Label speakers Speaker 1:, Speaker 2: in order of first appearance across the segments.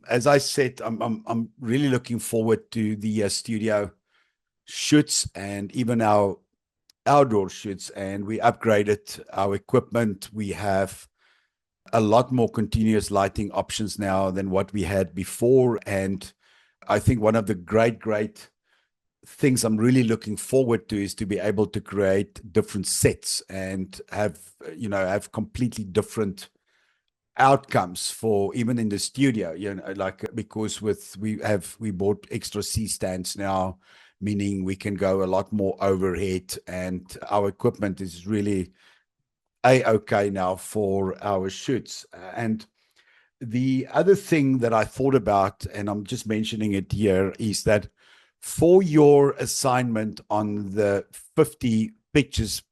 Speaker 1: as I said, I'm really looking forward to the studio shoots and even our outdoor shoots. And we upgraded our equipment. We have a lot more continuous lighting options now than what we had before. And I think one of the great things I'm really looking forward to is to be able to create different sets and have completely different outcomes for even in the studio, like because we bought extra C stands now, meaning we can go a lot more overhead, and our equipment is really okay now for our shoots. And the other thing that I thought about, and I'm just mentioning it here, is that for your assignment on the 50 pictures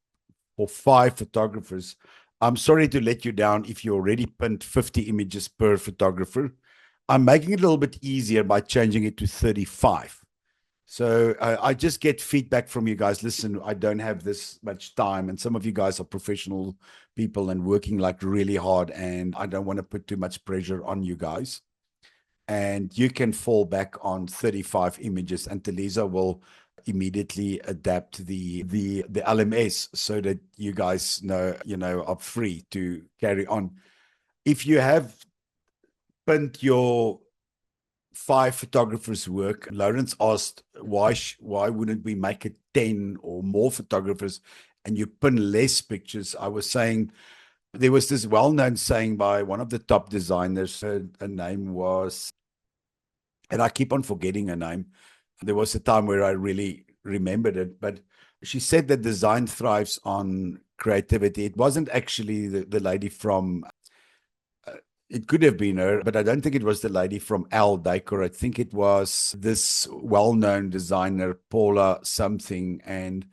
Speaker 1: for 5 photographers, I'm sorry to let you down if you already pinned 50 images per photographer. I'm making it a little bit easier by changing it to 35. So I just get feedback from you guys. Listen, I don't have this much time, and some of you guys are professional people and working like really hard, and I don't want to put too much pressure on you guys. And you can fall back on 35 images, and Teleza will immediately adapt the LMS so that you guys are free to carry on. If you have pinned your 5 photographers' work, Lawrence asked why wouldn't we make it 10 or more photographers and you pin less pictures. I was saying there was this well-known saying by one of the top designers. Her name was, and I keep on forgetting her name. There was a time where I really remembered it, but she said that design thrives on creativity. It wasn't actually the lady from, it could have been her, but I don't think it was the lady from Al Decor. I think it was this well-known designer, Paula something, and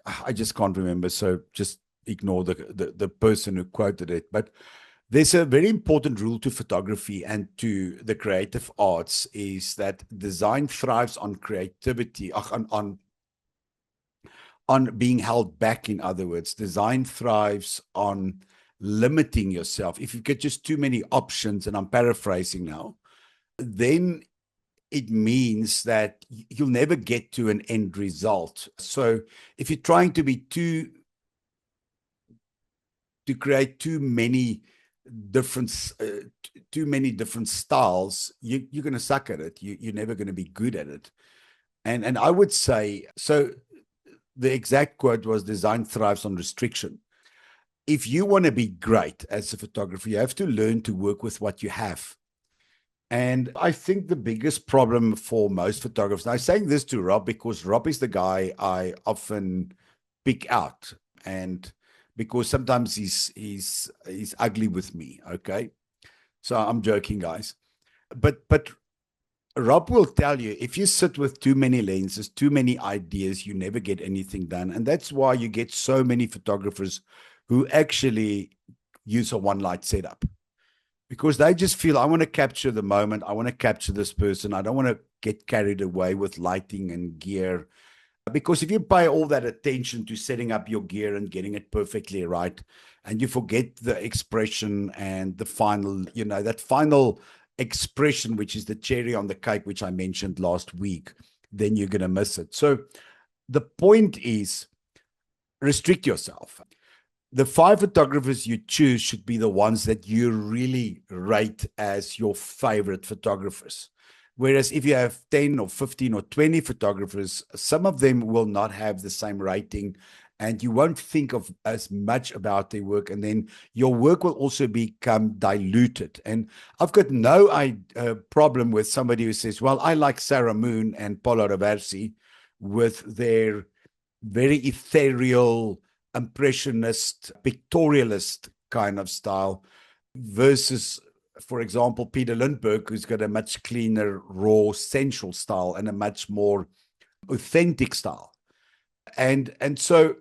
Speaker 1: I just can't remember. So just ignore the person who quoted it. But there's a very important rule to photography and to the creative arts, is that design thrives on creativity, on being held back. In other words, design thrives on limiting yourself. If you get just too many options, and I'm paraphrasing now, then it means that you'll never get to an end result. So if you're trying to create too many different styles, you're going to suck at it. You're never going to be good at it. And I would say, so the exact quote was, design thrives on restriction. If you want to be great as a photographer, you have to learn to work with what you have. And I think the biggest problem for most photographers, and I'm saying this to Rob because Rob is the guy I often pick out, and because sometimes he's ugly with me. Okay, so I'm joking, guys. But Rob will tell you, if you sit with too many lenses, too many ideas, you never get anything done. And that's why you get so many photographers who actually use a one light setup, because they just feel, I want to capture the moment. I want to capture this person. I don't want to get carried away with lighting and gear. Because if you pay all that attention to setting up your gear and getting it perfectly right, and you forget the expression and the final, that final expression, which is the cherry on the cake, which I mentioned last week, then you're going to miss it. So the point is, restrict yourself. The 5 photographers you choose should be the ones that you really rate as your favorite photographers. Whereas if you have 10 or 15 or 20 photographers, some of them will not have the same rating, and you won't think of as much about their work, and then your work will also become diluted. And I've got no problem with somebody who says, well, I like Sarah Moon and Paula Roversi with their very ethereal, impressionist, pictorialist kind of style, versus, for example, Peter Lindbergh, who's got a much cleaner, raw, sensual style and a much more authentic style. And so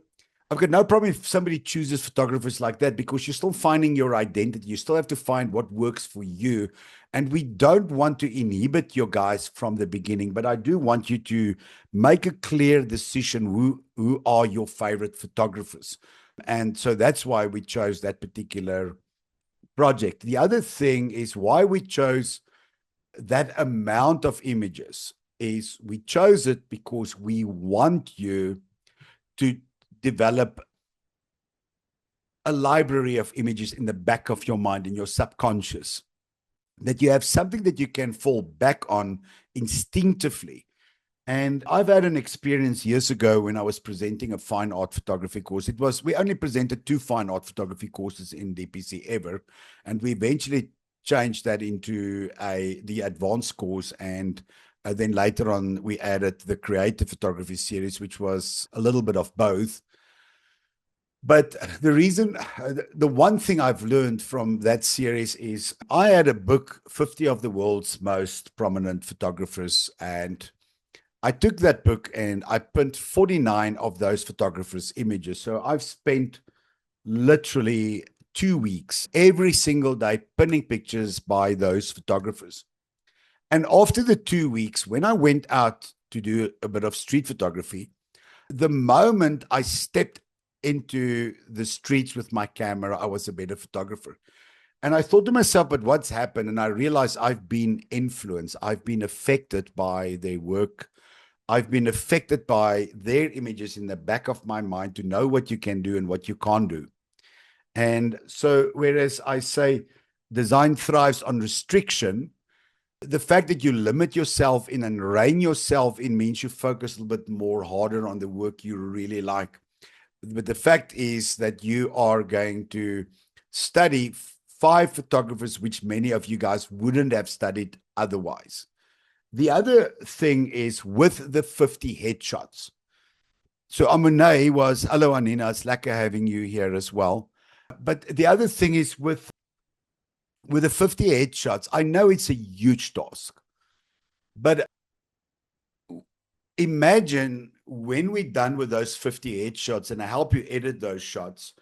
Speaker 1: I've got no problem if somebody chooses photographers like that, because you're still finding your identity. You still have to find what works for you. And we don't want to inhibit your guys from the beginning, but I do want you to make a clear decision who are your favorite photographers. And so that's why we chose that particular project. The other thing is why we chose that amount of images is, we chose it because we want you to develop a library of images in the back of your mind, in your subconscious, that you have something that you can fall back on instinctively. And I've had an experience years ago when I was presenting a fine art photography course. We only presented 2 fine art photography courses in DPC ever. And we eventually changed that into the advanced course. And then later on, we added the creative photography series, which was a little bit of both. But the one thing I've learned from that series is I had a book, 50 of the world's most prominent photographers, and I took that book and I pinned 49 of those photographers' images. So I've spent literally 2 weeks every single day pinning pictures by those photographers. And after the 2 weeks, when I went out to do a bit of street photography, the moment I stepped into the streets with my camera, I was a better photographer. And I thought to myself, but what's happened? And I realized I've been influenced. I've been affected by their work. I've been affected by their images in the back of my mind to know what you can do and what you can't do. And so, whereas I say design thrives on restriction, the fact that you limit yourself in and rein yourself in means you focus a little bit more harder on the work you really like. But the fact is that you are going to study 5 photographers, which many of you guys wouldn't have studied otherwise. The other thing is with the 50 headshots. So Amunay was, hello Anina, it's lekker having you here as well. But the other thing is with the 50 headshots, I know it's a huge task, but imagine when we're done with those 50 headshots and I help you edit those shots,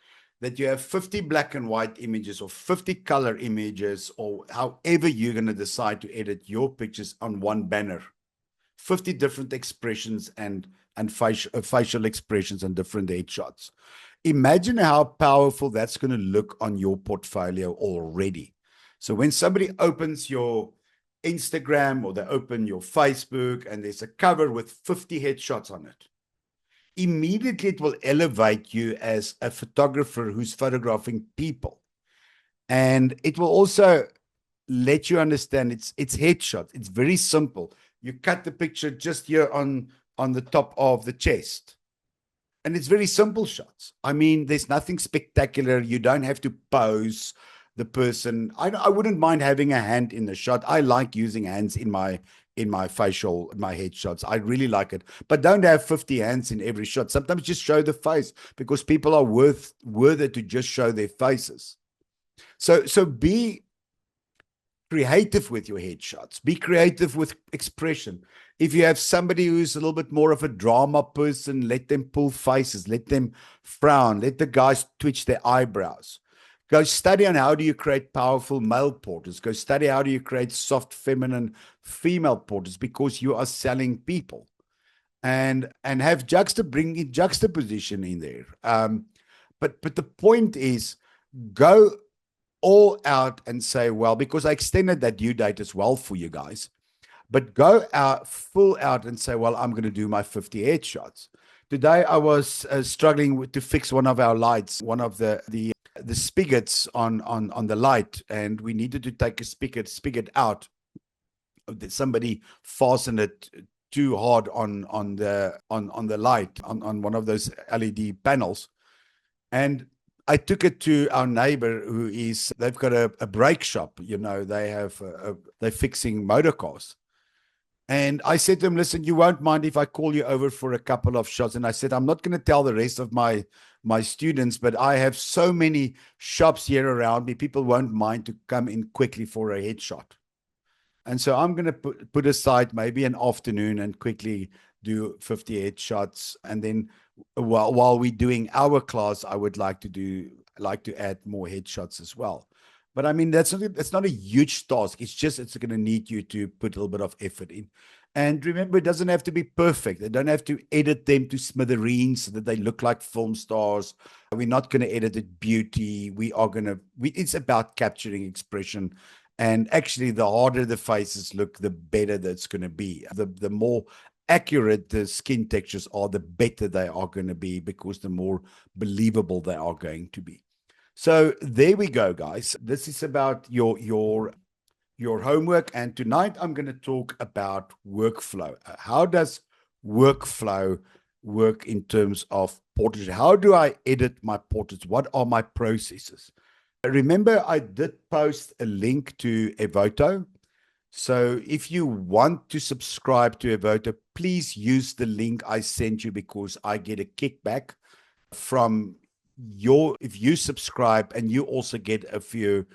Speaker 1: that you have 50 black and white images or 50 color images or however you're going to decide to edit your pictures on one banner. 50 different expressions and facial expressions and different headshots. Imagine how powerful that's going to look on your portfolio already. So when somebody opens your Instagram or they open your Facebook and there's a cover with 50 headshots on it, immediately it will elevate you as a photographer who's photographing people. And it will also let you understand it's headshots. It's very simple. You cut the picture just here on the top of the chest. And it's very simple shots. I mean, there's nothing spectacular. You don't have to pose the person. I wouldn't mind having a hand in the shot. I like using hands in my headshots. I really like it. But don't have 50 hands in every shot. Sometimes just show the face because people are worth it to just show their faces. So be creative with your headshots. Be creative with expression. If you have somebody who's a little bit more of a drama person, let them pull faces, let them frown, let the guys twitch their eyebrows. Go study on how do you create powerful male portraits. Go study how do you create soft, feminine female portraits because you are selling people. And have juxtaposition in there. But the point is, go all out and say, well, because I extended that due date as well for you guys, but go out full out and say, well, I'm going to do my 50 headshots. Today I was struggling to fix one of our lights, one of the spigots on the light, and we needed to take a spigot out. Somebody fastened it too hard on the light on one of those LED panels, and I took it to our neighbor they've got a brake shop. You know, they're fixing motor cars. And I said to him, listen, you won't mind if I call you over for a couple of shots. And I said, I'm not going to tell the rest of my students, but I have so many shops here around me. People won't mind to come in quickly for a headshot. And so I'm going to put aside maybe an afternoon and quickly do 50 headshots. And then while we're doing our class, I would like to add more headshots as well. But I mean, that's not a huge task. It's going to need you to put a little bit of effort in. And remember, it doesn't have to be perfect. They don't have to edit them to smithereens so that they look like film stars. We're not going to edit it beauty. It's about capturing expression And actually, the harder the faces look, the better that's going to be. The more accurate the skin textures are, the better they are going to be, because the more believable they are going to be. So there we go, guys. This is about your homework. And tonight I'm going to talk about workflow. How does workflow work in terms of portraiture? How do I edit my portraits? What are my processes? Remember, I did post a link to Evoto. So if you want to subscribe to Evoto, please use the link I sent you, because I get a kickback from if you subscribe, and you also get a few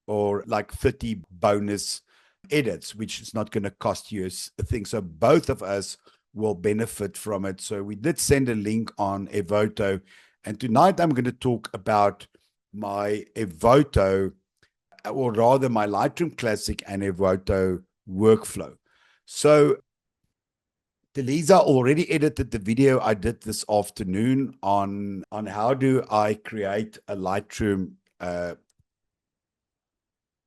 Speaker 1: or like 30 bonus edits, which is not going to cost you a thing. So both of us will benefit from it. So we did send a link on Evoto. And tonight I'm going to talk about my Evoto, or rather my Lightroom Classic and Evoto workflow. So Delisa already edited the video I did this afternoon on how do I create a Lightroom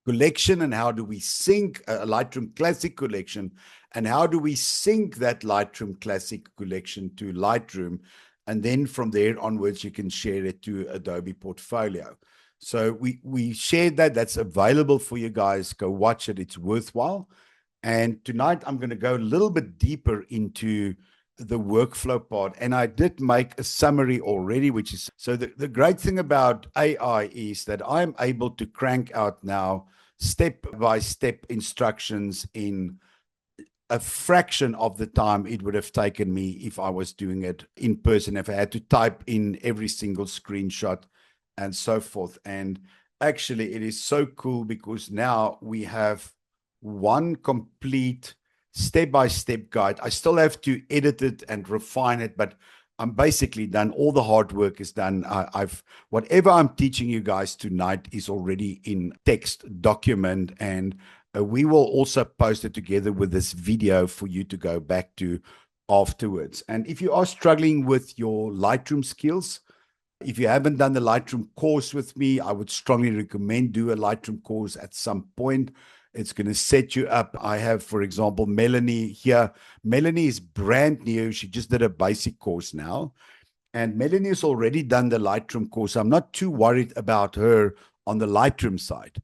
Speaker 1: collection, and how do we sync a Lightroom Classic collection, and how do we sync that Lightroom Classic collection to Lightroom, and then from there onwards you can share it to Adobe Portfolio. So we shared that. That's available for you guys. Go watch it. It's worthwhile. And tonight I'm going to go a little bit deeper into the workflow part. And I did make a summary already, which is, so the great thing about AI is that I'm able to crank out now step-by-step instructions in a fraction of the time it would have taken me if I was doing it in person, if I had to type in every single screenshot and so forth. And actually, it is so cool, because now we have one complete step-by-step guide. I still have to edit it and refine it, but I'm basically done. All the hard work is done. Whatever I'm teaching you guys tonight is already in text document, and we will also post it together with this video for you to go back to afterwards. And if you are struggling with your Lightroom skills, if you haven't done the Lightroom course with me, I would strongly recommend do a Lightroom course at some point. It's going to set you up. I have, for example, Melanie here. Melanie is brand new. She just did a basic course now. And Melanie has already done the Lightroom course. I'm not too worried about her on the Lightroom side.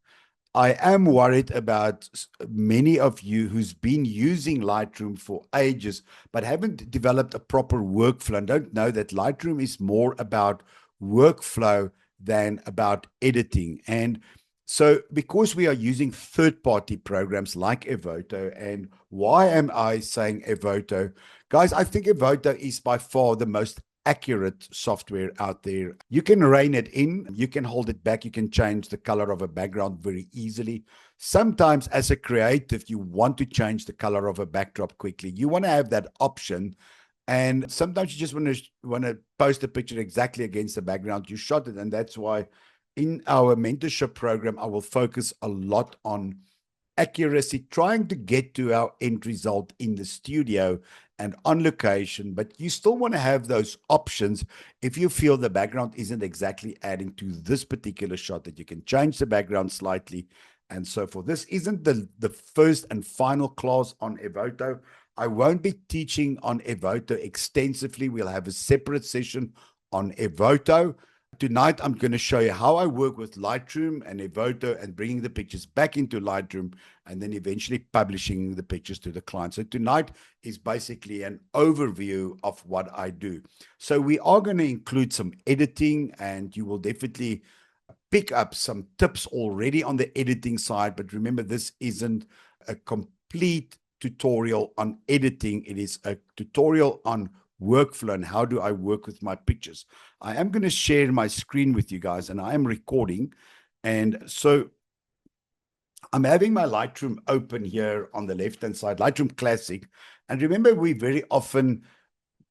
Speaker 1: I am worried about many of you who's been using Lightroom for ages, but haven't developed a proper workflow and don't know that Lightroom is more about workflow than about editing. And so because we are using third-party programs like Evoto, and why am I saying Evoto? Guys, I think Evoto is by far the most accurate software out there. You can rein it in, you can hold it back, you can change the color of a background very easily. Sometimes as a creative, you want to change the color of a backdrop quickly. You want to have that option. And sometimes you just want to post a picture exactly against the background you shot it. And that's why in our mentorship program, I will focus a lot on accuracy, trying to get to our end result in the studio and on location, but you still want to have those options if you feel the background isn't exactly adding to this particular shot, that you can change the background slightly and so forth. This isn't the first and final class on Evoto. I won't be teaching on Evoto extensively. We'll have a separate session on Evoto. Tonight, I'm going to show you how I work with Lightroom and Evoto and bringing the pictures back into Lightroom and then eventually publishing the pictures to the client. So tonight is basically an overview of what I do. So we are going to include some editing, and you will definitely pick up some tips already on the editing side. But remember, this isn't a complete tutorial on editing. It is a tutorial on workflow and how do I work with my pictures. I am going to share my screen with you guys, and I am recording. And so I'm having my Lightroom open here on the left-hand side, Lightroom Classic. And remember, we very often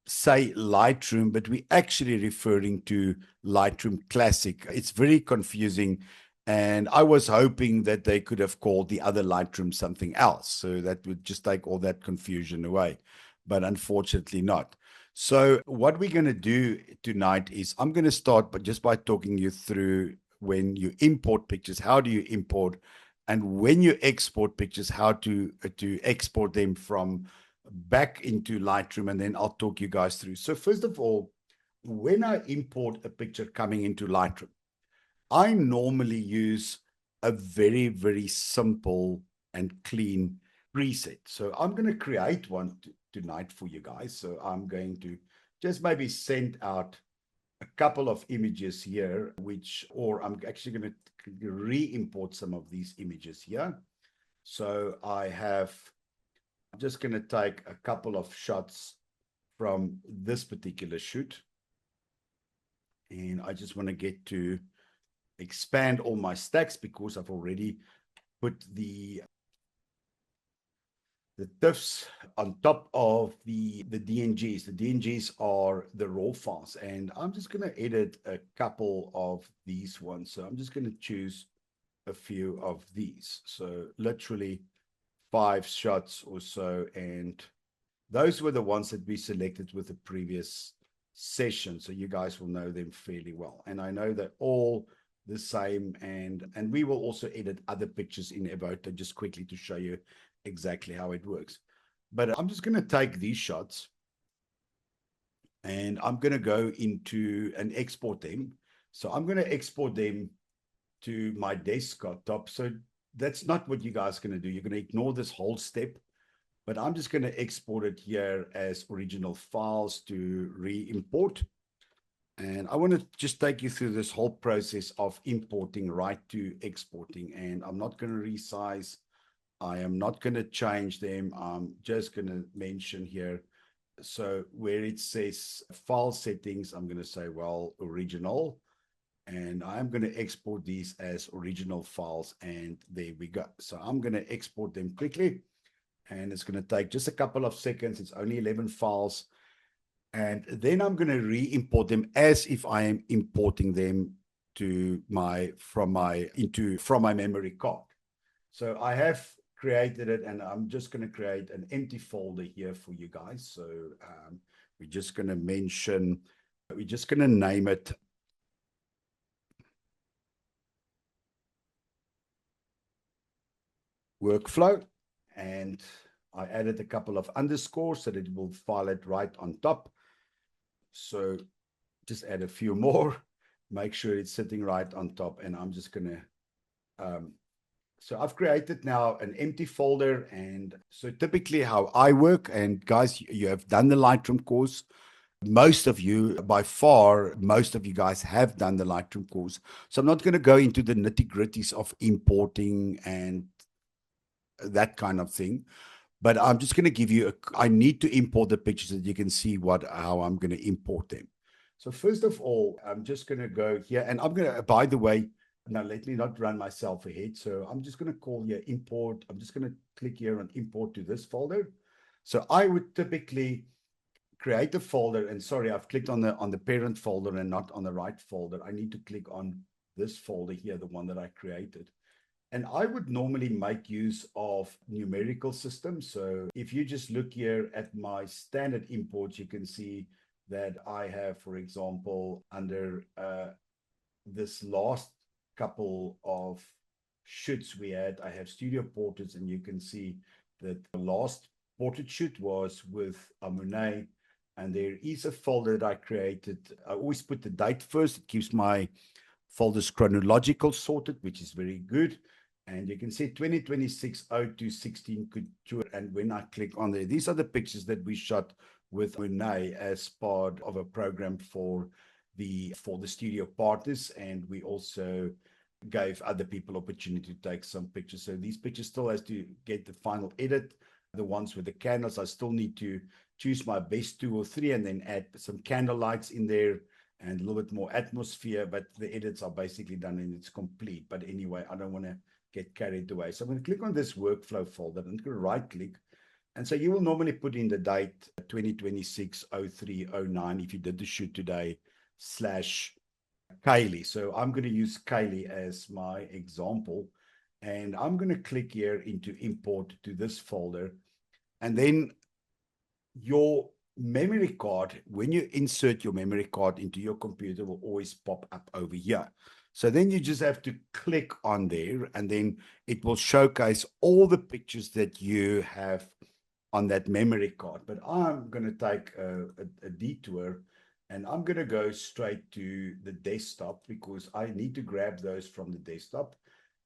Speaker 1: say Lightroom, but we're actually referring to Lightroom Classic. It's very confusing. And I was hoping that they could have called the other Lightroom something else, so that would just take all that confusion away. But unfortunately not. So what we're going to do tonight is I'm going to start just by talking you through when you import pictures, how do you import? and when you export pictures, how to export them from back into Lightroom, and then I'll talk you guys through. So first of all, when I import a picture coming into Lightroom, I normally use a very, very simple and clean preset. So I'm going to create one tonight for you guys. So I'm going to just maybe send out a couple of images here, or I'm actually going to re-import some of these images here. So I'm just going to take a couple of shots from this particular shoot. And I just want to get to expand all my stacks because I've already put the TIFFs on top of the DNGs. The DNGs are the raw files, and I'm just going to edit a couple of these ones. So I'm just going to choose a few of these. So literally 5 shots or so, and those were the ones that we selected with the previous session. So you guys will know them fairly well. And I know they're all the same, and we will also edit other pictures in Evoto just quickly to show you exactly how it works. But I'm just going to take these shots and I'm going to go into and export them. So I'm going to export them to my desktop. So that's not what you guys are going to do. You're going to ignore this whole step, but I'm just going to export it here as original files to re-import. And I want to just take you through this whole process of importing right to exporting. And I'm not going to resize. I am not going to change them. I'm just going to mention here. So where it says file settings, I'm going to say, well, original. And I'm going to export these as original files. And there we go. So I'm going to export them quickly. And it's going to take just a couple of seconds. It's only 11 files. And then I'm going to re-import them as if I am importing them to from my memory card. So I have created it, and I'm just going to create an empty folder here for you guys. So we're just going to name it Workflow, and I added a couple of underscores so that it will file it right on top. So just add a few more, make sure it's sitting right on top. And I'm just going to, so I've created now an empty folder. And so typically how I work, and guys, you have done the Lightroom course. Most of you, by far, most of you guys have done the Lightroom course. So I'm not going to go into the nitty-gritties of importing and that kind of thing. But I'm just going to give you I need to import the pictures so that you can see how I'm going to import them. So first of all, I'm just going to go here, and I'm going to, by the way, now let me not run myself ahead. So I'm just going to call here import. I'm just going to click here on import to this folder. So I would typically create a folder, and sorry, I've clicked on the parent folder and not on the right folder. I need to click on this folder here, the one that I created. And I would normally make use of numerical systems. So if you just look here at my standard imports, you can see that I have, for example, under this last couple of shoots we had, I have studio portraits, and you can see that the last portrait shoot was with Monet. And there is a folder that I created. I always put the date first. It keeps my folders chronological sorted, which is very good. And you can see 2026-02-16 couture. And when I click on there, these are the pictures that we shot with Monet as part of a program for the studio partners. And we also gave other people opportunity to take some pictures. So these pictures still has to get the final edit. The ones with the candles, I still need to choose my best 2 or 3 and then add some candle lights in there and a little bit more atmosphere, but the edits are basically done and it's complete. But anyway, I don't want to get carried away. So I'm going to click on this workflow folder and I'm going to right click. And so you will normally put in the date 2026-03-09 if you did the shoot today /Kaylee. So I'm going to use Kaylee as my example. And I'm going to click here into import to this folder. And then your memory card, when you insert your memory card into your computer, will always pop up over here. So then you just have to click on there, and then it will showcase all the pictures that you have on that memory card. But I'm going to take a detour, and I'm going to go straight to the desktop because I need to grab those from the desktop.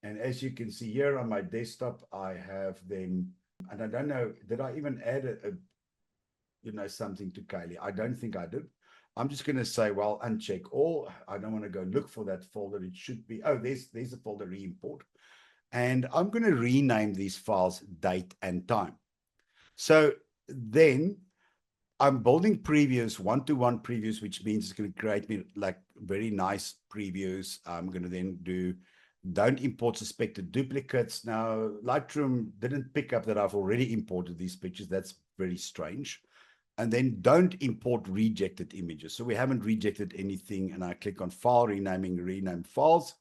Speaker 1: And as you can see here on my desktop, I have them, and I don't know, did I even add something to Kaylee? I don't think I did. I'm just going to say, well, uncheck all. I don't want to go look for that folder. It should be, oh, there's a folder re-import. And I'm going to rename these files date and time. So then I'm building previews, one-to-one previews, which means it's going to create me like very nice previews. I'm going to then do don't import suspected duplicates. Now, Lightroom didn't pick up that I've already imported these pictures. That's very strange. And then don't import rejected images. So we haven't rejected anything. And I click on file renaming, rename files.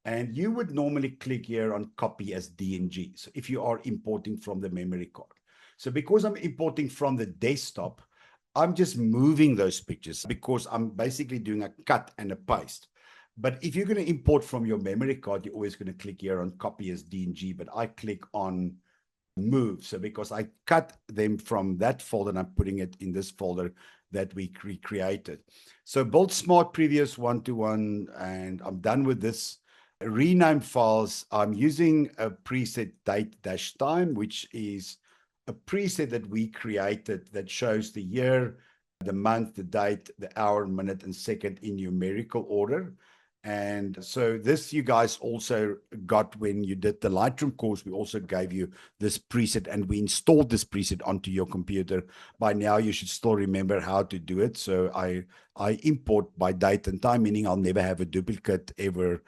Speaker 1: And you would normally click here on copy as DNG. So if you are importing from the memory card. So because I'm importing from the desktop, I'm just moving those pictures because I'm basically doing a cut and a paste. But if you're going to import from your memory card, you're always going to click here on copy as DNG. But I click on move. So because I cut them from that folder and I'm putting it in this folder that we created. So build smart previews one-to-one, and I'm done with this. Rename files, I'm using a preset date-time, which is a preset that we created that shows the year, the month, the date, the hour, minute, and second in numerical order. And so this you guys also got when you did the Lightroom course. We also gave you this preset, and we installed this preset onto your computer. By now, you should still remember how to do it. So I import by date and time, meaning I'll never have a duplicate ever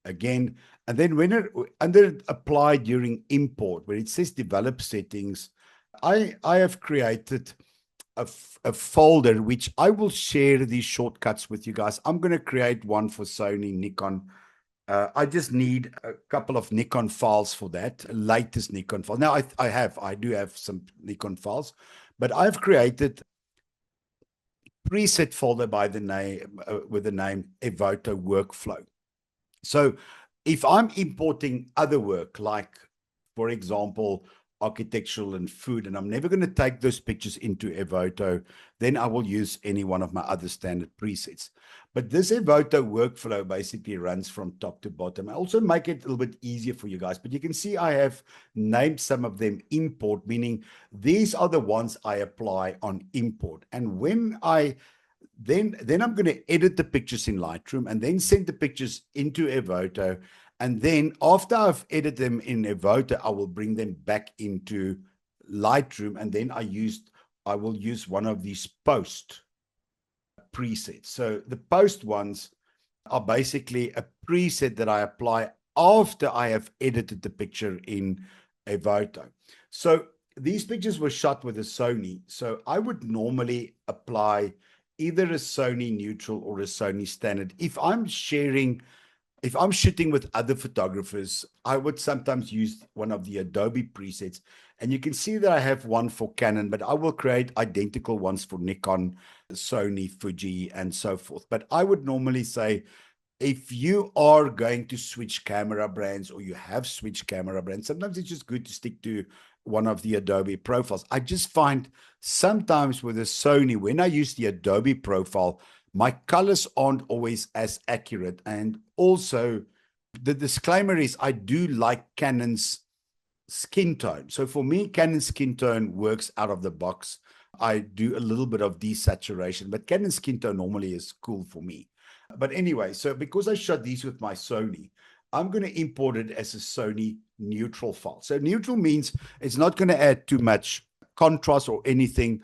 Speaker 1: again. And then when under apply during import, where it says develop settings, I have created a folder which I will share these shortcuts with you guys. I'm going to create one for Sony, Nikon. I just need a couple of Nikon files for that, latest Nikon file. Now I do have some Nikon files, but I've created preset folder by the name with the name Evoto Workflow. So if I'm importing other work, like for example, architectural and food, and I'm never going to take those pictures into Evoto, then I will use any one of my other standard presets. But this Evoto workflow basically runs from top to bottom. I also make it a little bit easier for you guys, but you can see I have named some of them import, meaning these are the ones I apply on import. And when I then I'm going to edit the pictures in Lightroom and then send the pictures into Evoto. And then after I've edited them in Evoto, I will bring them back into Lightroom. And then I will use one of these post presets. So the post ones are basically a preset that I apply after I have edited the picture in Evoto. So these pictures were shot with a Sony. So I would normally apply either a Sony neutral or a Sony standard. If I'm shooting with other photographers, I would sometimes use one of the Adobe presets. And you can see that I have one for Canon, but I will create identical ones for Nikon, Sony, Fuji, and so forth. But I would normally say, if you are going to switch camera brands or you have switched camera brands, sometimes it's just good to stick to one of the Adobe profiles. I just find sometimes with a Sony, when I use the Adobe profile, my colors aren't always as accurate. And also, the disclaimer is I do like Canon's skin tone. So for me, Canon skin tone works out of the box. I do a little bit of desaturation, but Canon skin tone normally is cool for me. But anyway, so because I shot these with my Sony, I'm going to import it as a Sony neutral file. So neutral means it's not going to add too much contrast or anything,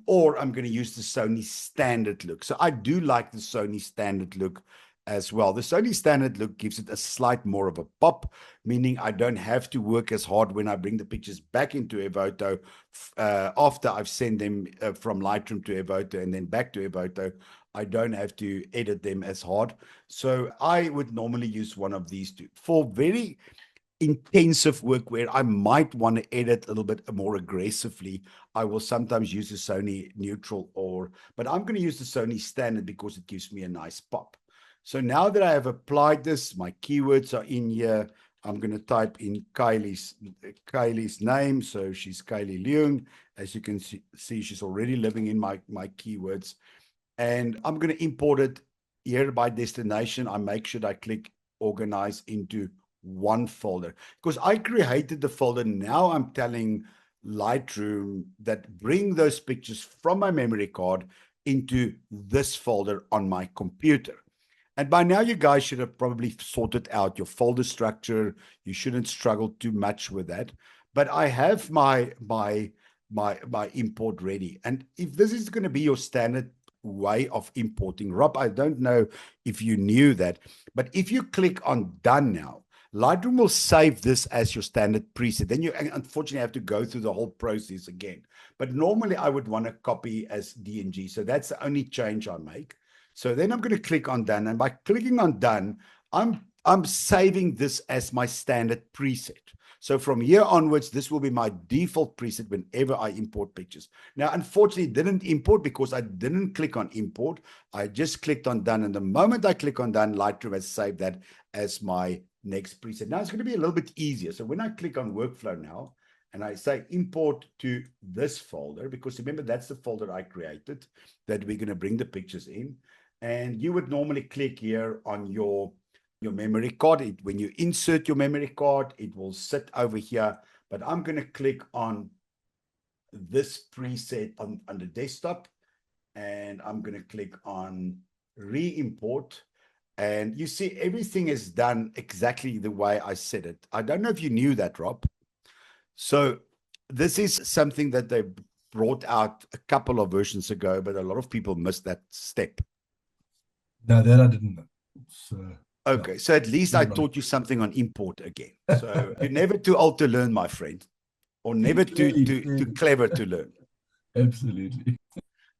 Speaker 1: or I'm going to use the Sony standard look. So I do like the Sony standard look as well. The Sony standard look gives it a slight more of a pop, meaning I don't have to work as hard when I bring the pictures back into Evoto after I've sent them from Lightroom to Evoto and then back to Evoto. I don't have to edit them as hard. So I would normally use one of these two. For very intensive work where I might want to edit a little bit more aggressively, I will sometimes use the Sony neutral but I'm going to use the Sony standard because it gives me a nice pop. So now that I have applied this, my keywords are in here. I'm going to type in Kylie's name. So she's Kylie Leung. As you can see, she's already living in my keywords. And I'm going to import it here by destination. I make sure I click organize into one folder because I created the folder. Now I'm telling Lightroom that bring those pictures from my memory card into this folder on my computer. And by now, you guys should have probably sorted out your folder structure. You shouldn't struggle too much with that. But I have my import ready. And if this is going to be your standard way of importing, Rob, I don't know if you knew that, but if you click on Done now, Lightroom will save this as your standard preset. Then you unfortunately have to go through the whole process again. But normally I would want to copy as DNG. So that's the only change I make. So then I'm going to click on Done. And by clicking on Done, I'm saving this as my standard preset. So from here onwards, this will be my default preset whenever I import pictures. Now, unfortunately, it didn't import because I didn't click on import. I just clicked on Done. And the moment I click on Done, Lightroom has saved that as my next preset. Now it's going to be a little bit easier. So when I click on Workflow now, and I say import to this folder, because remember, that's the folder I created that we're going to bring the pictures in. And you would normally click here on your memory card. When you insert your memory card, it will sit over here. But I'm going to click on this preset on the desktop. And I'm going to click on re-import. And you see everything is done exactly the way I said it. I don't know if you knew that, Rob. So this is something that they brought out a couple of versions ago, but a lot of people missed that step.
Speaker 2: No, that I didn't know.
Speaker 1: Okay, so at least I taught you something on import again. So you're never too old to learn, my friend, or never too clever to learn.
Speaker 2: Absolutely.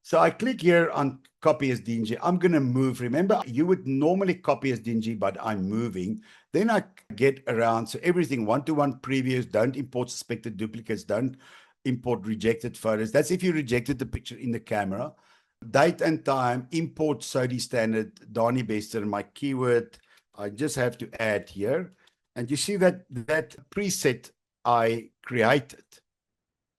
Speaker 1: So I click here on copy as DNG. I'm going to move. Remember, you would normally copy as DNG, but I'm moving. Then I get around. So everything one-to-one previews, don't import suspected duplicates, don't import rejected photos. That's if you rejected the picture in the camera. Date and time, import SODI standard, Danie Bester, my keyword. I just have to add here. And you see that preset I created.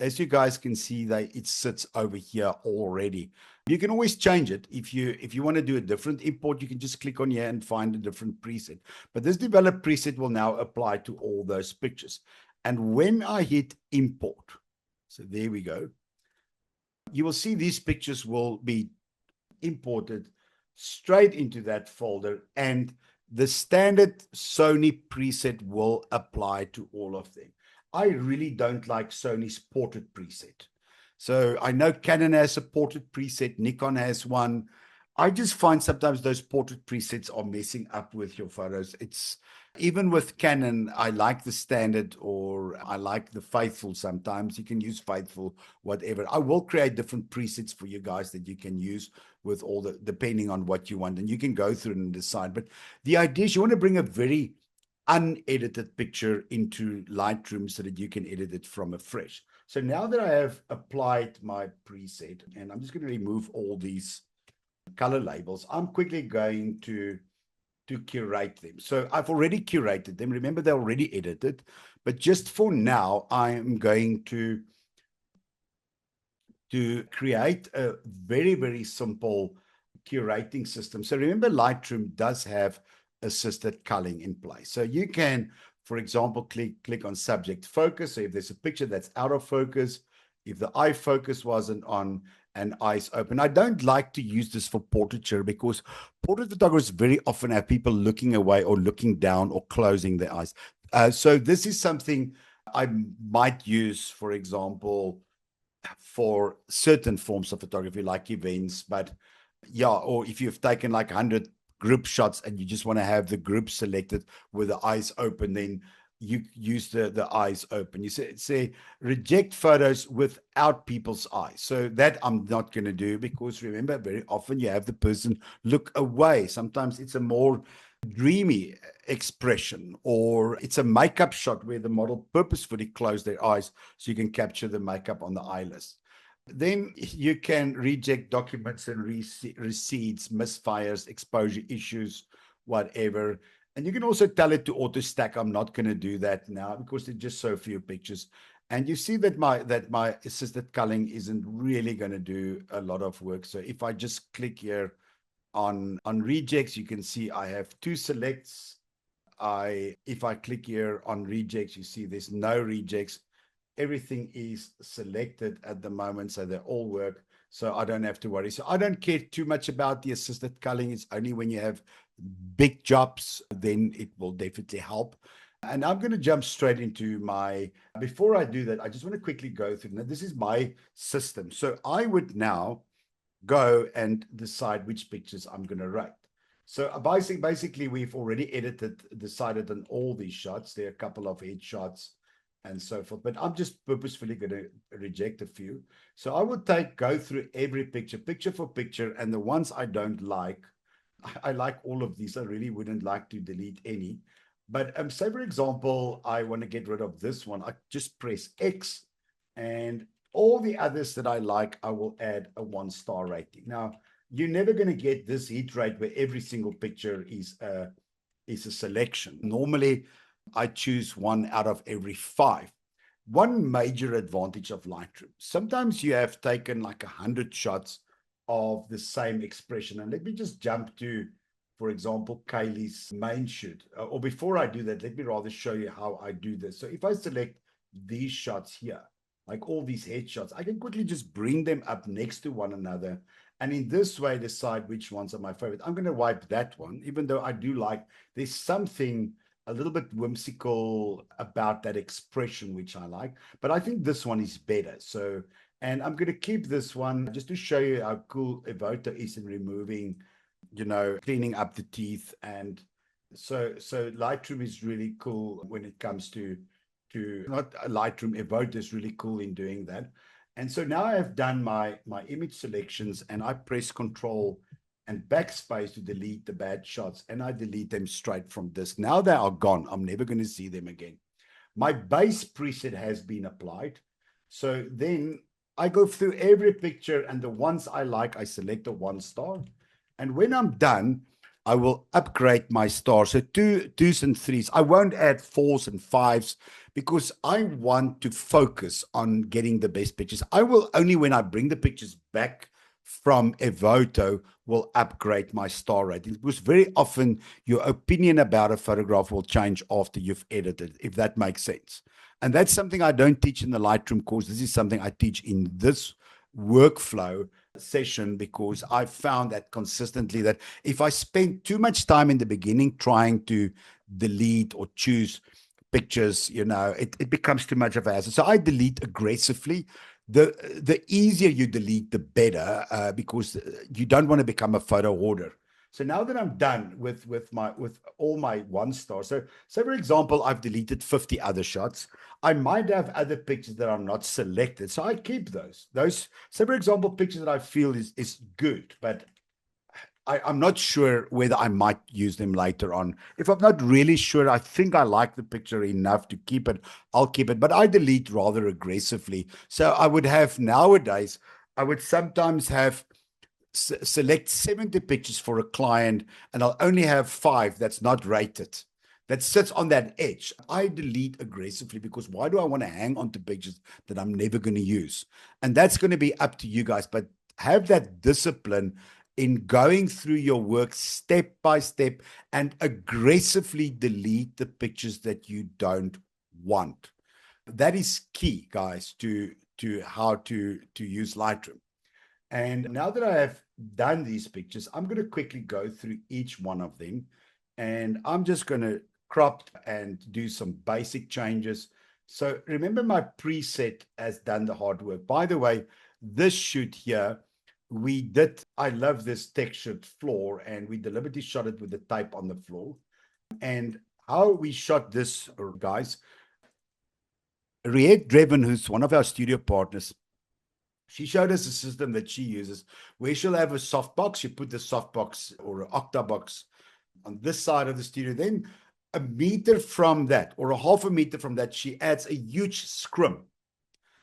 Speaker 1: As you guys can see, it sits over here already. You can always change it. If you want to do a different import, you can just click on here and find a different preset. But this developed preset will now apply to all those pictures. And when I hit import, so there we go, you will see these pictures will be imported straight into that folder, and the standard Sony preset will apply to all of them. I really don't like Sony's portrait preset. So I know Canon has a portrait preset, Nikon has one. I just find sometimes those portrait presets are messing up with your photos. It's even with Canon, I like the standard, or I like the faithful sometimes. You can use faithful, whatever. I will create different presets for you guys that you can use with all the, depending on what you want. And you can go through and decide. But the idea is you want to bring a very unedited picture into Lightroom so that you can edit it from afresh. So now that I have applied my preset, and I'm just going to remove all these color labels, I'm quickly going to curate them. So I've already curated them. Remember, they're already edited. But just for now, I am going to create a very, very simple curating system. So remember, Lightroom does have assisted culling in place. So you can, for example, click on subject focus. So if there's a picture that's out of focus, if the eye focus wasn't on and eyes open. I don't like to use this for portraiture because portrait photographers very often have people looking away or looking down or closing their eyes. So this is something I might use, for example, for certain forms of photography like events. But yeah, or if you've taken like 100 group shots and you just want to have the group selected with the eyes open, then you use the eyes open. You say reject photos without people's eyes. So that I'm not going to do, because remember, very often you have the person look away. Sometimes it's a more dreamy expression, or it's a makeup shot where the model purposefully closed their eyes so you can capture the makeup on the eyelid. Then you can reject documents and receipts, misfires, exposure issues, whatever. And you can also tell it to auto stack. I'm not going to do that now because there's just so few pictures. And you see that my assisted culling isn't really going to do a lot of work. So if I just click here on rejects, you can see I have 2 selects. If I click here on rejects, you see there's no rejects. Everything is selected at the moment, so they all work. So I don't have to worry. So I don't care too much about the assisted culling. It's only when you have big jobs, then it will definitely help. And I'm going to jump straight into my, before I do that, I just want to quickly go through. Now, this is my system. So I would now go and decide which pictures I'm going to write. So basically, we've already decided on all these shots. There are a couple of headshots and so forth, but I'm just purposefully going to reject a few. So I would go through every picture for picture, and the ones I don't like, I like all of these. I really wouldn't like to delete any. But say, for example, I want to get rid of this one. I just press X, and all the others that I like, I will add a 1-star rating. Now, you're never going to get this hit rate where every single picture is a selection. Normally, I choose 1 out of every 5. One major advantage of Lightroom. Sometimes you have taken like 100 shots of the same expression. And let me just jump to, for example, Kaylee's main shoot. Or before I do that, let me rather show you how I do this. So if I select these shots here, like all these headshots, I can quickly just bring them up next to one another. And in this way, decide which ones are my favorite. I'm going to wipe that one, even though I do like, there's something a little bit whimsical about that expression, which I like. But I think this one is better. So, and I'm going to keep this one just to show you how cool Evoto is in removing, cleaning up the teeth. And so Lightroom is really cool when it comes to not Lightroom, Evoto is really cool in doing that. And so now I have done my image selections, and I press Control and backspace to delete the bad shots, and I delete them straight from disk. Now they are gone. I'm never going to see them again. My base preset has been applied. So then I go through every picture, and the ones I like, I select a 1-star. And when I'm done, I will upgrade my stars. So 2s and 3s. I won't add 4s and 5s because I want to focus on getting the best pictures. I will only, when I bring the pictures back from Evoto, will upgrade my star rating, because very often your opinion about a photograph will change after you've edited, if that makes sense. And that's something I don't teach in the Lightroom course. This is something I teach in this workflow session, because I found that consistently that if I spend too much time in the beginning trying to delete or choose pictures, it becomes too much of a hassle. So I delete aggressively. The easier you delete, the better, because you don't want to become a photo hoarder. So now that I'm done with all my 1-star, so for example, I've deleted 50 other shots. I might have other pictures that are not selected, so I keep those. So for example, pictures that I feel is good, but I'm not sure whether I might use them later on. If I'm not really sure, I think I like the picture enough to keep it, I'll keep it. But I delete rather aggressively. So I would have nowadays, I would sometimes have select 70 pictures for a client, and I'll only have 5 that's not rated, that sits on that edge. I delete aggressively, because why do I want to hang on to pictures that I'm never going to use? And that's going to be up to you guys. But have that discipline in going through your work step by step and aggressively delete the pictures that you don't want. That is key, guys, to how to use Lightroom. And now that I have done these pictures, I'm going to quickly go through each one of them, and I'm just going to crop and do some basic changes. So remember, my preset has done the hard work. By the way, this shoot here, I love this textured floor, and we deliberately shot it with the tape on the floor. And how we shot this, guys, Riette Dreven, who's one of our studio partners, she showed us a system that she uses where she'll have a softbox. You put the softbox or an octabox on this side of the studio. Then a meter from that, or a half a meter from that, she adds a huge scrim.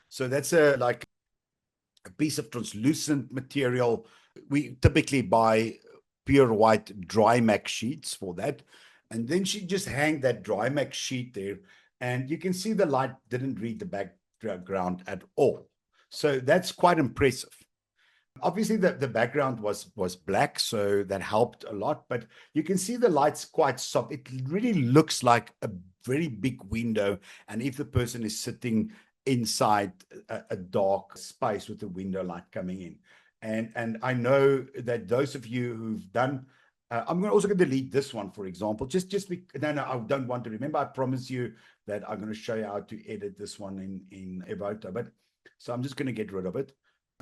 Speaker 1: So that's like a piece of translucent material. We typically buy pure white dry max sheets for that. And then she just hang that dry max sheet there. And you can see the light didn't read the background at all. So that's quite impressive. Obviously, the background was black, so that helped a lot. But you can see the light's quite soft. It really looks like a very big window. And if the person is sitting inside a dark space with the window light coming in. And I know that those of you who've done, I'm also going to delete this one, for example. No, I don't want to. Remember, I promise you that I'm going to show you how to edit this one in Evoto. But so I'm just going to get rid of it.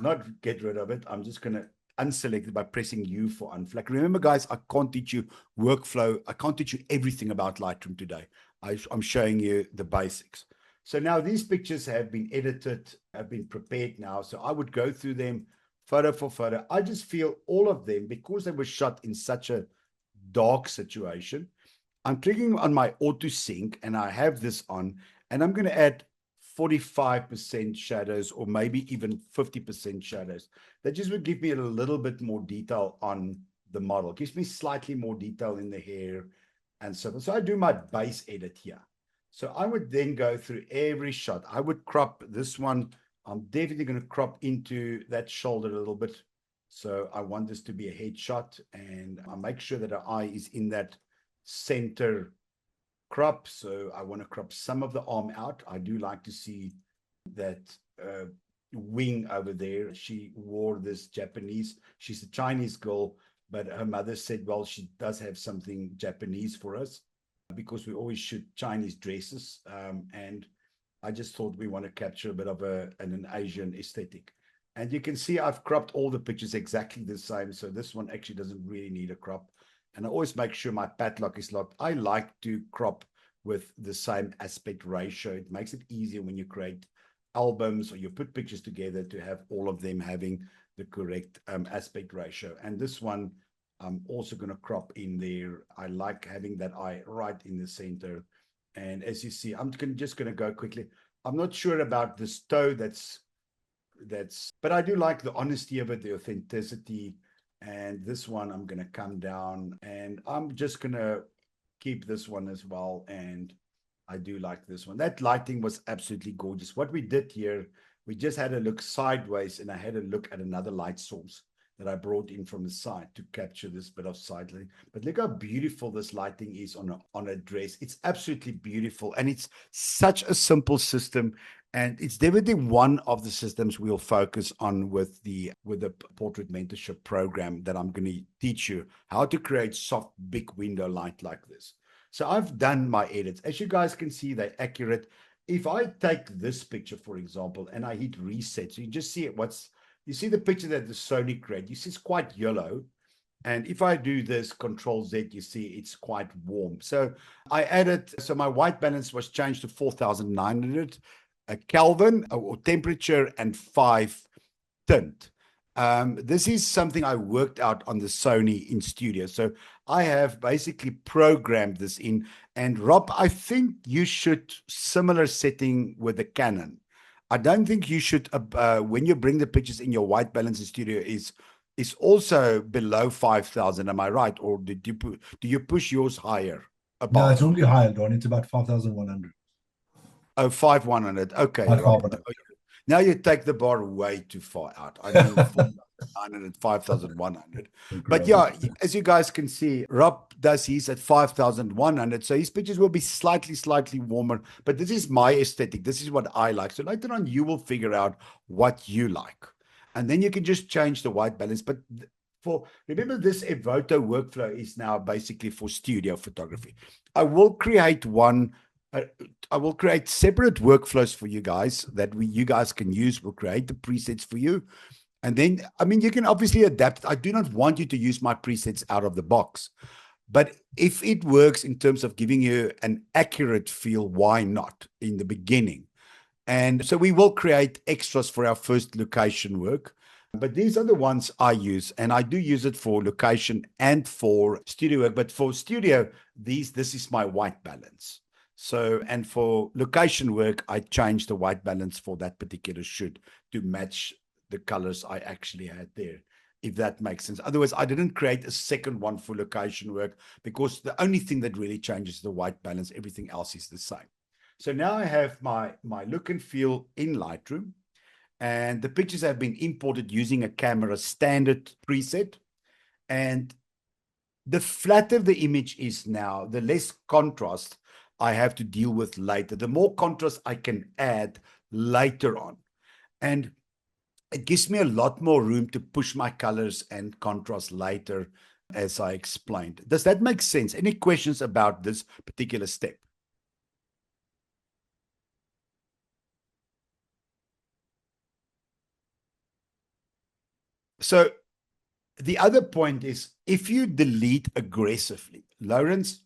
Speaker 1: Not get rid of it. I'm just going to unselect it by pressing U for unflag. Remember, guys, I can't teach you workflow. I can't teach you everything about Lightroom today. I'm showing you the basics. So now these pictures have been edited, have been prepared now. So I would go through them photo for photo. I just feel all of them, because they were shot in such a dark situation, I'm clicking on my auto sync and I have this on, and I'm going to add 45% shadows, or maybe even 50% shadows. That just would give me a little bit more detail on the model. It gives me slightly more detail in the hair and so on. So I do my base edit here. So I would then go through every shot. I would crop this one. I'm definitely going to crop into that shoulder a little bit. So I want this to be a headshot, and I make sure that our eye is in that center crop. So I want to crop some of the arm out. I do like to see that wing over there. She wore this Japanese, she's a Chinese girl, but her mother said, well, she does have something Japanese for us, because we always shoot Chinese dresses. And I just thought we want to capture a bit of an Asian aesthetic. And you can see I've cropped all the pictures exactly the same. So this one actually doesn't really need a crop. And I always make sure my padlock is locked. I like to crop with the same aspect ratio. It makes it easier when you create albums or you put pictures together to have all of them having the correct aspect ratio. And this one, I'm also going to crop in there. I like having that eye right in the center. And as you see, I'm just going to go quickly. I'm not sure about this toe but I do like the honesty of it, the authenticity. And this one, I'm going to come down, and I'm just going to keep this one as well. And I do like this one. That lighting was absolutely gorgeous. What we did here, we just had a look sideways, and I had a look at another light source that I brought in from the side to capture this bit of side lighting. But look how beautiful this lighting is on a dress. It's absolutely beautiful. And it's such a simple system. And it's definitely one of the systems we'll focus on with the portrait mentorship program that I'm going to teach you how to create soft, big window light like this. So I've done my edits. As you guys can see, they're accurate. If I take this picture, for example, and I hit reset, so you just see you see the picture that the Sony created. You see it's quite yellow. And if I do this Control Z, you see it's quite warm. So I added, so my white balance was changed to 4,900 Kelvin, or temperature, and 5 tint. This is something I worked out on the Sony in studio. So I have basically programmed this in. And Rob, I think you should similar setting with the Canon. I don't think you should, when you bring the pictures in your white balance in studio, is also below 5,000. Am I right? Or do you push yours higher?
Speaker 2: No,
Speaker 1: Above?
Speaker 2: it's only higher, Don. It's about 5,100.
Speaker 1: Oh, 5,100. Okay,
Speaker 2: About
Speaker 1: Rob.
Speaker 2: 500.
Speaker 1: Now you take the bar way too far out. I mean, 4,900, 5,100. But yeah, as you guys can see, Rob does his at 5,100. So his pictures will be slightly warmer. But this is my aesthetic. This is what I like. So later on, you will figure out what you like. And then you can just change the white balance. But remember, this Evoto workflow is now basically for studio photography. I will create separate workflows for you guys that you guys can use. We'll create the presets for you. And then, I mean, you can obviously adapt. I do not want you to use my presets out of the box. But if it works in terms of giving you an accurate feel, why not in the beginning? And so we will create extras for our first location work. But these are the ones I use, and I do use it for location and for studio work. But for studio, this is my white balance. So, and for location work, I changed the white balance for that particular shoot to match the colors I actually had there. if that makes sense. Otherwise, I didn't create a second one for location work because the only thing that really changes is the white balance. Everything else is the same. So now I have my look and feel in Lightroom, and the pictures have been imported using a camera standard preset. And the flatter the image is now, the less contrast I have to deal with later. The more contrast I can add later on. And it gives me a lot more room to push my colors and contrast later, as I explained. Does that make sense? Any questions about this particular step? So the other point is, if you delete aggressively, Lawrence,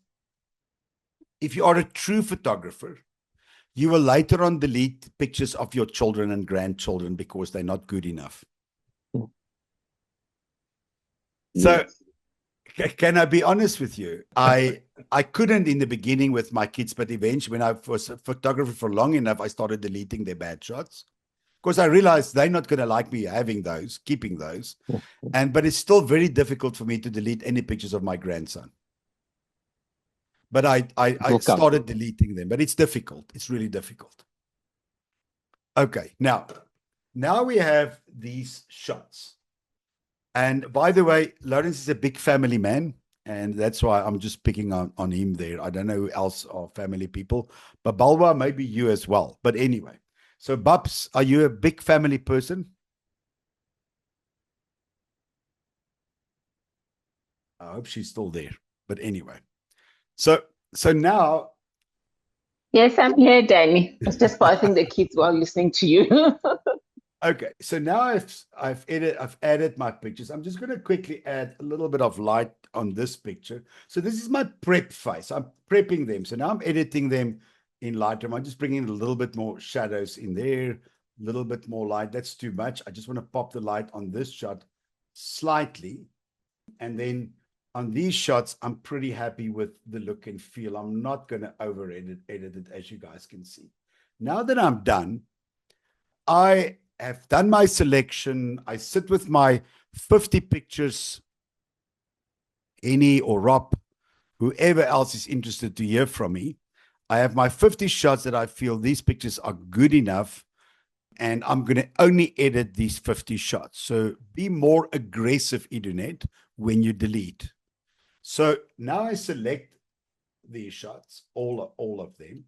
Speaker 1: if you are a true photographer, you will later on delete pictures of your children and grandchildren because they're not good enough. So can I be honest with you? I couldn't in the beginning with my kids, but eventually when I was a photographer for long enough, I started deleting their bad shots because I realized they're not going to like me having those, keeping those. But it's still very difficult for me to delete any pictures of my grandson. But I started deleting them, but it's difficult. It's really difficult. Okay, now we have these shots. And by the way, Lawrence is a big family man, and that's why I'm just picking on him there. I don't know who else are family people, but Balwa, maybe you as well. But anyway, so Babs, are you a big family person? I hope she's still there. But anyway, so now.
Speaker 3: Yes, I'm here, Danie. I was just passing the kids while listening to you.
Speaker 1: Okay, so now I've added my pictures. I'm just going to quickly add a little bit of light on this picture. So this is my prep phase. I'm prepping them. So now I'm editing them in Lightroom. I'm just bringing a little bit more shadows in there, a little bit more light. That's too much. I just want to pop the light on this shot slightly. And then on these shots, I'm pretty happy with the look and feel. I'm not going to edit it, as you guys can see. Now that I'm done, I have done my selection. I sit with my 50 pictures, Annie or Rob, whoever else is interested to hear from me. I have my 50 shots that I feel these pictures are good enough, and I'm going to only edit these 50 shots. So be more aggressive, Internet, when you delete. So now I select these shots, all of them.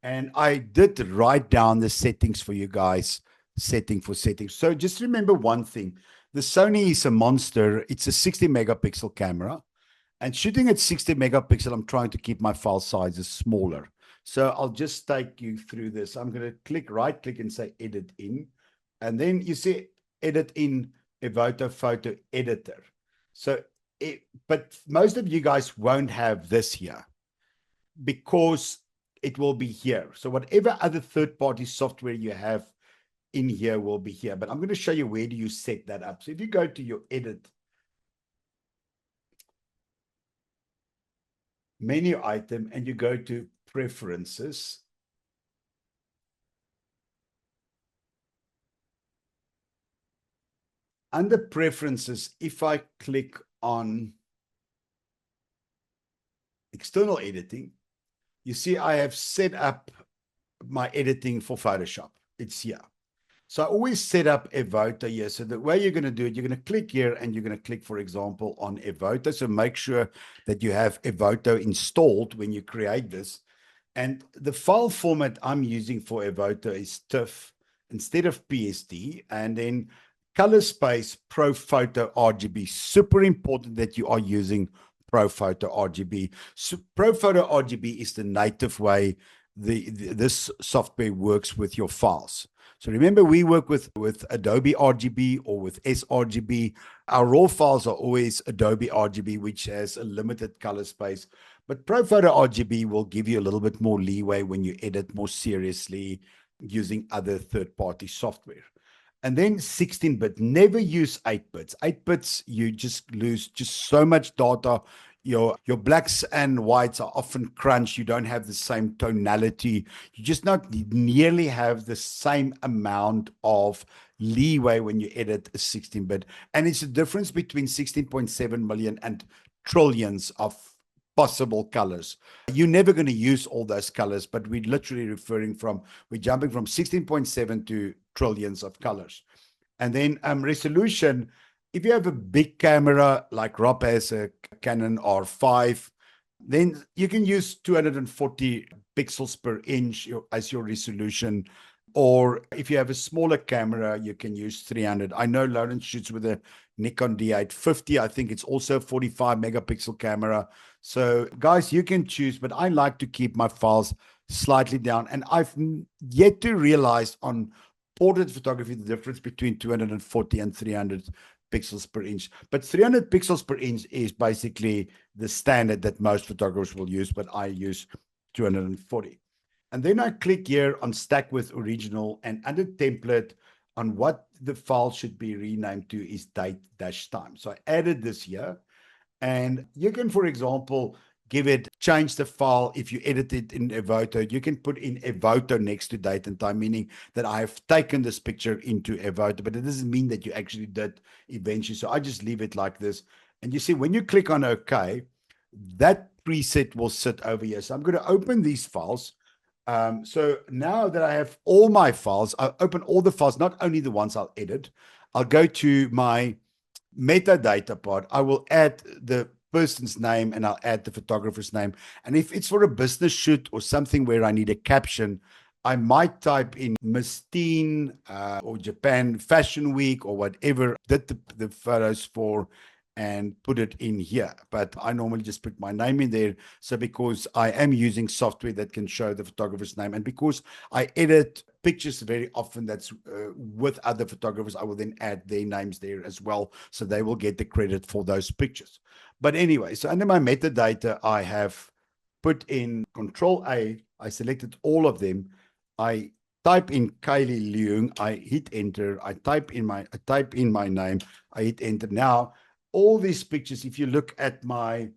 Speaker 1: And I did write down the settings for you guys, setting for settings. So just remember one thing. The Sony is a monster. It's a 60 megapixel camera. And shooting at 60 megapixel, I'm trying to keep my file sizes smaller. So I'll just take you through this. I'm going to right click and say edit in. And then you see edit in Evoto photo editor. So, but most of you guys won't have this here because it will be here. So whatever other third-party software you have in here will be here. But I'm going to show you where do you set that up. So if you go to your edit menu item and you go to preferences, under preferences, if I click on external editing, you see I have set up my editing for Photoshop. It's here. So I always set up Evoto here. So the way you're going to do it, you're going to click here and you're going to click, for example, on Evoto. So make sure that you have Evoto installed when you create this. And the file format I'm using for Evoto is TIFF instead of PSD. And then color space, Pro Photo RGB. Super important that you are using Pro Photo RGB. So Pro Photo RGB is the native way this software works with your files. So remember, we work with Adobe RGB or with sRGB. Our raw files are always Adobe RGB, which has a limited color space. But Pro Photo RGB will give you a little bit more leeway when you edit more seriously using other third-party software. And then 16-bit, never use 8 bits. 8 bits, you just lose just so much data. your blacks and whites are often crunched. You don't have the same tonality. You just not nearly have the same amount of leeway when you edit a 16-bit. And it's a difference between 16.7 million and trillions of possible colors. You're never going to use all those colors, but we're literally we're jumping from 16.7 to trillions of colors. And then resolution, if you have a big camera, like Rob has a Canon R5, then you can use 240 pixels per inch as your resolution. Or if you have a smaller camera, you can use 300. I know Lawrence shoots with a Nikon D850. I think it's also a 45 megapixel camera. So guys, you can choose, but I like to keep my files slightly down. And I've yet to realize on portrait photography the difference between 240 and 300 pixels per inch. But 300 pixels per inch is basically the standard that most photographers will use, but I use 240. And then I click here on stack with original, and under template on what the file should be renamed to is date-time. So I added this here, and you can, for example, change the file. If you edit it in Evoto, you can put in Evoto next to date and time, meaning that I have taken this picture into Evoto, but it doesn't mean that you actually did eventually. So I just leave it like this. And you see, when you click on OK, that preset will sit over here. So I'm going to open these files. So now that I have all my files, I'll open all the files, not only the ones I'll edit. I'll go to my metadata part. I will add the person's name and I'll add the photographer's name. And if it's for a business shoot or something where I need a caption, I might type in Miss Teen or Japan Fashion Week or whatever did the photos for, and put it in here. But I normally just put my name in there. So because I am using software that can show the photographer's name, and because I edit pictures very often that's with other photographers, I will then add their names there as well. So they will get the credit for those pictures. But anyway, so under my metadata, I have put in Control A. I selected all of them. I type in Kylie Leung. I hit enter. I type in my name. I hit enter. Now, all these pictures, if you look at my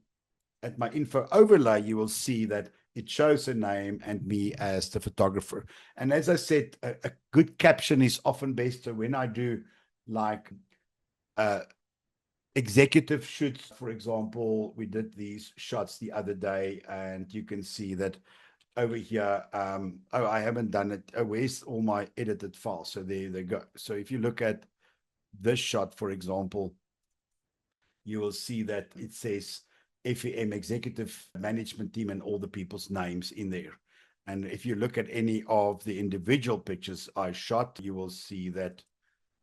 Speaker 1: info overlay, you will see that it shows a name and me as the photographer. And as I said, a good caption is often best. So when I do like executive shoots, for example, we did these shots the other day, and you can see that over here, oh, I haven't done it. Oh, where's all my edited files? So there they go. So if you look at this shot, for example, you will see that it says FEM Executive Management Team and all the people's names in there. And if you look at any of the individual pictures I shot, you will see that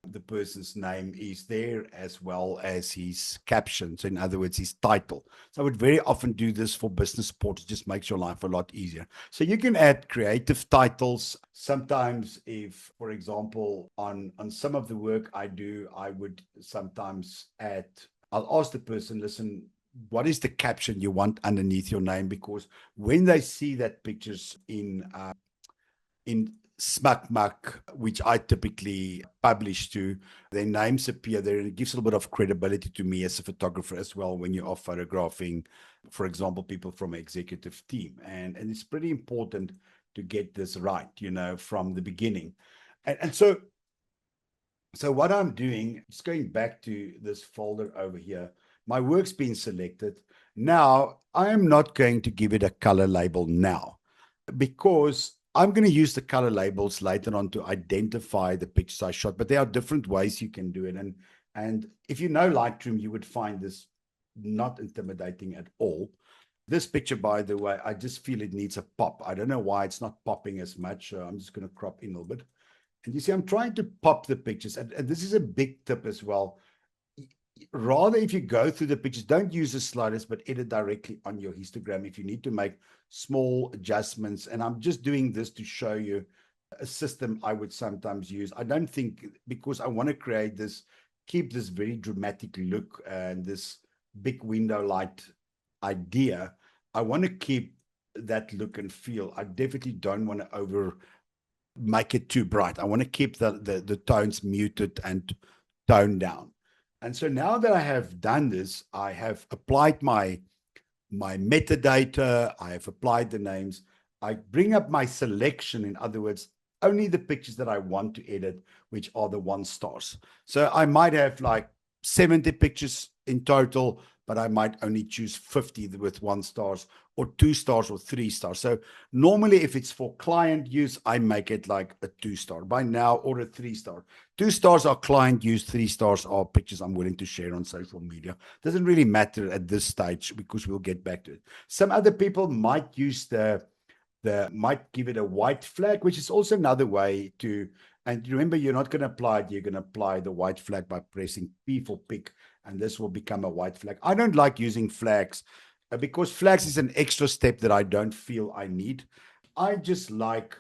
Speaker 1: the person's name is there as well as his caption. So in other words, his title. So I would very often do this for business support. It just makes your life a lot easier. So you can add creative titles. Sometimes if, for example, on some of the work I do, I would sometimes I'll ask the person, listen, what is the caption you want underneath your name? Because when they see that pictures in SmuckMuck, which I typically publish to, their names appear there, and it gives a little bit of credibility to me as a photographer as well when you are photographing, for example, people from an executive team. And it's pretty important to get this right, from the beginning. And so what I'm doing, just going back to this folder over here, my work's been selected. Now, I am not going to give it a color label now, because I'm going to use the color labels later on to identify the pictures I shot, but there are different ways you can do it. And if you know Lightroom, you would find this not intimidating at all. This picture, by the way, I just feel it needs a pop. I don't know why it's not popping as much. So I'm just going to crop in a little bit. And you see, I'm trying to pop the pictures. And this is a big tip as well. Rather, if you go through the pictures, don't use the sliders, but edit directly on your histogram if you need to make small adjustments. And I'm just doing this to show you a system I would sometimes use. I don't think, because I want to keep this very dramatic look and this big window light idea, I want to keep that look and feel. I definitely don't want to make it too bright. I want to keep the tones muted and toned down. And so now that I have done this, I have applied my my metadata. I have applied the names. I bring up my selection. In other words, only the pictures that I want to edit, which are the 1 stars. So I might have like 70 pictures in total, but I might only choose 50 with 1 stars, or 2 stars, or 3 stars. So normally if it's for client use, I make it like a 2 star by now, or a 3 star. 2 stars are client use, 3 stars are pictures I'm willing to share on social media. Doesn't really matter at this stage because we'll get back to it. Some other people might use might give it a white flag, which is also another way to, and remember, you're not going to apply it. You're going to apply the white flag by pressing P for pick, and this will become a white flag. I don't like using flags because flags is an extra step that I don't feel I need. I just like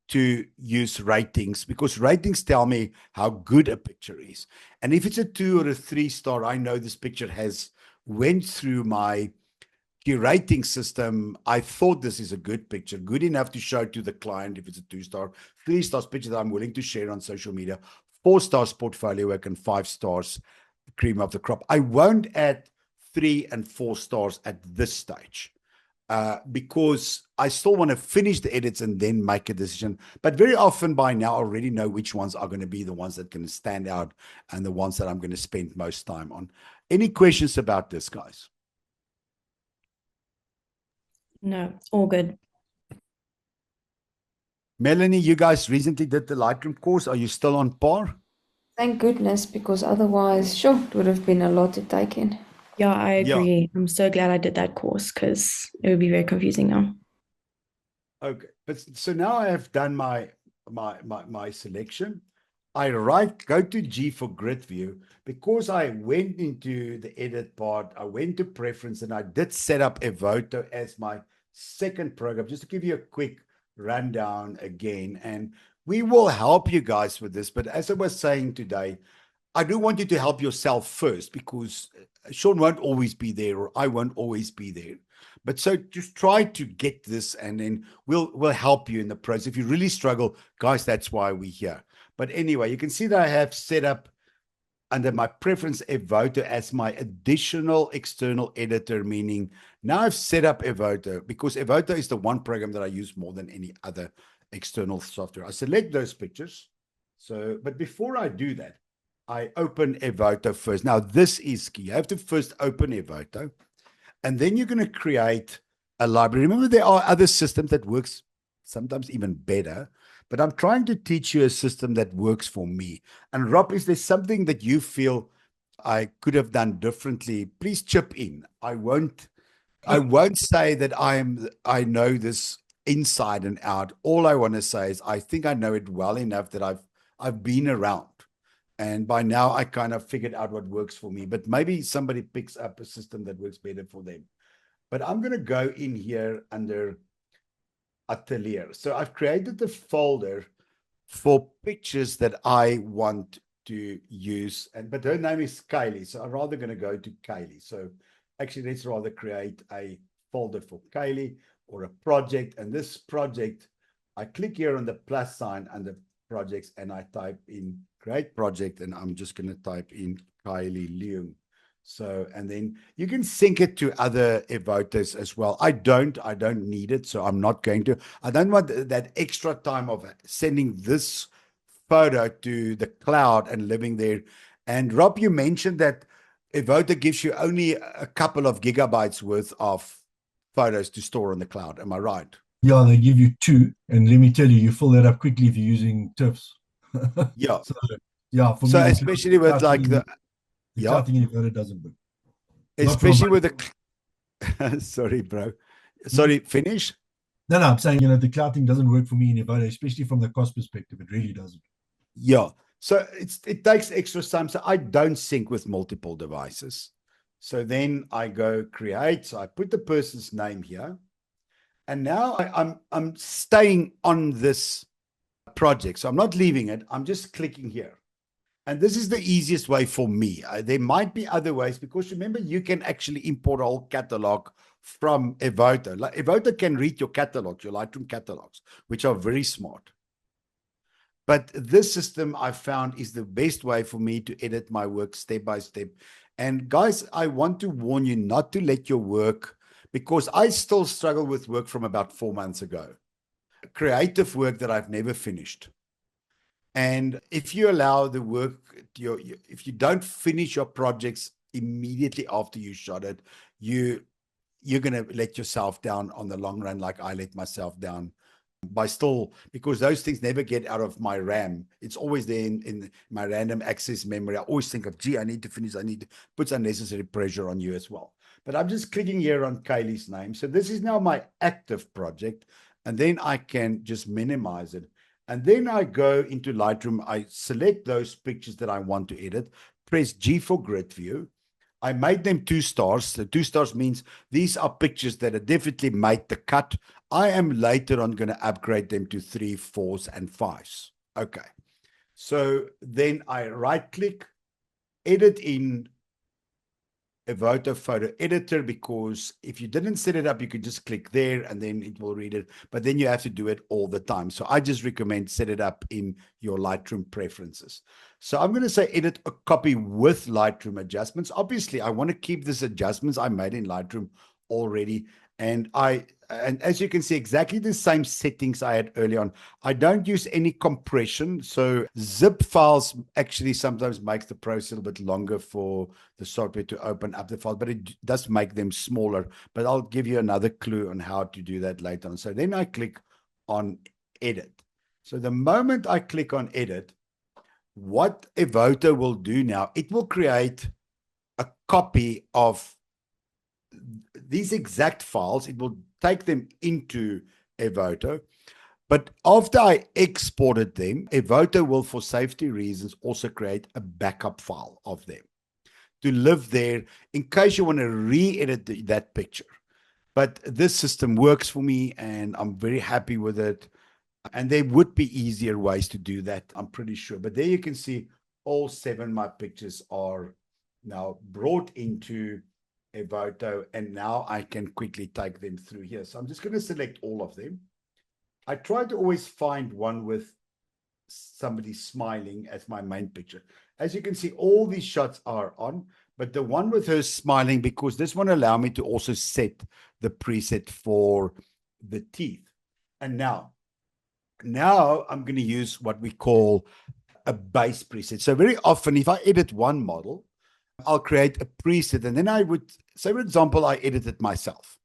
Speaker 1: to use ratings because ratings tell me how good a picture is. And if it's a 2 or a 3 star, I know this picture has went through my curating system. I thought this is a good picture, good enough to show to the client if it's a 2 star, 3 stars picture that I'm willing to share on social media, 4 stars portfolio work, and 5 stars cream of the crop. I won't add 3 and 4 stars at this stage because I still want to finish the edits and then make a decision. But very often by now, I already know which ones are going to be the ones that can stand out and the ones that I'm going to spend most time on. Any questions about this, guys?
Speaker 4: No, all good.
Speaker 1: Melanie, you guys recently did the Lightroom course. Are you still on par?
Speaker 5: Thank goodness, because otherwise, sure, it would have been a lot to take in.
Speaker 4: Yeah, I
Speaker 1: Yeah.
Speaker 4: agree. I'm so glad I did that course because it would be very confusing now.
Speaker 1: Okay, but so now I have done my selection. I go to G for grid view because I went into the edit part. I went to preference and I did set up Evoto as my second program. Just to give you a quick rundown again, and we will help you guys with this. But as I was saying today, I do want you to help yourself first because Sean won't always be there, or I won't always be there. But so just try to get this, and then we'll help you in the process. If you really struggle, guys, that's why we're here. But anyway, you can see that I have set up under my preference Evoto as my additional external editor, meaning now I've set up Evoto because Evoto is the one program that I use more than any other external software. I select those pictures. So, but before I do that, I open Evoto first. Now, this is key. You have to first open Evoto, and then you're going to create a library. Remember, there are other systems that works sometimes even better, but I'm trying to teach you a system that works for me. And Rob, is there something that you feel I could have done differently? Please chip in. I won't say that I know this inside and out. All I want to say is I think I know it well enough that I've been around. And by now I kind of figured out what works for me, but maybe somebody picks up a system that works better for them. But I'm going to go in here under Atelier. So I've created the folder for pictures that I want to use. But her name is Kylie. So I'm rather going to go to Kylie. So actually, let's rather create a folder for Kylie or a project. And this project, I click here on the plus sign under projects and I type in create project, and I'm just going to type in Kylie Leung. So, and then you can sync it to other Evotos as well. I don't need it, so I'm not going to. I don't want that extra time of sending this photo to the cloud and living there. And Rob, you mentioned that Evoto gives you only a couple of gigabytes worth of photos to store on the cloud. Am I right?
Speaker 2: Yeah, they give you 2, and let me tell you, you fill that up quickly if you're using TIFFs.
Speaker 1: Yeah.
Speaker 2: So, yeah, for
Speaker 1: So
Speaker 2: me,
Speaker 1: especially with like the
Speaker 2: cloud thing in Evoto doesn't work.
Speaker 1: Especially with the sorry, bro. Sorry, finish.
Speaker 2: No, I'm saying, the cloud thing doesn't work for me in Evoto, especially from the cost perspective. It really doesn't.
Speaker 1: Yeah. So it takes extra time. So I don't sync with multiple devices. So then I go create. So I put the person's name here. And now I'm staying on this project. So I'm not leaving it. I'm just clicking here. And this is the easiest way for me. There might be other ways, because remember, you can actually import a whole catalog from Evoto. Like Evoto can read your catalogs, your Lightroom catalogs, which are very smart. But this system I found is the best way for me to edit my work step by step. And guys, I want to warn you not to let your work, because I still struggle with work from about 4 months ago, creative work that I've never finished. And if you allow the work, if you don't finish your projects immediately after you shot it, you're going to let yourself down on the long run, like I let myself down by still, because those things never get out of my RAM. It's always there in my random access memory. I always think of, gee, I need to finish. I need to put unnecessary pressure on you as well. But I'm just clicking here on Kylie's name. So this is now my active project. And then I can just minimize it. And then I go into Lightroom. I select those pictures that I want to edit, press G for grid view. I made them 2 stars. The 2 stars means these are pictures that have definitely made the cut. I am later on going to upgrade them to 3, 4s, and 5s. Okay. So then I right click, edit in Evoto photo editor, because if you didn't set it up, you could just click there and then it will read it. But then you have to do it all the time. So I just recommend set it up in your Lightroom preferences. So I'm going to say edit a copy with Lightroom adjustments. Obviously, I want to keep these adjustments I made in Lightroom already. And as you can see, exactly the same settings I had earlier on. I don't use any compression. So zip files actually sometimes makes the process a little bit longer for the software to open up the file, but it does make them smaller. But I'll give you another clue on how to do that later on. So then I click on edit. So the moment I click on edit, what Evoto will do now, it will create a copy of these exact files. It will take them into Evoto. But after I exported them, Evoto will, for safety reasons, also create a backup file of them to live there in case you want to re-edit that picture. But this system works for me and I'm very happy with it. And there would be easier ways to do that, I'm pretty sure. But there you can see all 7 of my pictures are now brought into Evoto, and now I can quickly take them through here. So I'm just going to select all of them. I try to always find one with somebody smiling as my main picture. As you can see, all these shots are on, but the one with her smiling, because this one allow me to also set the preset for the teeth. And now I'm going to use what we call a base preset. So very often, if I edit one model, I'll create a preset, and then I would say, for example, I edited myself.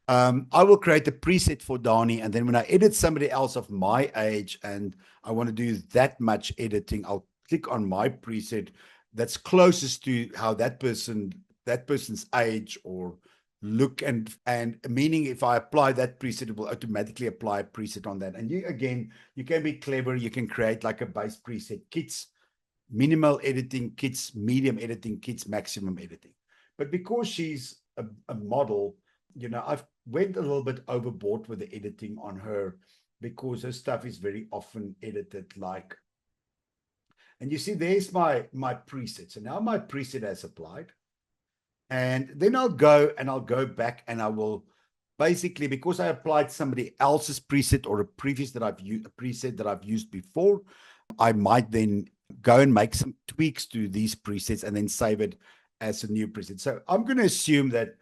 Speaker 1: I will create a preset for Danie, and then when I edit somebody else of my age and I want to do that much editing, I'll click on my preset that's closest to how that person's age or look, and meaning if I apply that preset, it will automatically apply a preset on that. And you can be clever. You can create like a base preset, kids minimal editing, kids medium editing, kids maximum editing. But because she's a model, I've went a little bit overboard with the editing on her, because her stuff is very often edited like, and you see there's my preset. So now my preset has applied, and then I'll go back and I will basically, because I applied somebody else's preset or a preset that I've used before, I might then go and make some tweaks to these presets and then save it as a new preset. So I'm going to assume that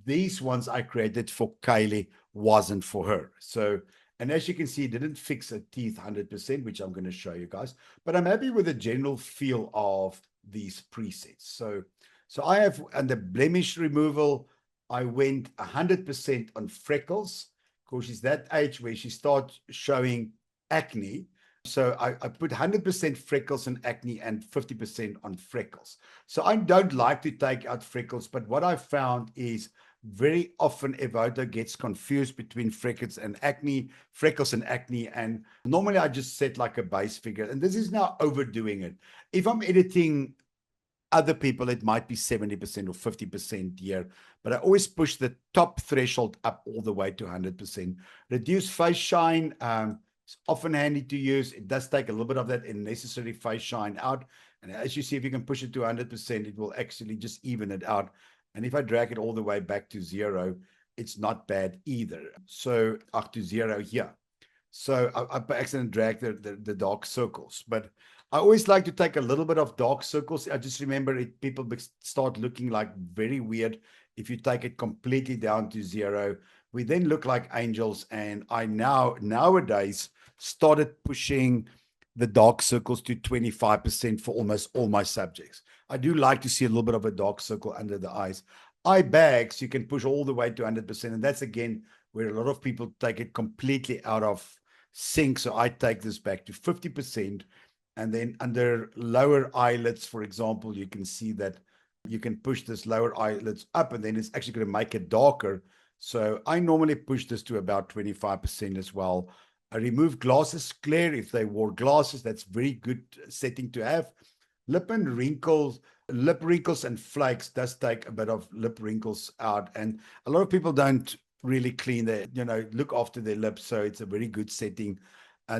Speaker 1: these ones I created for Kylie wasn't for her. So, and as you can see, it didn't fix her teeth 100%, which I'm going to show you guys, but I'm happy with the general feel of these presets. So I have, and the blemish removal, I went 100% on freckles, because she's that age where she starts showing acne. So I put 100% freckles and acne and 50% on freckles. So I don't like to take out freckles, but what I found is very often Evoto gets confused between freckles and acne, and normally I just set like a base figure, and this is now overdoing it. If I'm editing other people, it might be 70% or 50% here, but I always push the top threshold up all the way to 100%. Reduce face shine. It's often handy to use. It does take a little bit of that unnecessary face shine out. And as you see, if you can push it to 100%, it will actually just even it out. And if I drag it all the way back to 0, it's not bad either. So up to 0 here. So I by accident dragged the dark circles, but I always like to take a little bit of dark circles. I just remember people start looking like very weird if you take it completely down to 0. We then look like angels, and I nowadays started pushing the dark circles to 25% for almost all my subjects. I do like to see a little bit of a dark circle under the eyes. Eye bags, you can push all the way to 100%, and that's again where a lot of people take it completely out of sync. So I take this back to 50%. And then under lower eyelids, for example, you can see that you can push this lower eyelids up, and then it's actually going to make it darker. So I normally push this to about 25% as well. I remove glasses glare. If they wore glasses, that's very good setting to have. Lip wrinkles and flakes does take a bit of lip wrinkles out. And a lot of people don't really clean their, look after their lips. So it's a very good setting.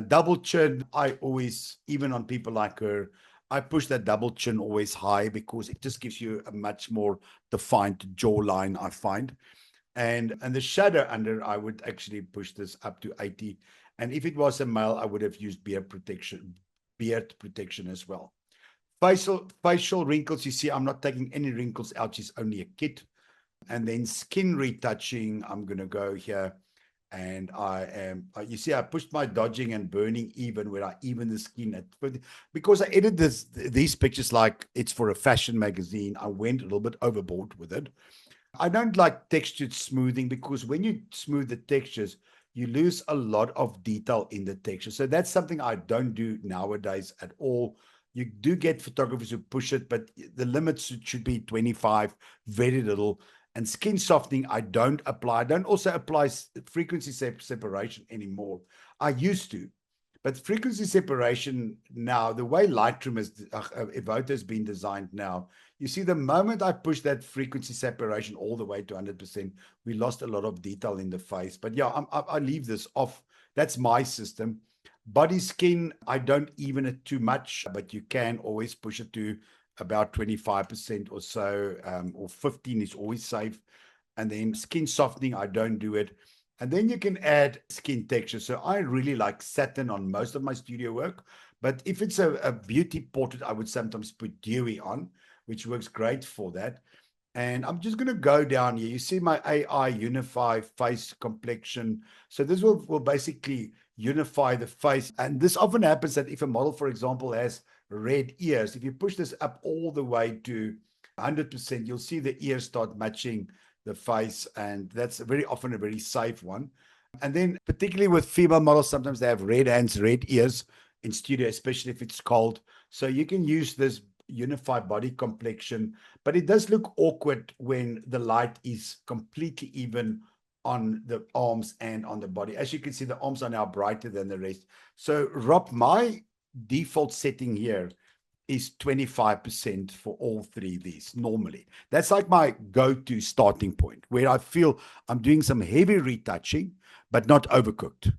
Speaker 1: Double chin, I always, even on people like her, I push that double chin always high because it just gives you a much more defined jawline, I find. And the shadow under, I would actually push this up to 80. And if it was a male, I would have used beard protection as well. Facial wrinkles, you see, I'm not taking any wrinkles out. She's only a kid. And then skin retouching, I'm going to go here. And you see, I pushed my dodging and burning even where I even the skin because I edit these pictures like it's for a fashion magazine. I went a little bit overboard with it. I don't like textured smoothing because when you smooth the textures, you lose a lot of detail in the texture. So that's something I don't do nowadays at all. You do get photographers who push it, but the limits should be 25, very little. And skin softening, I don't apply. I don't also apply frequency separation anymore. I used to. But frequency separation now, the way Lightroom Evoto has been designed now, you see the moment I push that frequency separation all the way to 100%, we lost a lot of detail in the face. But yeah, I leave this off. That's my system. Body skin, I don't even it too much, but you can always push it to about 25% or so, or 15 is always safe. And then skin softening, I don't do it. And then you can add skin texture. So I really like satin on most of my studio work. But if it's a beauty portrait, I would sometimes put dewy on, which works great for that. And I'm just going to go down here. You see my AI unify face complexion. So this will basically unify the face. And this often happens that if a model, for example, has red ears, if you push this up all the way to 100%, you'll see the ears start matching the face. And that's very often a very safe one. And then particularly with female models, sometimes they have red hands, red ears in studio, especially if it's cold. So you can use this unified body complexion, but it does look awkward when the light is completely even on the arms and on the body. As you can see, the arms are now brighter than the rest. So Rob, my default setting here is 25% for all three of these normally. That's like my go-to starting point where I feel I'm doing some heavy retouching, but not overcooked.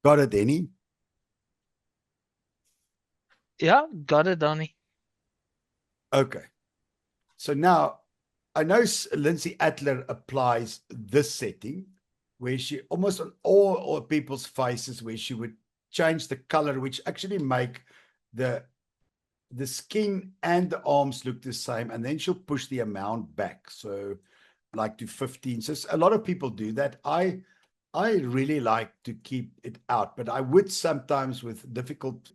Speaker 1: Got it, Danie?
Speaker 6: Yeah, got it, Danie.
Speaker 1: Okay. So now I know Lindsay Adler applies this setting where she almost on all people's faces where she would change the color, which actually make the skin and the arms look the same. And then she'll push the amount back. So like to 15. So a lot of people do that. I really like to keep it out, but I would sometimes with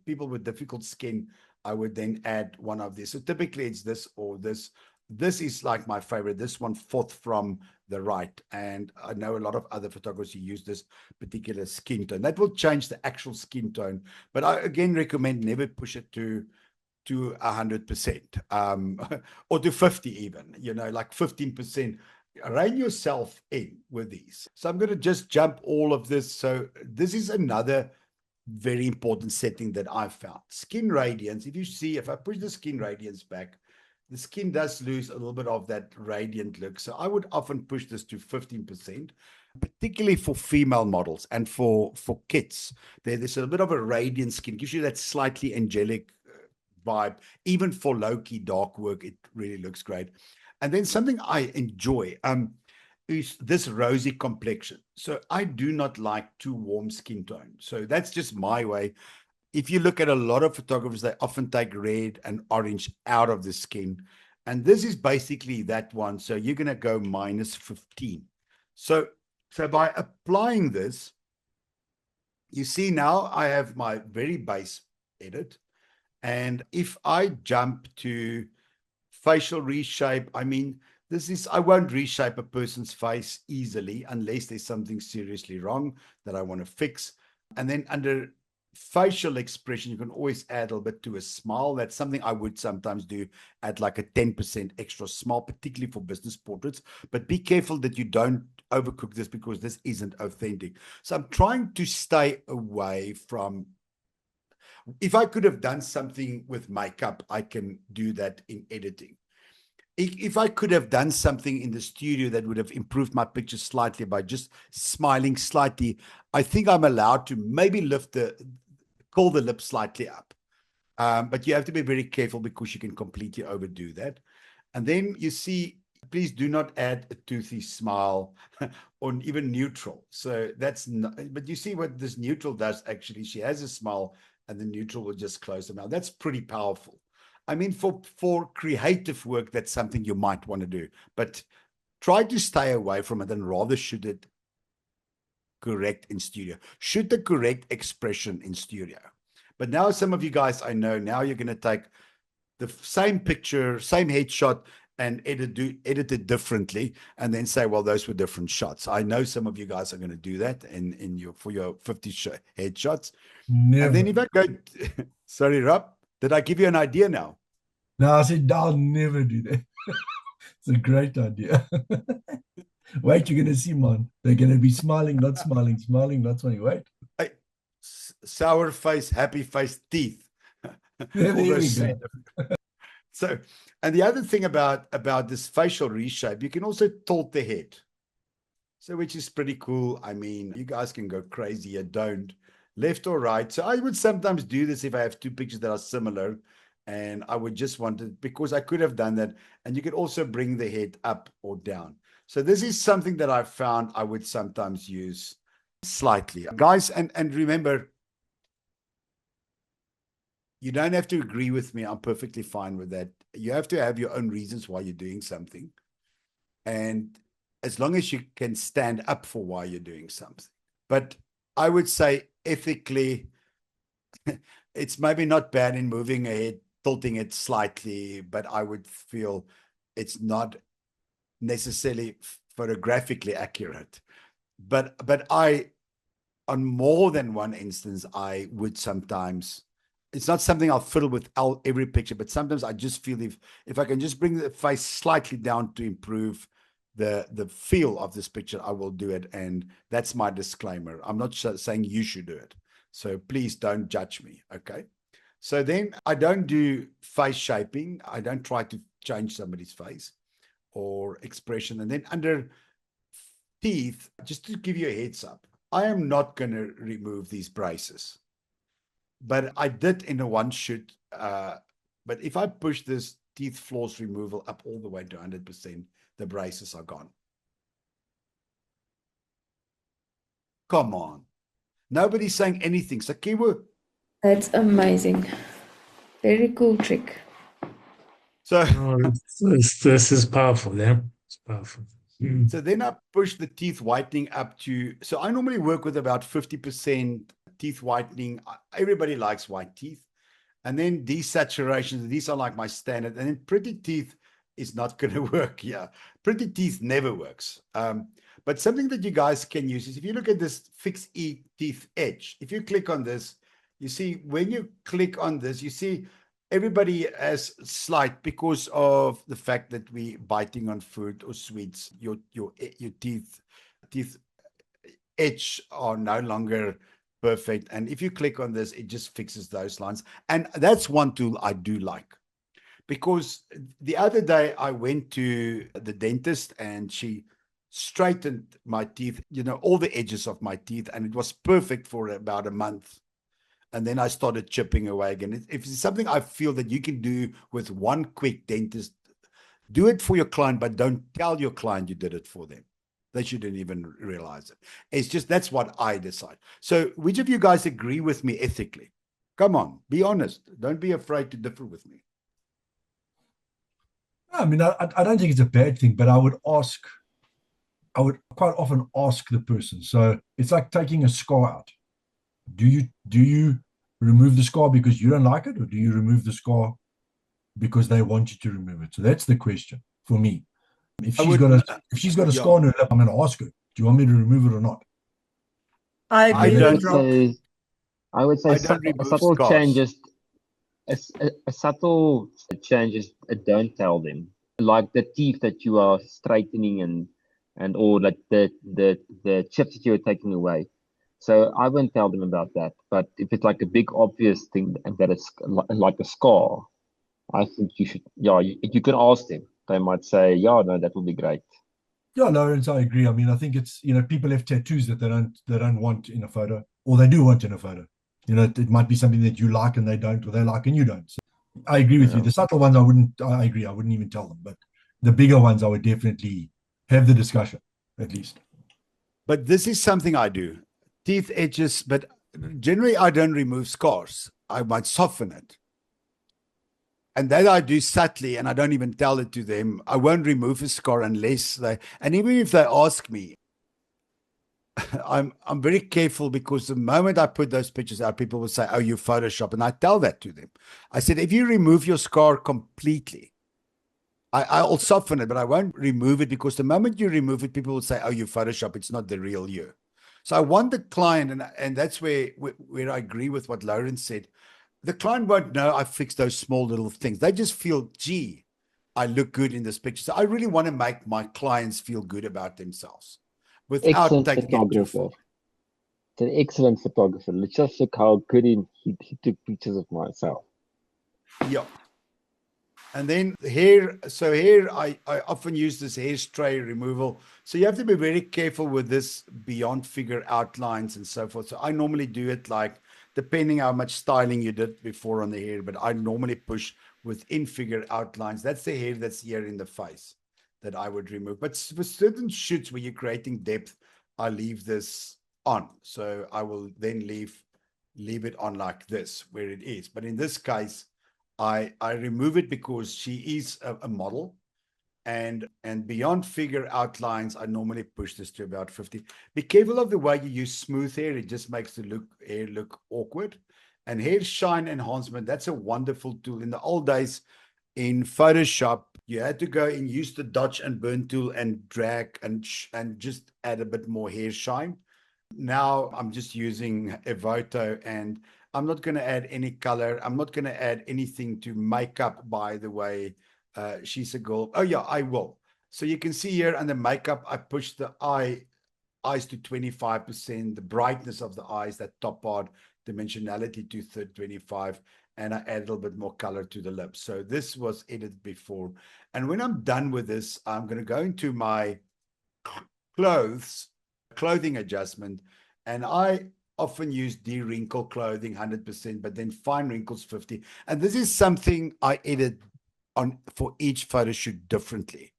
Speaker 1: people with difficult skin, I would then add one of these. So typically it's this or this. This is like my favorite, this one fourth from the right. And I know a lot of other photographers who use this particular skin tone. That will change the actual skin tone. But I again recommend never push it to 100%, or to 50 even, like 15%. Rein yourself in with these. So I'm going to just jump all of this. So this is another very important setting that I found. Skin radiance. If you see, if I push the skin radiance back, the skin does lose a little bit of that radiant look. So I would often push this to 15%, particularly for female models and for kids. There's a bit of a radiant skin, gives you that slightly angelic vibe. Even for low-key dark work, it really looks great. And then something I enjoy, is this rosy complexion. So I do not like too warm skin tone. So that's just my way. If you look at a lot of photographers, they often take red and orange out of the skin. And this is basically that one. So you're going to go -15. So by applying this, you see now I have my very base edit. And if I jump to facial reshape, I mean, I won't reshape a person's face easily unless there's something seriously wrong that I want to fix. And then under facial expression, you can always add a little bit to a smile. That's something I would sometimes do, add like a 10% extra smile, particularly for business portraits. But be careful that you don't overcook this because this isn't authentic. So I'm trying to stay away from, if I could have done something with makeup, I can do that in editing. If I could have done something in the studio that would have improved my picture slightly by just smiling slightly, I think I'm allowed to maybe curl the lip slightly up. But you have to be very careful because you can completely overdo that. And then you see, please do not add a toothy smile or even neutral. So that's not, but you see what this neutral does actually. She has a smile and the neutral will just close the mouth. That's pretty powerful. I mean, for creative work, that's something you might want to do, but try to stay away from it and rather shoot it correct in studio. Shoot the correct expression in studio. But now some of you guys, I know, now you're going to take the same picture, same headshot, and edit it differently, and then say, well, those were different shots. I know some of you guys are going to do that for your 50 headshots.
Speaker 2: Never.
Speaker 1: And then if I go, sorry, Rob, did I give you an idea now?
Speaker 2: No, I said, I'll never do that. It's a great idea. Wait, you're going to see, man. They're going to be smiling, not smiling, smiling, not smiling. Wait.
Speaker 1: Hey, sour face, happy face, teeth.
Speaker 2: There we go.
Speaker 1: So, and the other thing about this facial reshape, you can also tilt the head. So, which is pretty cool. I mean, you guys can go crazy. You don't. Left or right. So I would sometimes do this if I have two pictures that are similar, and I would just want it because I could have done that. And you could also bring the head up or down. So this is something that I've found I would sometimes use slightly. Guys, and remember, you don't have to agree with me. I'm perfectly fine with that. You have to have your own reasons why you're doing something. And as long as you can stand up for why you're doing something. But I would say ethically, it's maybe not bad in moving ahead, tilting it slightly, but I would feel it's not necessarily photographically accurate. But on more than one instance, I would sometimes, it's not something I'll fiddle with every picture, but sometimes I just feel if I can just bring the face slightly down to improve the feel of this picture, I will do it. And that's my disclaimer. I'm not saying you should do it. So please don't judge me. Okay. So then I don't do face shaping. I don't try to change somebody's face or expression. And then under teeth, just to give you a heads up, I am not going to remove these braces. But I did in a one shoot. But if I push this teeth floss removal up all the way to 100%, the braces are gone. Come on. Nobody's saying anything. So Kiwu.
Speaker 5: That's amazing. Very cool trick.
Speaker 1: So
Speaker 7: this is powerful, yeah. It's powerful.
Speaker 1: So then I push the teeth whitening up to, so I normally work with about 50% teeth whitening. Everybody likes white teeth. And then desaturations, these are like my standard. And then pretty teeth is not going to work. Yeah. Pretty teeth never works. But something that you guys can use is if you look at this fixed teeth edge, if you click on this, you see when you click on this, you see everybody has slight because of the fact that we biting on food or sweets, your teeth edge are no longer perfect. And if you click on this, it just fixes those lines. And that's one tool I do like. Because the other day I went to the dentist and she straightened my teeth, all the edges of my teeth, and it was perfect for about a month. And then I started chipping away again. If it's something I feel that you can do with one quick dentist, do it for your client, but don't tell your client you did it for them. They shouldn't even realize it. It's just, that's what I decide. So which of you guys agree with me ethically? Come on, be honest. Don't be afraid to differ with me.
Speaker 2: I mean, I don't think it's a bad thing, but I would quite often ask the person. So it's like taking a scar out. Do you remove the scar because you don't like it, or do you remove the scar because they want you to remove it? So that's the question for me. If she's got a scar on her lip, I'm going to ask her, do you want me to remove it or not?
Speaker 8: I agree
Speaker 1: don't
Speaker 8: with Rob.
Speaker 9: I would say
Speaker 1: I don't
Speaker 9: a
Speaker 1: remove
Speaker 9: subtle
Speaker 1: scars.
Speaker 9: change is a subtle change is don't tell them. Like the teeth that you are straightening and or like the chips that you're taking away. So I won't tell them about that. But if it's like a big obvious thing and that it's like a scar, I think you should, you can ask them. They might say, yeah, no, that would be great.
Speaker 2: Yeah, Lawrence, I agree. I mean, I think it's, people have tattoos that they don't want in a photo, or they do want in a photo. It might be something that you like and they don't, or they like and you don't. So I agree with you. The subtle ones, I agree. I wouldn't even tell them. But the bigger ones, I would definitely have the discussion, at least.
Speaker 1: But this is something I do. Teeth edges, but generally I don't remove scars. I might soften it. And that I do subtly, and I don't even tell it to them. I won't remove a scar unless and even if they ask me, I'm very careful, because the moment I put those pictures out, people will say, oh, you Photoshop. And I tell that to them. I said, if you remove your scar completely, I'll soften it, but I won't remove it, because the moment you remove it, people will say, oh, you Photoshop. It's not the real you. So I want the client, and that's where I agree with what Lawrence said. The client won't know I fixed those small little things. They just feel, gee, I look good in this picture. So I really want to make my clients feel good about themselves without
Speaker 9: Excellent
Speaker 1: taking it too far.
Speaker 9: It's an excellent photographer. Let's just look how good he took pictures of myself.
Speaker 1: Yeah. And then here, I often use this hair stray removal. So you have to be very careful with this beyond figure outlines and so forth. So I normally do it like, depending how much styling you did before on the hair, but I normally push within figure outlines. That's the hair that's here in the face that I would remove. But for certain shoots where you're creating depth, I leave this on. So I will then leave it on like this, where it is. But in this case, I remove it because she is a model, and beyond figure outlines, I normally push this to about 50. Be careful of the way you use smooth hair. It just makes the hair look awkward. And hair shine enhancement, that's a wonderful tool. In the old days in Photoshop, you had to go and use the dodge and burn tool and drag and just add a bit more hair shine. Now I'm just using Evoto, and I'm not going to add any color. I'm not going to add anything to makeup, by the way. She's a girl. Oh yeah, I will. So you can see here under makeup, I push the eyes to 25%, the brightness of the eyes, that top part, dimensionality to 25, and I add a little bit more color to the lips. So this was edited before. And when I'm done with this, I'm going to go into my clothing adjustment, and I often use de-wrinkle clothing 100%, but then fine wrinkles 50. And this is something I edit on for each photo shoot differently.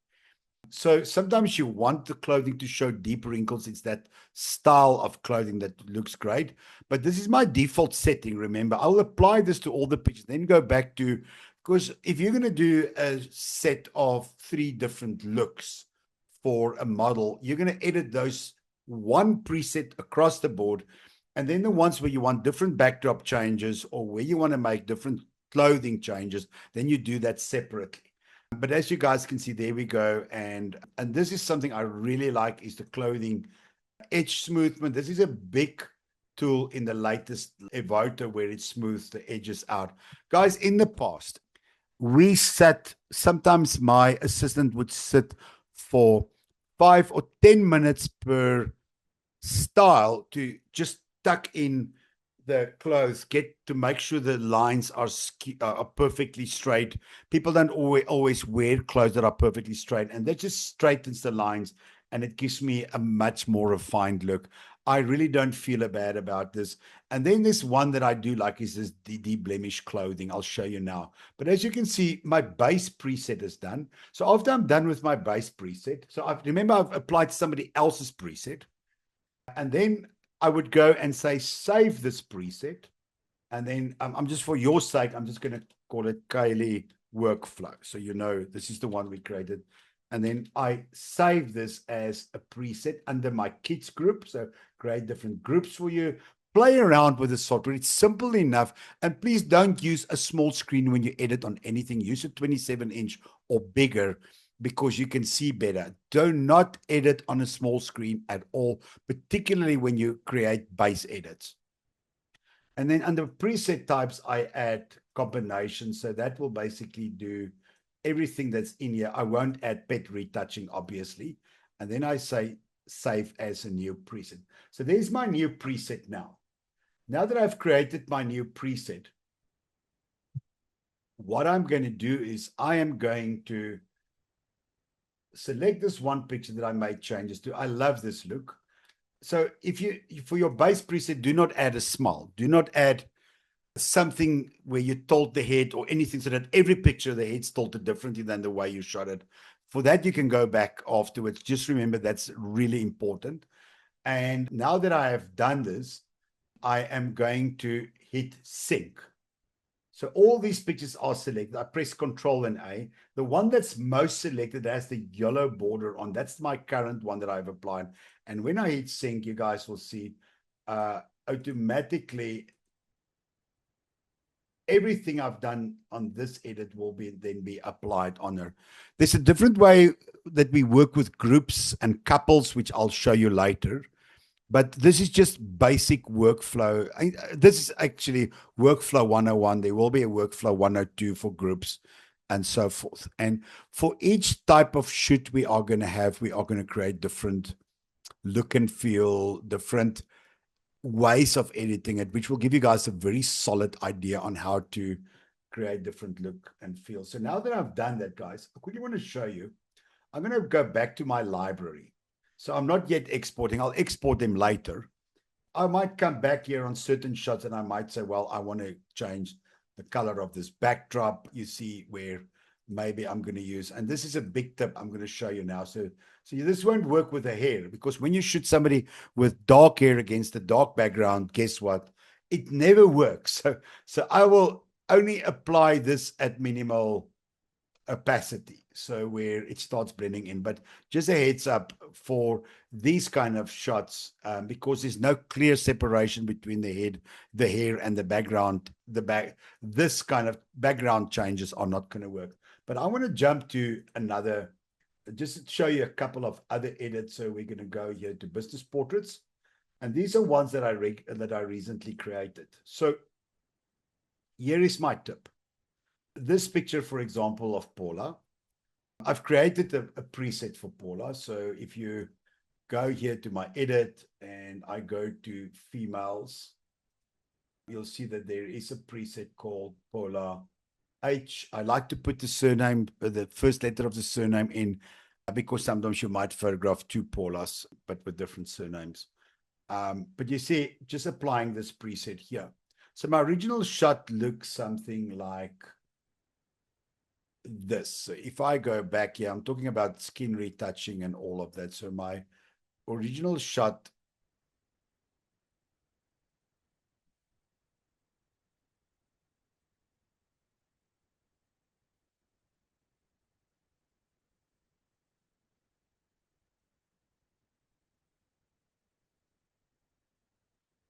Speaker 1: So sometimes you want the clothing to show deep wrinkles. It's that style of clothing that looks great. But this is my default setting, remember. I'll apply this to all the pictures, then go back to, because if you're going to do a set of 3 different looks for a model, you're going to edit those one preset across the board. And then the ones where you want different backdrop changes, or where you want to make different clothing changes, then you do that separately. But as you guys can see, there we go. And this is something I really like, is the clothing edge smoothment. This is a big tool in the latest Evoto, where it smooths the edges out. Guys, in the past, sometimes my assistant would sit for 5 or 10 minutes per style to just tuck in the clothes, get to make sure the lines are perfectly straight. People don't always wear clothes that are perfectly straight, and that just straightens the lines, and it gives me a much more refined look. I really don't feel bad about this. And then this one that I do like is this de-blemish clothing. I'll show you now. But as you can see, my base preset is done. So after I'm done with my base preset, so remember I've applied somebody else's preset. And then I would go and say, save this preset. And then I'm just, for your sake, I'm just going to call it Kylie Workflow. So you know this is the one we created. And then I save this as a preset under my kids group. So create different groups for you. Play around with the software. It's simple enough. And please don't use a small screen when you edit on anything. Use a 27-inch or bigger because you can see better. Do not edit on a small screen at all, particularly when you create base edits. And then under preset types, I add combinations. So that will basically do everything that's in here. I won't add pet retouching, obviously. And then I say save as a new preset. So there's my new preset now. Now that I've created my new preset, what I'm going to do is I am going to select this one picture that I made changes to. I love this look. So if you, for your base preset, do not add a smile. Do not add something where you tilt the head or anything so that every picture of the head's tilted differently than the way you shot it. For that, you can go back afterwards. Just remember that's really important. And now that I have done this, I am going to hit sync. So all these pictures are selected. I press Control and A. The one that's most selected has the yellow border on. That's my current one that I've applied. And when I hit sync, you guys will see automatically everything I've done on this edit will then be applied on her. There's a different way that we work with groups and couples, which I'll show you later. But this is just basic workflow. This is actually workflow 101. There will be a workflow 102 for groups and so forth. And for each type of shoot we are going to have, we are going to create different look and feel, different ways of editing it, which will give you guys a very solid idea on how to create different look and feel. So now that I've done that, guys, I quickly want to show you. I'm going to go back to my library. So I'm not yet exporting. I'll export them later. I might come back here on certain shots and I might say, well, I want to change the color of this backdrop. You see where maybe I'm going to use, and this is a big tip I'm going to show you now. So this won't work with the hair, because when you shoot somebody with dark hair against a dark background, guess what? It never works. So I will only apply this at minimal opacity, so where it starts blending in. But just a heads up for these kind of shots, because there's no clear separation between the head, the hair, and the background. This kind of background changes are not going to work. But I want to jump to another, just to show you a couple of other edits. So we're going to go here to business portraits, and these are ones that I recently created. So here is my tip. This picture, for example, of Paula, I've created a preset for Paula. So if you go here to my edit and I go to females, you'll see that there is a preset called Paula H. I like to put the surname, the first letter of the surname in, because sometimes you might photograph two Paulas, but with different surnames. But you see, just applying this preset here. So my original shot looks something like this. So if I go back here, I'm talking about skin retouching and all of that. So my original shot,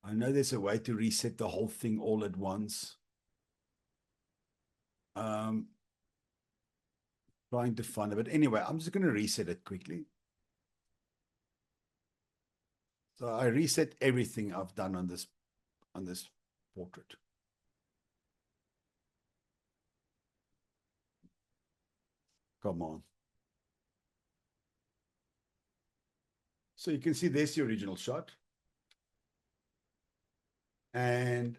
Speaker 1: I know there's a way to reset the whole thing all at once. Trying to find it, but anyway, I'm just going to reset it quickly. So I reset everything I've done on this portrait. Come on. So you can see there's the original shot. And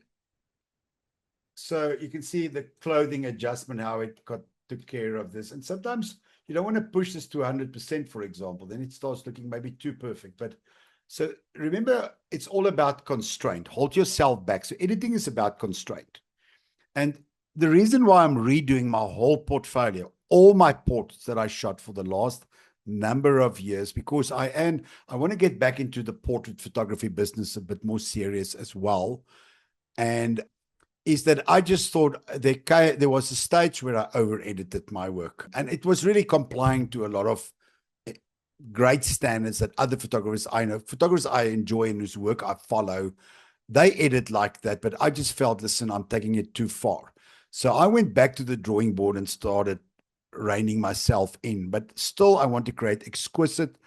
Speaker 1: so you can see the clothing adjustment, how it took care of this. And sometimes you don't want to push this to 100%, for example, then it starts looking maybe too perfect. But So remember, it's all about constraint. Hold yourself back. So editing is about constraint. And the reason why I'm redoing my whole portfolio, all my portraits that I shot for the last number of years, because I want to get back into the portrait photography business a bit more serious as well. And is that I just thought there was a stage where I over-edited my work. And it was really complying to a lot of great standards that other photographers I know, photographers I enjoy and whose work I follow, they edit like that. But I just felt, listen, I'm taking it too far. So I went back to the drawing board and started reining myself in. But still, I want to create exquisite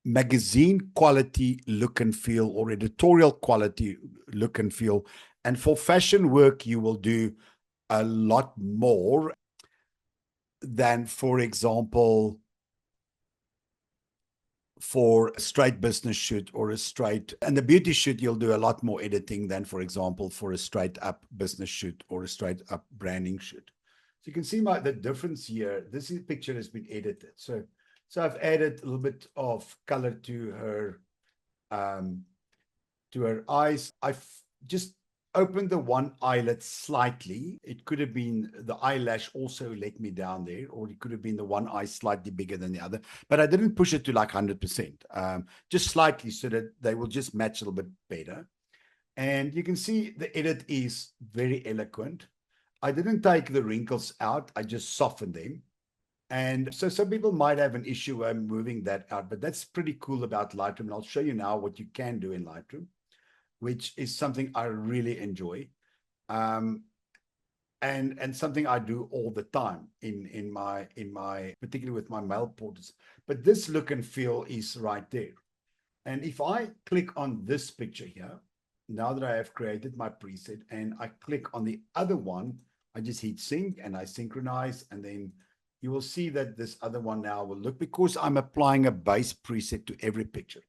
Speaker 1: magazine quality look and feel, or editorial quality look and feel. And for fashion work, you will do a lot more than, for example, for a straight business shoot or a straight, and the beauty shoot, you'll do a lot more editing than, for example, for a straight up business shoot or a straight up branding shoot. So you can see the difference here. This picture has been edited. So I've added a little bit of color to her eyes. I've just opened the one eyelid slightly. It could have been the eyelash also let me down there, or it could have been the one eye slightly bigger than the other, but I didn't push it to like 100%, just slightly, so that they will just match a little bit better. And you can see the edit is very eloquent. I didn't take the wrinkles out, I just softened them. And so some people might have an issue with moving that out, but that's pretty cool about Lightroom. And I'll show you now what you can do in Lightroom, which is something I really enjoy, and something I do all the time in my particularly with my male portraits. But this look and feel is right there. And if I click on this picture here, now that I have created my preset, and I click on the other one, I just hit sync and I synchronize, and then you will see that this other one now will look, because I'm applying a base preset to every picture.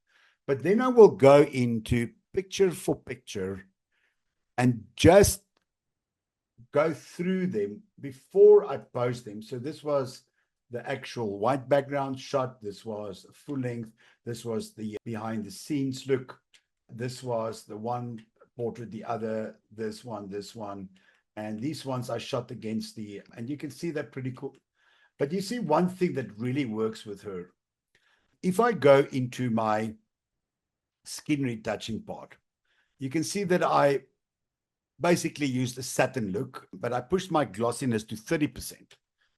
Speaker 1: But then I will go into picture for picture and just go through them before I post them. So this was the actual white background shot. This was full length. This was the behind the scenes look. This was the one portrait, the other, this one. And these ones I shot against and you can see that pretty cool. But you see one thing that really works with her. If I go into my skin retouching part, you can see that I basically used a satin look, but I pushed my glossiness to 30%.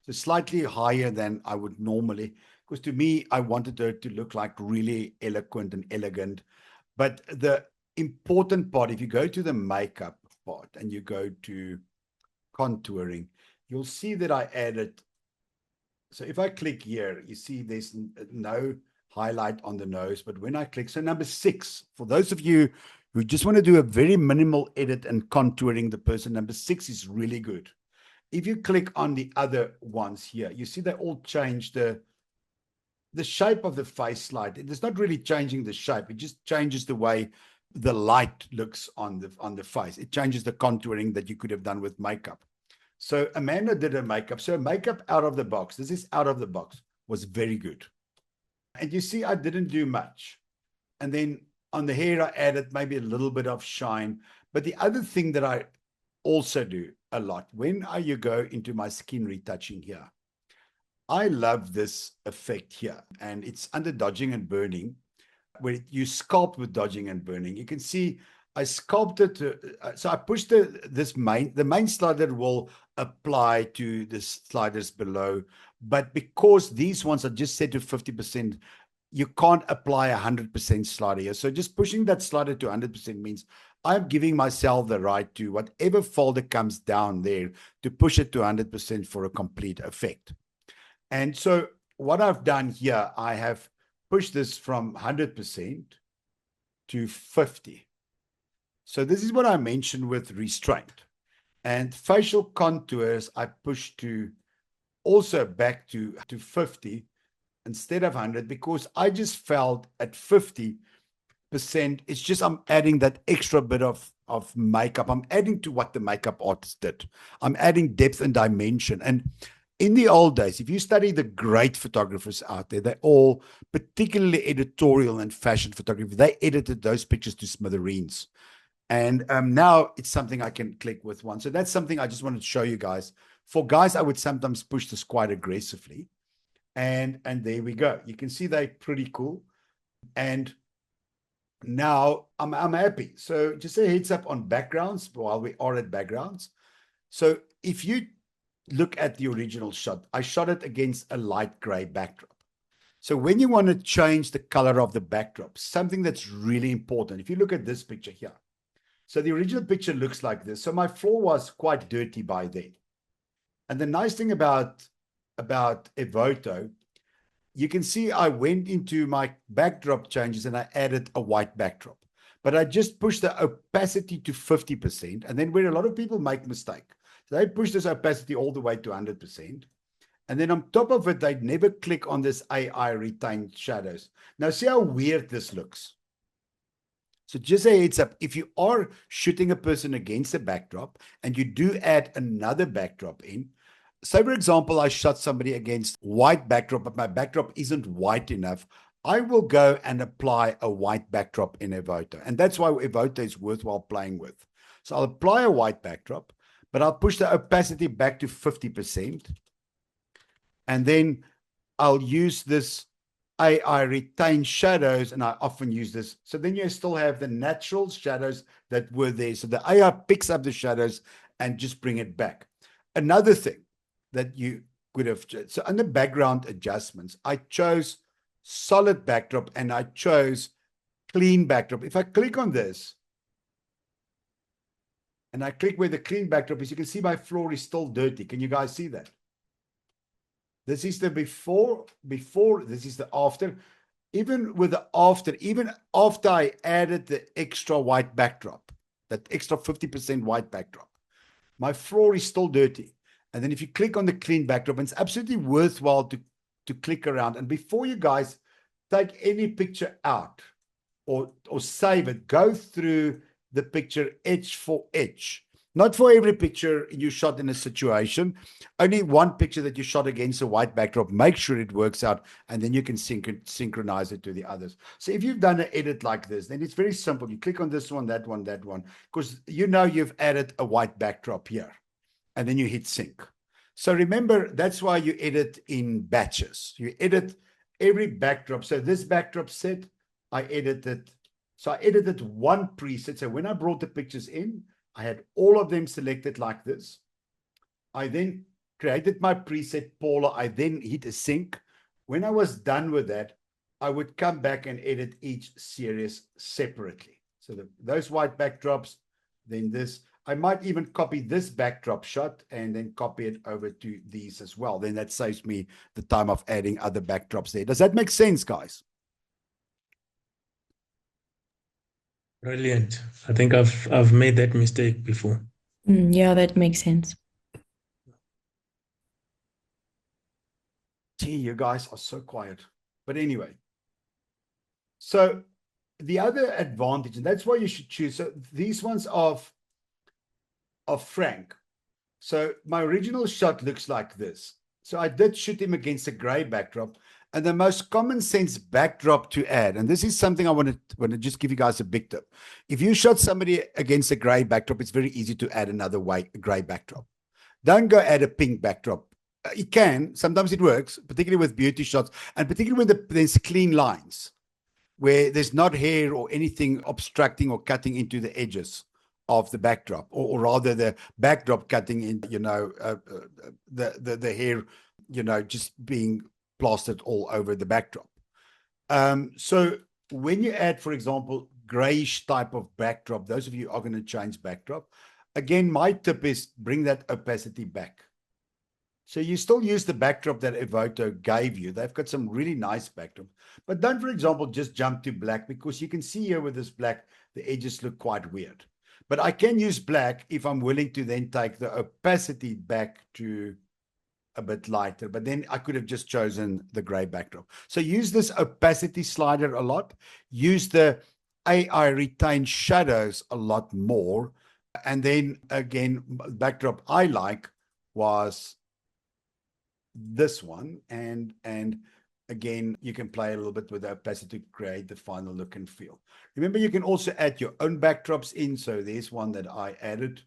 Speaker 1: So slightly higher than I would normally, because to me, I wanted her to look like really eloquent and elegant. But the important part, if you go to the makeup part and you go to contouring, you'll see that I added. So if I click here, you see there's no highlight on the nose, but when I click, so number 6, for those of you who just want to do a very minimal edit and contouring the person, number 6 is really good. If you click on the other ones here, you see they all change the shape of the face slightly. It's not really changing the shape, it just changes the way the light looks on the face. It changes the contouring that you could have done with makeup. So Amanda did her makeup. So makeup out of the box, this is out of the box, was very good. And you see, I didn't do much. And then on the hair, I added maybe a little bit of shine. But the other thing that I also do a lot, when you go into my skin retouching here, I love this effect here. And it's under dodging and burning, where you sculpt with dodging and burning. You can see I sculpted, so I pushed the main slider will apply to the sliders below, but because these ones are just set to 50%, you can't apply 100% slider here. So just pushing that slider to 100% means I'm giving myself the right to whatever folder comes down there to push it to 100% for a complete effect. And so what I've done here, I have pushed this from 100% to 50%. So this is what I mentioned with restraint. And facial contours, I pushed to also back to 50 instead of 100, because I just felt at 50%, it's just I'm adding that extra bit of makeup. I'm adding to what the makeup artist did. I'm adding depth and dimension. And In the old days, if you study the great photographers out there, they're all particularly editorial and fashion photography. They edited those pictures to smithereens. And now it's something I can click with one. So that's something I just wanted to show you guys. For guys, I would sometimes push this quite aggressively. And there we go. You can see they're pretty cool. And now I'm happy. So just a heads up on backgrounds while we are at backgrounds. So if you look at the original shot, I shot it against a light gray backdrop. So when you want to change the color of the backdrop, something that's really important, if you look at this picture here, so the original picture looks like this. So my floor was quite dirty by then. And the nice thing about Evoto, you can see I went into my backdrop changes and I added a white backdrop. But I just pushed the opacity to 50%. And then where a lot of people make mistake, so they push this opacity all the way to 100%. And then on top of it, they never click on this AI retained shadows. Now see how weird this looks. So just a heads up, if you are shooting a person against a backdrop and you do add another backdrop in, say for example, I shot somebody against white backdrop, but my backdrop isn't white enough, I will go and apply a white backdrop in Evoto. And that's why Evoto is worthwhile playing with. So I'll apply a white backdrop, but I'll push the opacity back to 50%. And then I'll use this AI retain shadows, and I often use this. So then you still have the natural shadows that were there. So the AI picks up the shadows and just bring it back. Another thing that you could have, so under background adjustments, I chose solid backdrop and I chose clean backdrop. If I click on this and I click where the clean backdrop is, you can see my floor is still dirty. Can you guys see that? This is the before, this is the after. Even with the after, even after I added the extra white backdrop, that extra 50% white backdrop, my floor is still dirty. And then if you click on the clean backdrop, and it's absolutely worthwhile to click around. And before you guys take any picture out or save it, go through the picture edge for edge. Not for every picture you shot in a situation, only one picture that you shot against a white backdrop, make sure it works out, and then you can synchronize it to the others. So if you've done an edit like this, then it's very simple. You click on this one, that one, because you know you've added a white backdrop here, and then you hit sync. So remember, that's why you edit in batches. You edit every backdrop. So this backdrop set, I edited. So I edited one preset. So when I brought the pictures in, I had all of them selected like this. I then created my preset Paula. I then hit a sync. When I was done with that, I would come back and edit each series separately. So those white backdrops, then this. I might even copy this backdrop shot and then copy it over to these as well. Then that saves me the time of adding other backdrops there. Does that make sense, guys?
Speaker 7: Brilliant. I think I've made that mistake before.
Speaker 4: Yeah, that makes sense.
Speaker 1: Gee, you guys are so quiet. But anyway, so the other advantage, and that's why you should choose. So these ones of Frank. So my original shot looks like this. So I did shoot him against a gray backdrop. And the most common sense backdrop to add, and this is something I want to just give you guys a big tip. If you shot somebody against a gray backdrop, it's very easy to add another gray backdrop. Don't go add a pink backdrop. You can, sometimes it works, particularly with beauty shots, and particularly when there's clean lines, where there's not hair or anything obstructing or cutting into the edges of the backdrop, or rather the backdrop cutting in, the hair, just being plastered all over the backdrop. So when you add, for example, grayish type of backdrop, those of you are going to change backdrop. Again, my tip is bring that opacity back. So you still use the backdrop that Evoto gave you. They've got some really nice backdrop. But don't, for example, just jump to black, because you can see here with this black, the edges look quite weird. But I can use black if I'm willing to then take the opacity back to a bit lighter. But then I could have just chosen the gray backdrop. So use this opacity slider a lot. Use the AI retain shadows a lot more. And then again, backdrop I like was this one, and again, you can play a little bit with the opacity to create the final look and feel. Remember, you can also add your own backdrops in. So there's one that I added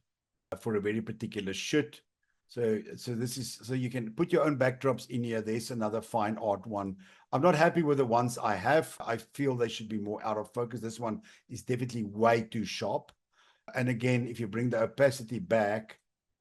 Speaker 1: for a very particular shoot. So you can put your own backdrops in here. There's another fine art one. I'm not happy with the ones I have. I feel they should be more out of focus. This one is definitely way too sharp. And again, if you bring the opacity back,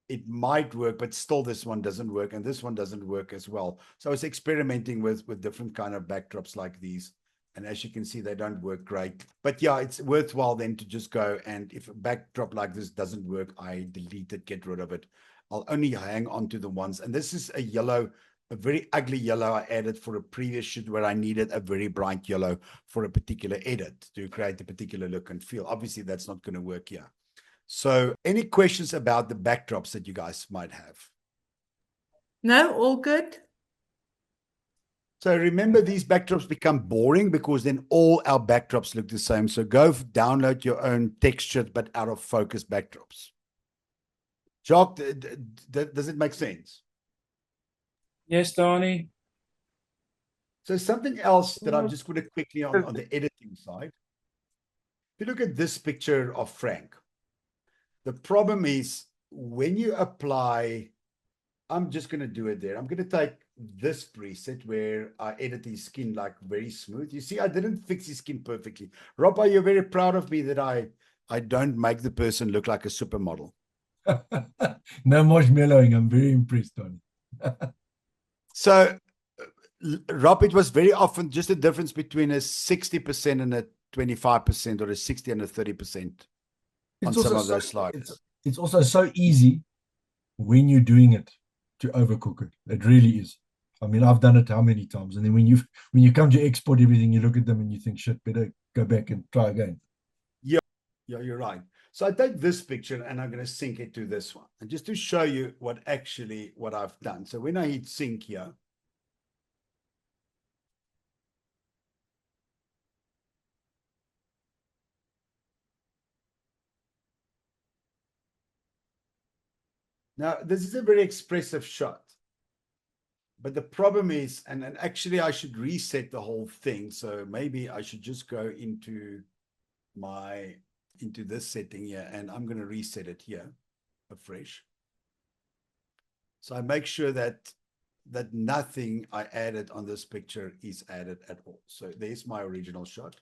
Speaker 1: it might work, but still this one doesn't work, and this one doesn't work as well. So I was experimenting with different kind of backdrops like these, and as you can see, they don't work great. But yeah, it's worthwhile then to just go, and if a backdrop like this doesn't work, I delete it, get rid of it. I'll only hang on to the ones, and this is a yellow, a very ugly yellow I added for a previous shoot where I needed a very bright yellow for a particular edit to create a particular look and feel. Obviously, that's not going to work here. So any questions about the backdrops that you guys might have?
Speaker 8: No, all good.
Speaker 1: So remember, these backdrops become boring because then all our backdrops look the same. So go download your own textured but out of focus backdrops. Jacques, does it make sense?
Speaker 10: Yes, Danie.
Speaker 1: So something else that I'm just going to quickly on the editing side. If you look at this picture of Frank, the problem is when you apply, I'm just going to do it there. I'm going to take this preset where I edit his skin like very smooth. You see, I didn't fix his skin perfectly. Rob, are you very proud of me that I don't make the person look like a supermodel?
Speaker 2: No marshmallowing. I'm very impressed, Danie.
Speaker 1: So, Rob, it was very often just a difference between a 60% and a 25% or a 60 and a 30%. On some of those slides.
Speaker 2: It's also so easy when you're doing it to overcook it. It really is. I mean, I've done it how many times? And then when you come to export everything, you look at them and you think, shit, better go back and try again.
Speaker 1: Yeah, you're right. So I take this picture and I'm going to sync it to this one. And just to show you what I've done. So when I hit sync here, now, this is a very expressive shot. But the problem is, and actually I should reset the whole thing. So maybe I should just go into this setting here, and I'm going to reset it here afresh. So I make sure that nothing I added on this picture is added at all. So there's my original shot.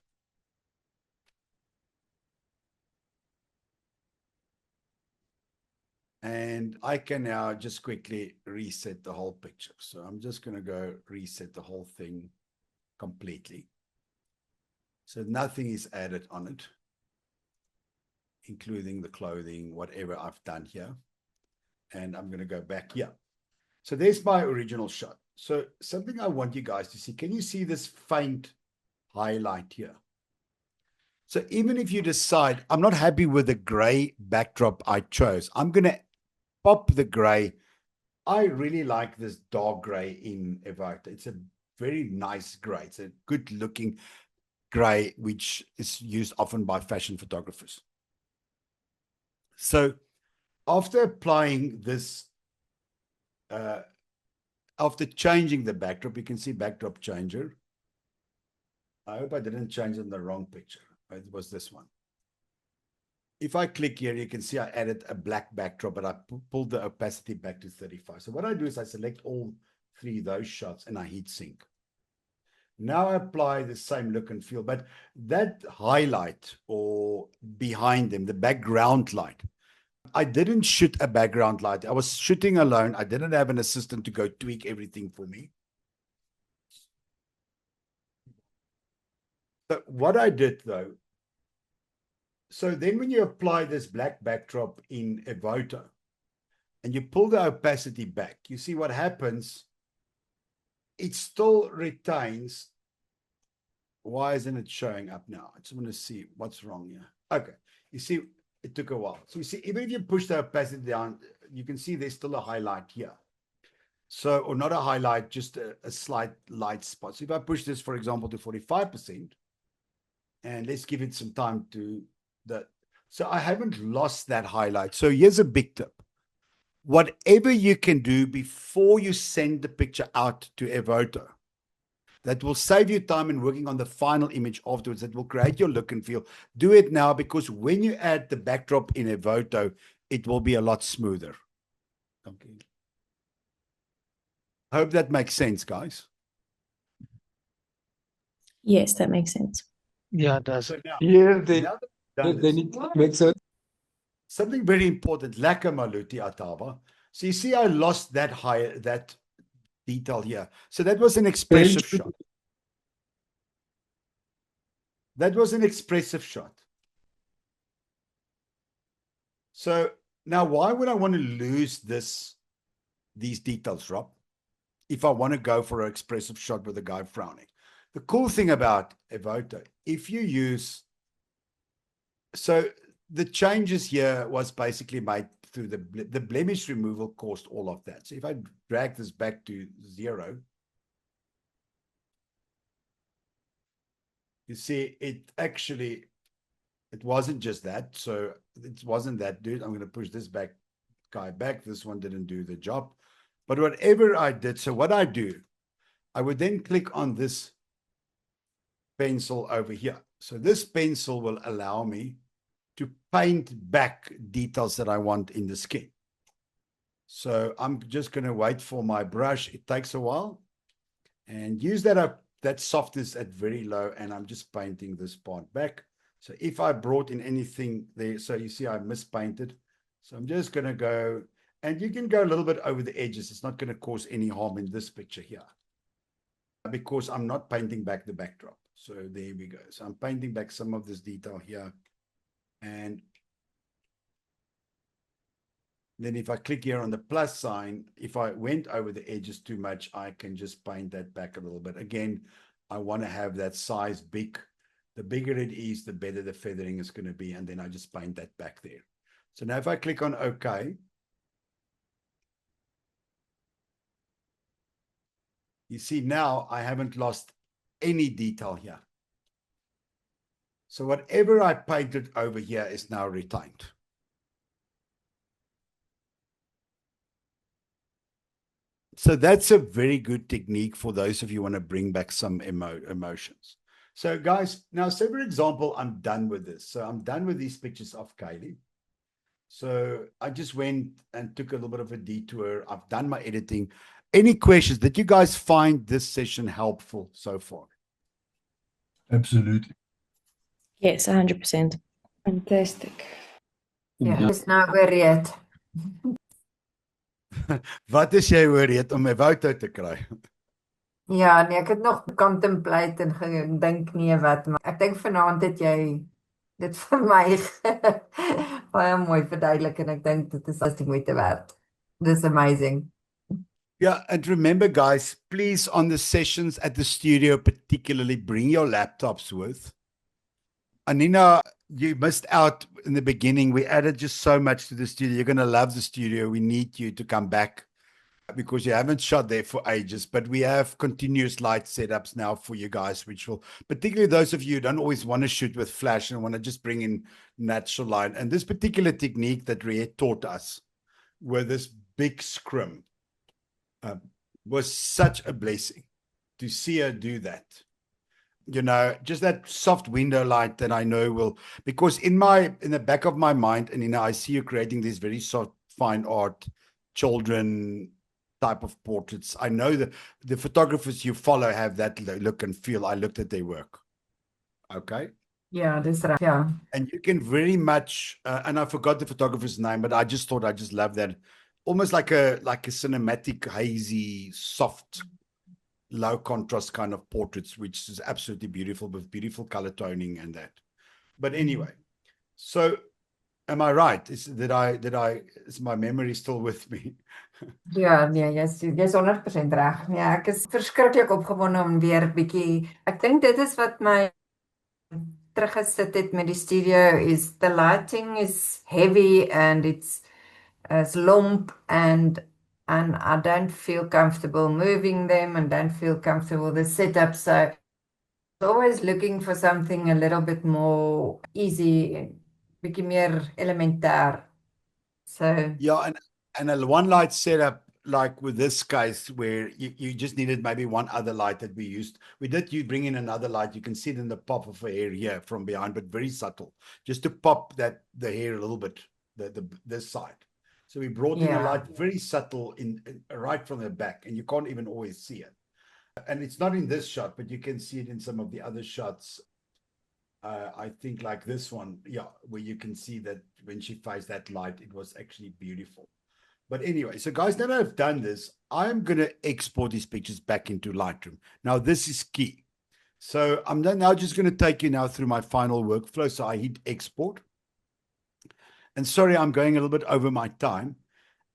Speaker 1: And I can now just quickly reset the whole picture. So I'm just going to go reset the whole thing completely. So nothing is added on it, including the clothing, whatever I've done here. And I'm going to go back here. So there's my original shot. So something I want you guys to see, can you see this faint highlight here? So even if you decide, I'm not happy with the gray backdrop I chose, I'm going to pop the gray. I really like this dark gray in Evoto. It's a very nice gray. It's a good looking gray, which is used often by fashion photographers. So after applying this, after changing the backdrop, you can see backdrop changer. I hope I didn't change in the wrong picture. It was this one. If I click here, you can see I added a black backdrop, but I pulled the opacity back to 35. So what I do is I select all three of those shots and I hit sync. Now I apply the same look and feel, but that highlight or behind them, the background light, I didn't shoot a background light. I was shooting alone. I didn't have an assistant to go tweak everything for me. So what I did though, so then when you apply this black backdrop in Evoto and you pull the opacity back, you see what happens. It still retains. Why isn't it showing up now? I just want to see what's wrong here. Okay. You see, it took a while. So you see, even if you push the opacity down, you can see there's still a highlight here. So, or not a highlight, just a slight light spot. So if I push this, for example, to 45%, and let's give it some time to that. So I haven't lost that highlight. So here's a big tip. whatever you can do before you send the picture out to Evoto, that will save you time in working on the final image afterwards, that will create your look and feel. Do it now, because when you add the backdrop in Evoto, it will be a lot smoother. Okay. I hope that makes sense, guys.
Speaker 4: Yes, that makes sense.
Speaker 6: Yeah, it does.
Speaker 1: So now,
Speaker 11: Yeah,
Speaker 1: now that I've done this,
Speaker 11: it makes sense.
Speaker 1: something very important, lekker Maluti Ataba. So you see, I lost that detail here. So that was an expressive shot. That was an expressive shot. So now, why would I want to lose these details, Rob, if I want to go for an expressive shot with a guy frowning? The cool thing about Evoto, if you use, so the changes here was basically made through the blemish removal caused all of that. So if I drag this back to 0, you see it actually, it wasn't just that. So it wasn't that dude. I'm going to push this guy back. This one didn't do the job. But whatever I did, so what I do, I would then click on this pencil over here. So this pencil will allow me to paint back details that I want in the skin. So I'm just going to wait for my brush. It takes a while, and use that softness at very low, and I'm just painting this part back. So if I brought in anything there, so you see I mispainted. So I'm just going to go, and you can go a little bit over the edges. It's not going to cause any harm in this picture here, because I'm not painting back the backdrop. So there we go. So I'm painting back some of this detail here. And then if I click here on the plus sign, if I went over the edges too much, I can just paint that back a little bit. Again, I want to have that size big. The bigger it is, the better the feathering is going to be. And then I just paint that back there. So now if I click on OK, you see now I haven't lost any detail here. So whatever I painted over here is now retained. So that's a very good technique for those of you who want to bring back some emotions. So guys, now say for example, I'm done with this. So I'm done with these pictures of Kylie. So I just went and took a little bit of a detour. I've done my editing. Any questions? Did you guys find this session helpful so far?
Speaker 2: Absolutely.
Speaker 4: Yes, 100%.
Speaker 5: Fantastic.
Speaker 12: Ja, dis nou gereed.
Speaker 1: Wat is jy oor het om Evoto te kry?
Speaker 12: Ja, nee, ek het nog contemplate en gedink nee wat, maar ek dink vanaand het jy dit vir my baie mooi verduidelik en ek dink dit is as die moeite werd. This is amazing.
Speaker 1: Yeah, and remember guys, please on the sessions at the studio particularly, bring your laptops with. Anina, you missed out in the beginning. We added just so much to the studio. You're going to love the studio. We need you to come back because you haven't shot there for ages, but we have continuous light setups now for you guys, which will, particularly those of you who don't always want to shoot with flash and want to just bring in natural light. And this particular technique that Riet taught us with this big scrim was such a blessing to see her do that. You know, just that soft window light that I know will, because in the back of my mind, and you know, I see you creating these very soft, fine art, children type of portraits. I know that the photographers you follow have that look and feel. I looked at their work. Okay.
Speaker 12: Yeah, dis reg. Yeah.
Speaker 1: And you can very much, and I forgot the photographer's name, but I just thought I just love that. Almost like a cinematic, hazy, soft, low contrast kind of portraits, which is absolutely beautiful with beautiful color toning and that. But anyway, so am I right? Is my memory still with me?
Speaker 12: Ja, nee, jy's 100% reg. Ja, ek is verskriklik opgewonde om weer bietjie. Ek dink dit is wat my teruggesit het met die studio is the lighting is heavy and it's lump and I don't feel comfortable moving them and don't feel comfortable the setup. So always looking for something a little bit more easy, bietjie meer elementair. So
Speaker 1: yeah, And a one light setup, like with this case, where you just needed maybe one other light that we used. You bring in another light. You can see it in the pop of a hair here from behind, but very subtle, just to pop the hair a little bit, this side. So we brought in a light very subtle in right from the back, and you can't even always see it. And it's not in this shot, but you can see it in some of the other shots. I think like this one, where you can see that when she faced that light, it was actually beautiful. But anyway, so guys, now that I've done this, I'm going to export these pictures back into Lightroom. Now, this is key. So I'm now just going to take you now through my final workflow. So I hit export. And sorry, I'm going a little bit over my time.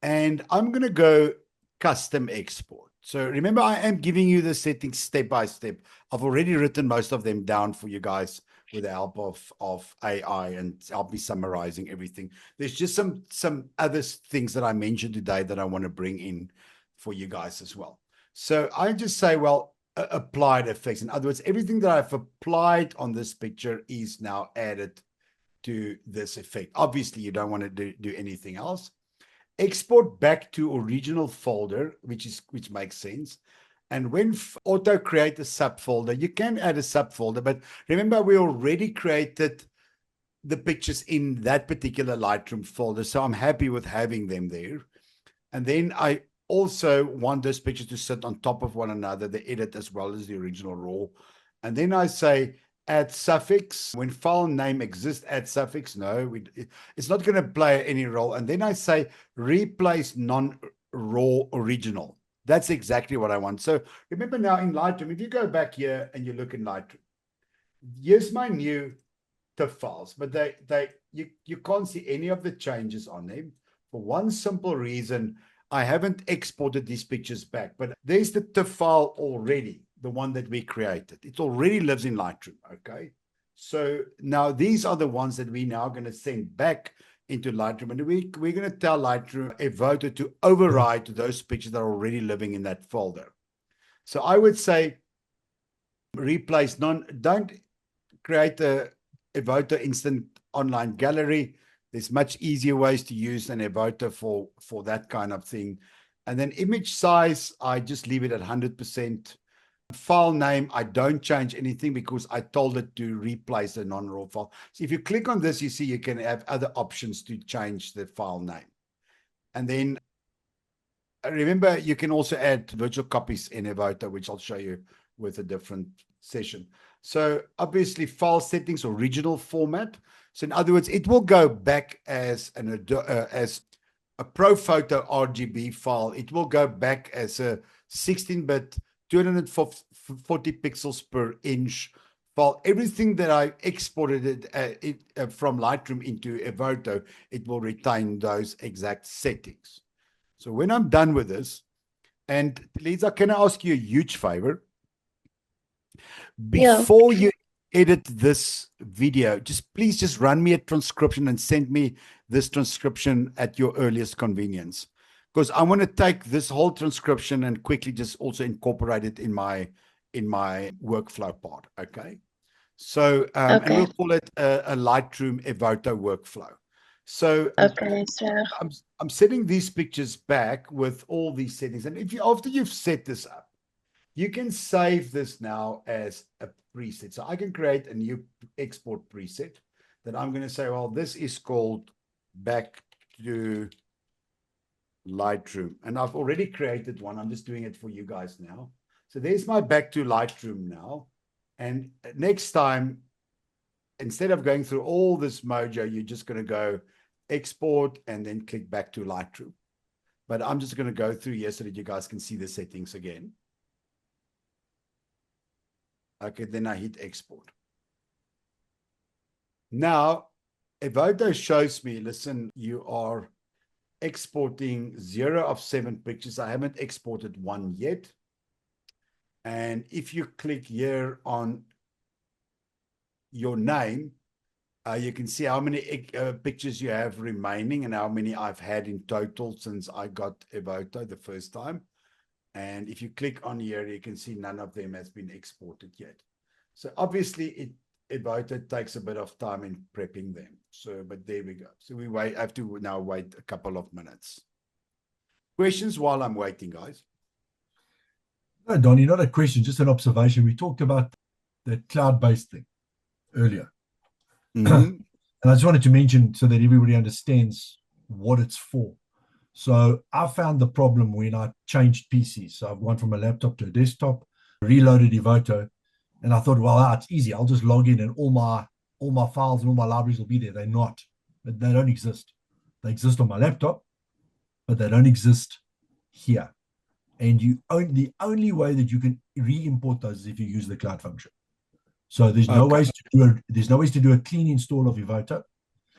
Speaker 1: And I'm going to go custom export. So remember, I am giving you the settings step by step. I've already written most of them down for you guys with the help of AI and help me summarizing everything. There's just some other things that I mentioned today that I want to bring in for you guys as well. So I just say, well, applied effects. In other words, everything that I've applied on this picture is now added to this effect. Obviously, you don't want to do anything else. Export back to original folder, which makes sense. And when auto create a subfolder, you can add a subfolder, but remember we already created the pictures in that particular Lightroom folder, so I'm happy with having them there. And then I also want those pictures to sit on top of one another, the edit as well as the original raw. And then I say add suffix. When file name exists, add suffix. No, it's not going to play any role. And then I say replace non-raw original. That's exactly what I want. So remember now in Lightroom, if you go back here and you look in Lightroom, here's my new TIFF files, but you can't see any of the changes on them for one simple reason. I haven't exported these pictures back, but there's the TIFF file already, the one that we created. It already lives in Lightroom, okay? So now these are the ones that we now going to send back into Lightroom, and we're going to tell Lightroom Evoto to override those pictures that are already living in that folder. So I would say replace don't create a Evoto instant online gallery. There's much easier ways to use an Evoto for that kind of thing. And then image size, I just leave it at 100%. File name, I don't change anything because I told it to replace a non-raw file. So if you click on this, you see you can have other options to change the file name. And then remember, you can also add virtual copies in Evoto, which I'll show you with a different session. So obviously file settings, original format. So in other words, it will go back as a ProPhoto RGB file. It will go back as a 16-bit 240 pixels per inch file. Everything that I exported from Lightroom into Evoto, it will retain those exact settings. So when I'm done with this, and Lisa, can I ask you a huge favor? Before you edit this video, please just run me a transcription and send me this transcription at your earliest convenience. Because I want to take this whole transcription and quickly just also incorporate it in my workflow part. Okay. So and we'll call it a Lightroom Evoto workflow. So I'm setting these pictures back with all these settings. And after you've set this up, you can save this now as a preset. So I can create a new export preset that I'm going to say, well, this is called back to Lightroom. And I've already created one. I'm just doing it for you guys now. So there's my back to Lightroom now. And next time, instead of going through all this mojo, you're just going to go export and then click back to Lightroom. But I'm just going to go through here so that you guys can see the settings again. Okay, then I hit export. Now, Evoto shows me, listen, you are exporting 0 of 7 pictures. I haven't exported one yet. And if you click here on your name, you can see how many pictures you have remaining and how many I've had in total since I got Evoto the first time. And if you click on here, you can see none of them has been exported yet. So obviously Evoto takes a bit of time in prepping them. So, but there we go. So we have to now wait a couple of minutes. Questions while I'm waiting, guys?
Speaker 2: No, Donnie, not a question, just an observation. We talked about the cloud-based thing earlier.
Speaker 1: Mhm.
Speaker 2: And I just wanted to mention so that everybody understands what it's for. So I found the problem when I changed PCs. So I've gone from a laptop to a desktop, reloaded Evoto, and I thought, well, it's easy. I'll just log in and all my files and all my libraries will be there. They're not. They don't exist. They exist on my laptop, but they don't exist here. And the only way that you can re-import those is if you use the cloud function. So there's no ways to do a clean install of Evoto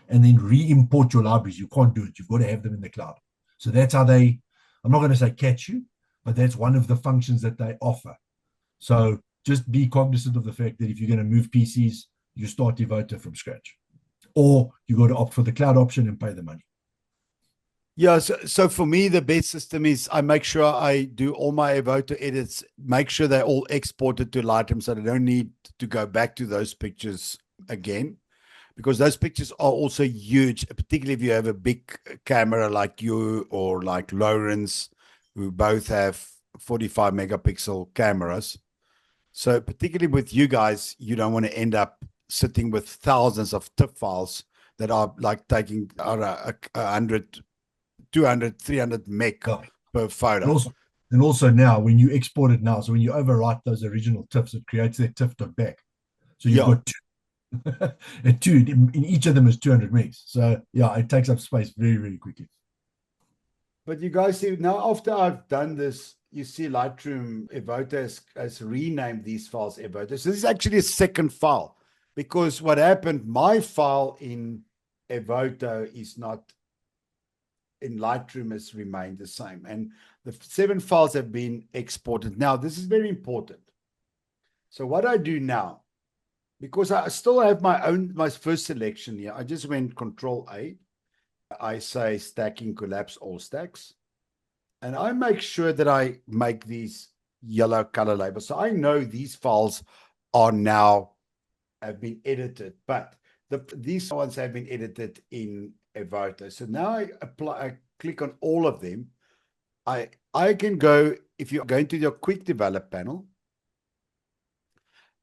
Speaker 2: and then re-import your libraries. You can't do it. You've got to have them in the cloud. So that's how I'm not going to say catch you, but that's one of the functions that they offer. So just be cognizant of the fact that if you're going to move PCs, you start Evoto from scratch, or you got to opt for the cloud option and pay the money.
Speaker 1: Yeah, so for me, the best system is I make sure I do all my Evoto edits, make sure they're all exported to Lightroom so they don't need to go back to those pictures again, because those pictures are also huge, particularly if you have a big camera like you or like Lawrence, who both have 45 megapixel cameras. So particularly with you guys, you don't want to end up sitting with thousands of TIFF files that are like taking 100, 200, 300 meg per photo.
Speaker 2: And also now, when you export it now, so when you overwrite those original TIFFs, it creates that TIFF.back. So you've got two, in each of them is 200 megs. So yeah, it takes up space very, very quickly.
Speaker 1: But you guys see, now after I've done this, you see Lightroom Evoto has renamed these files Evoto. So this is actually a second file, because what happened, my file in Evoto is not in Lightroom, has remained the same. And the 7 files have been exported. Now, this is very important. So what I do now, because I still have my first selection here, I just went Control A. I say stacking, collapse all stacks. And I make sure that I make these yellow color labels. So I know these files are now have been edited, but these ones have been edited in Evoto. So now I click on all of them. I can go, if you're going to your quick develop panel,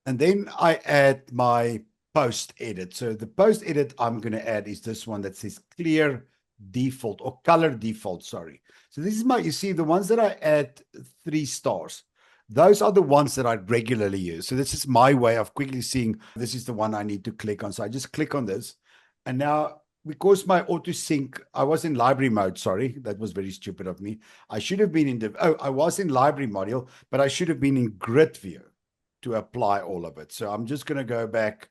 Speaker 1: and then I add my post edit. So the post edit I'm going to add is this one that says clear default or color default. Sorry. So this is you see the ones that I add 3 stars. Those are the ones that I regularly use. So this is my way of quickly seeing this is the one I need to click on. So I just click on this. And now, because my auto sync, I was in library mode. Sorry, that was very stupid of me. I should have been in I was in library module, but I should have been in grid view to apply all of it. So I'm just going to go back,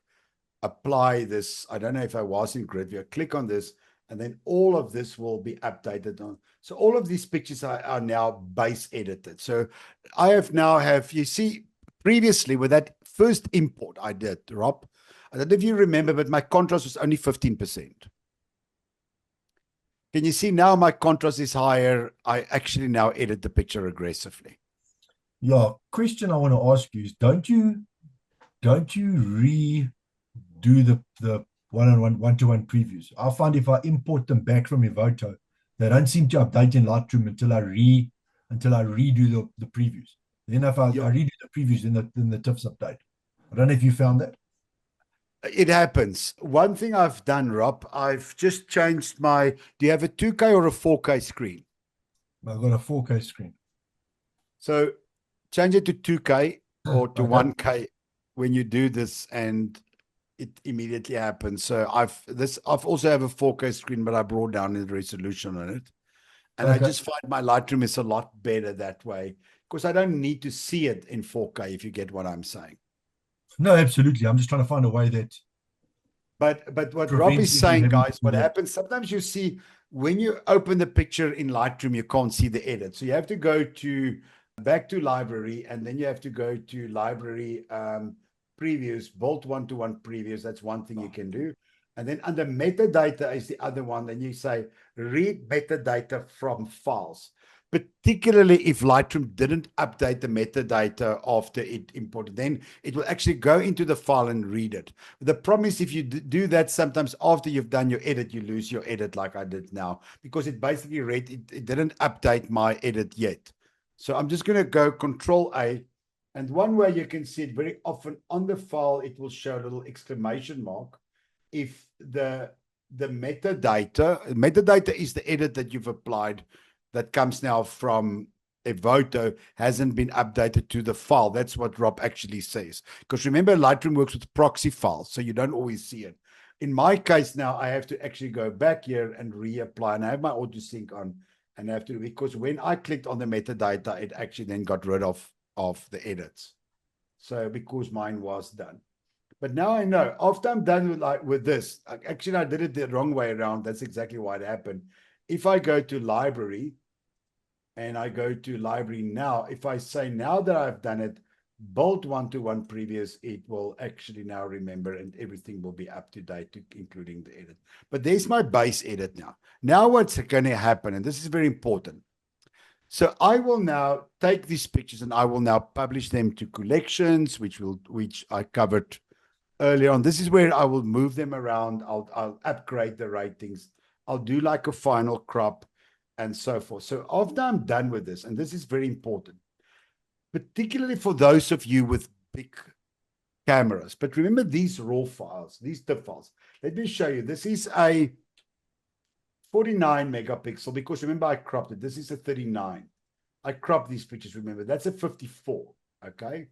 Speaker 1: apply this. I don't know if I was in grid view. Click on this, and then all of this will be updated on. So all of these pictures are now base edited. So I you see, previously with that first import I did, Rob, I don't know if you remember, but my contrast was only 15%. Can you see now my contrast is higher? I actually now edit the picture aggressively.
Speaker 2: Yeah, question I want to ask you is, don't you redo the one-to-one previews? I find if I import them back from Evoto, they don't seem to update in Lightroom until I redo the previews. Then if I redo the previews, then the TIFFs update. I don't know if you found that.
Speaker 1: It happens. One thing I've done, Rob, I've just changed do you have a 2K or a 4K screen?
Speaker 2: I've got a 4K screen.
Speaker 1: So change it to 2K or to 1K when you do this, and it immediately happens. So I've also have a 4K screen, but I brought down the resolution on it. And I just find my Lightroom is a lot better that way, because I don't need to see it in 4K, if you get what I'm saying.
Speaker 2: No, absolutely. I'm just trying to find a way that.
Speaker 1: But what Rob is saying, guys, what happens, sometimes you see when you open the picture in Lightroom, you can't see the edit. So you have to go back to library, and then you have to go to library previews, bolt one-to-one previews. That's one thing you can do. And then under metadata is the other one. Then you say read metadata from files, particularly if Lightroom didn't update the metadata after it imported. Then it will actually go into the file and read it. The problem is if you do that, sometimes after you've done your edit, you lose your edit like I did now, because it basically read, it didn't update my edit yet. So I'm just going to go Control A. And one way you can see it very often on the file, it will show a little exclamation mark. If the metadata is the edit that you've applied that comes now from Evoto, hasn't been updated to the file. That's what Rob actually says. Because remember, Lightroom works with proxy files, so you don't always see it. In my case now, I have to actually go back here and reapply, and I have my auto sync on, and I have to, because when I clicked on the metadata, it actually then got rid of the edits. So because mine was done. But now I know, after I'm done with this, actually I did it the wrong way around. That's exactly why it happened. If I go to library and I go to library now, if I say now that I've done it, build one-to-one previous, it will actually now remember and everything will be up to date, including the edit. But there's my base edit now. Now what's going to happen, and this is very important. So I will now take these pictures and I will now publish them to collections, which I covered earlier on. This is where I will move them around. I'll upgrade the ratings. I'll do like a final crop and so forth. So after I'm done with this, and this is very important, particularly for those of you with big cameras. But remember these raw files, these TIFF files. Let me show you. This is a 49 megapixel, because remember I cropped it. This is a 39. I cropped these pictures, remember. That's a 54, okay?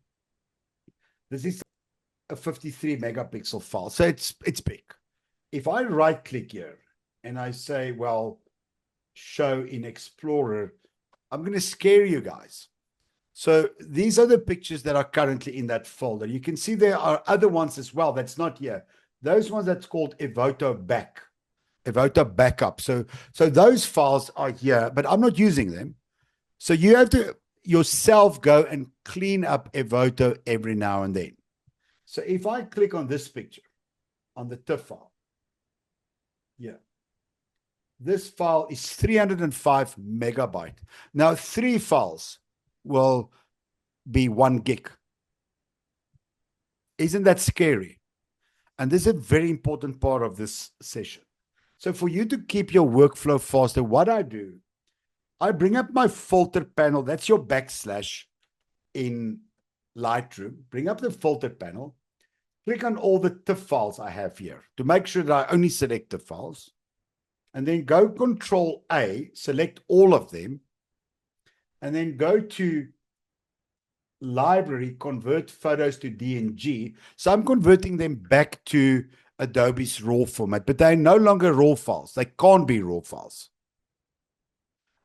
Speaker 1: This is a 53 megapixel file. So it's big. If I right click here and I say, well, show in Explorer, I'm going to scare you guys. So these are the pictures that are currently in that folder. You can see there are other ones as well that's not here. Those ones that's called Evoto backup. So those files are here, but I'm not using them. So you have to yourself go and clean up Evoto every now and then. So if I click on this picture, on the TIFF file, yeah, this file is 305 megabyte. Now 3 files will be 1 gig. Isn't that scary? And this is a very important part of this session. So for you to keep your workflow faster, what I do, I bring up my filter panel. That's your backslash in Lightroom. Bring up the filter panel. Click on all the TIFF files I have here to make sure that I only select the files. And then go Control A, select all of them. And then go to Library, convert photos to DNG. So I'm converting them back to Adobe's RAW format, but they're no longer RAW files. They can't be RAW files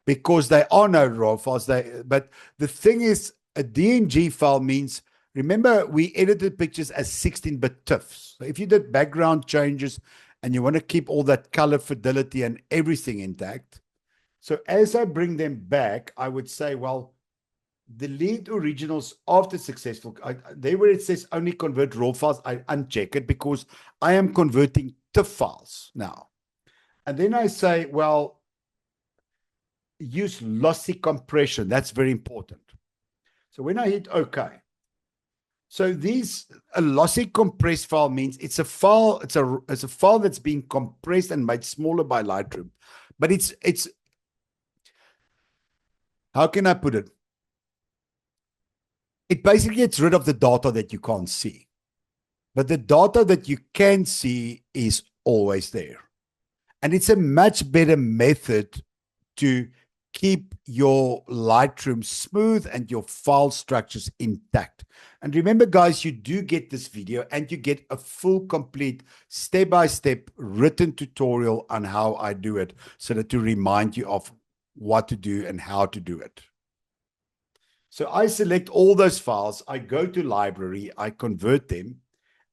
Speaker 1: because they are no RAW files. But the thing is, a DNG file means, remember, we edited pictures as 16-bit TIFFs. So if you did background changes and you want to keep all that color fidelity and everything intact, so as I bring them back, I would say, well, delete originals after successful. There where it says only convert raw files, I uncheck it because I am converting TIFF files now. And then I say, well, use lossy compression. That's very important. So when I hit OK, so a lossy compressed file means it's a file, it's a file that's been compressed and made smaller by Lightroom. But it's how can I put it? It basically gets rid of the data that you can't see. But the data that you can see is always there. And it's a much better method to keep your Lightroom smooth and your file structures intact. And remember, guys, you do get this video and you get a full, complete, step-by-step written tutorial on how I do it, so that to remind you of what to do and how to do it. So I select all those files, I go to library, I convert them.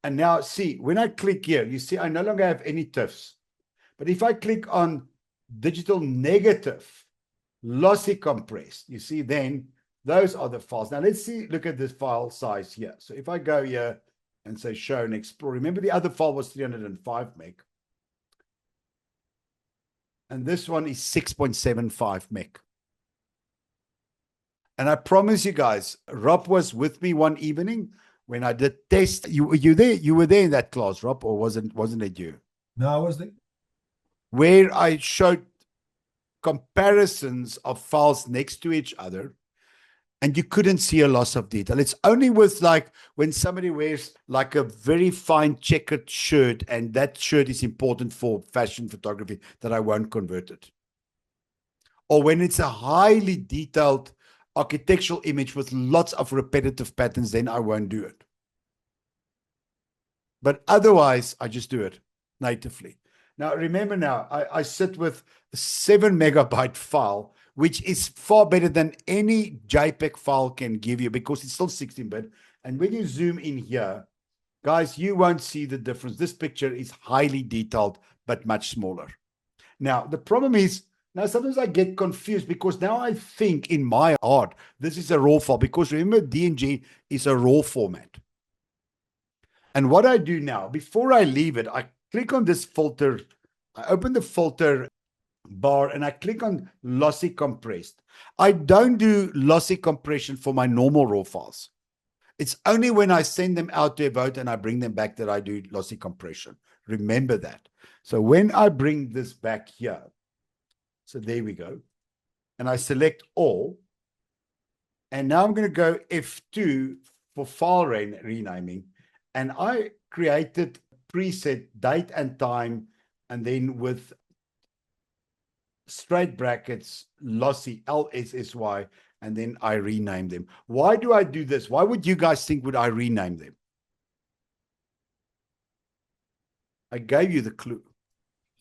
Speaker 1: And now see, when I click here, you see I no longer have any TIFFs. But if I click on digital negative, lossy compressed, you see then those are the files. Now let's see, look at this file size here. So if I go here and say show and explore, remember the other file was 305 meg. And this one is 6.75 meg. And I promise you guys, Rob was with me one evening when I did test. You there? You were there in that class, Rob, or wasn't it you?
Speaker 2: No, I was there.
Speaker 1: Where I showed comparisons of files next to each other, and you couldn't see a loss of detail. It's only with like when somebody wears like a very fine checkered shirt, and that shirt is important for fashion photography, that I won't convert it. Or when it's a highly detailed architectural image with lots of repetitive patterns, then I won't do it. But otherwise, I just do it natively. Now, remember now, I sit with a 7 megabyte file, which is far better than any JPEG file can give you because it's still 16-bit. And when you zoom in here, guys, you won't see the difference. This picture is highly detailed, but much smaller. Now, the problem is, now sometimes I get confused because now I think in my heart, this is a raw file, because remember, DNG is a raw format. And what I do now, before I leave it, I click on this filter. I open the filter bar and I click on lossy compressed. I don't do lossy compression for my normal raw files. It's only when I send them out to Evoto and I bring them back that I do lossy compression. Remember that. So when I bring this back here, so there we go, and I select all, and now I'm going to go F2 for file renaming, and I created preset date and time, and then with straight brackets, lossy, LSSY, and then I rename them. Why do I do this? Why would you guys think would I rename them? I gave you the clue.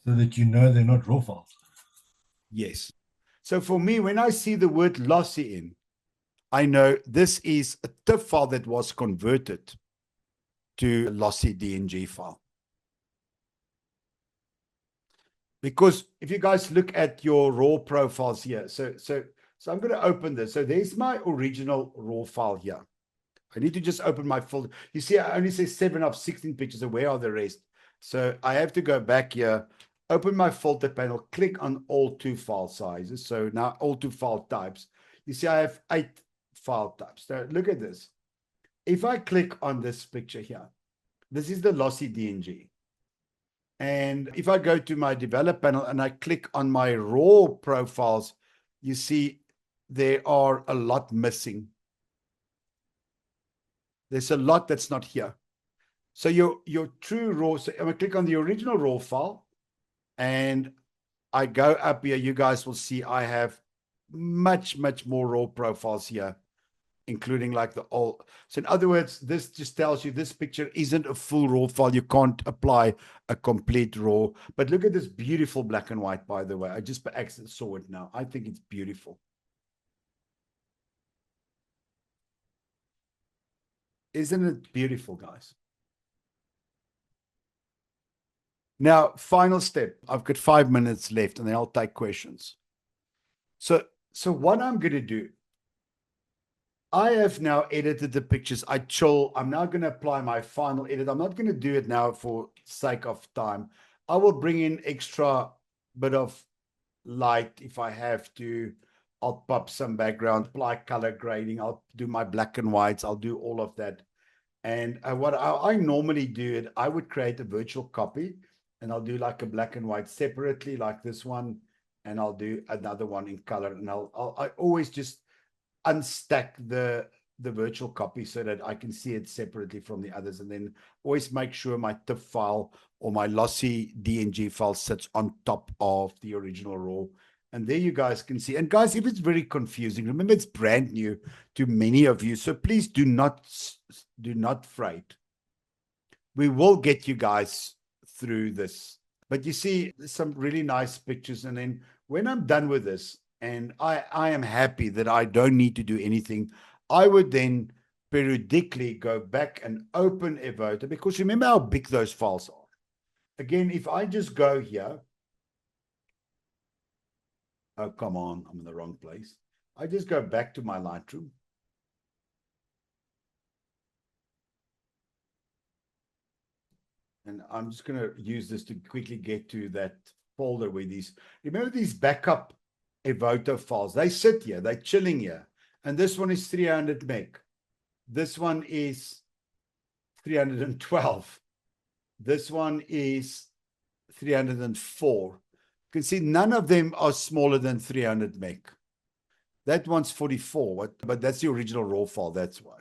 Speaker 2: So that you know they're not raw files.
Speaker 1: Yes. So for me, when I see the word lossy in, I know this is a TIFF file that was converted to a lossy DNG file. Because if you guys look at your raw profiles here, so I'm going to open this. So there's my original raw file here. I need to just open my folder. You see, I only say 7 of 16 pictures. So where are the rest? So I have to go back here, open my filter panel, click on all 2 file sizes. So now all 2 file types. You see, I have 8 file types. So look at this. If I click on this picture here, this is the lossy DNG. And if I go to my develop panel and I click on my raw profiles, you see there are a lot missing. There's a lot that's not here. So your true raw, so I'm going to click on the original raw file and I go up here. You guys will see I have much more raw profiles here, including like the old. So in other words, this just tells you this picture isn't a full raw file. You can't apply a complete raw. But look at this beautiful black and white, by the way. I just by accident saw it now. I think it's beautiful. Isn't it beautiful, guys? Now, final step. I've got 5 minutes left and then I'll take questions. So what I'm going to do, I have now edited the pictures. I'm now going to apply my final edit. I'm not going to do it now for sake of time. I will bring in extra bit of light if I have to. I'll pop some background, apply color grading. I'll do my black and whites. I'll do all of that. And what I normally do it, I would create a virtual copy and I'll do like a black and white separately, like this one, and I'll do another one in color. And I always just unstack the virtual copy so that I can see it separately from the others, and then always make sure my TIFF file or my lossy DNG file sits on top of the original raw. And there you guys can see. And guys, if it's very confusing, remember it's brand new to many of you, so please do not fret. We will get you guys through this. But you see some really nice pictures, and then when I'm done with this, and I am happy that I don't need to do anything, I would then periodically go back and open Evoto, because remember how big those files are. Again, if I just go here, oh, come on, I'm in the wrong place. I just go back to my Lightroom. And I'm just going to use this to quickly get to that folder with these. Remember these backup Evoto files? They sit here, they're chilling here. And this one is 300 meg. This one is 312. This one is 304. You can see none of them are smaller than 300 meg. That one's 44, but that's the original raw file, that's why.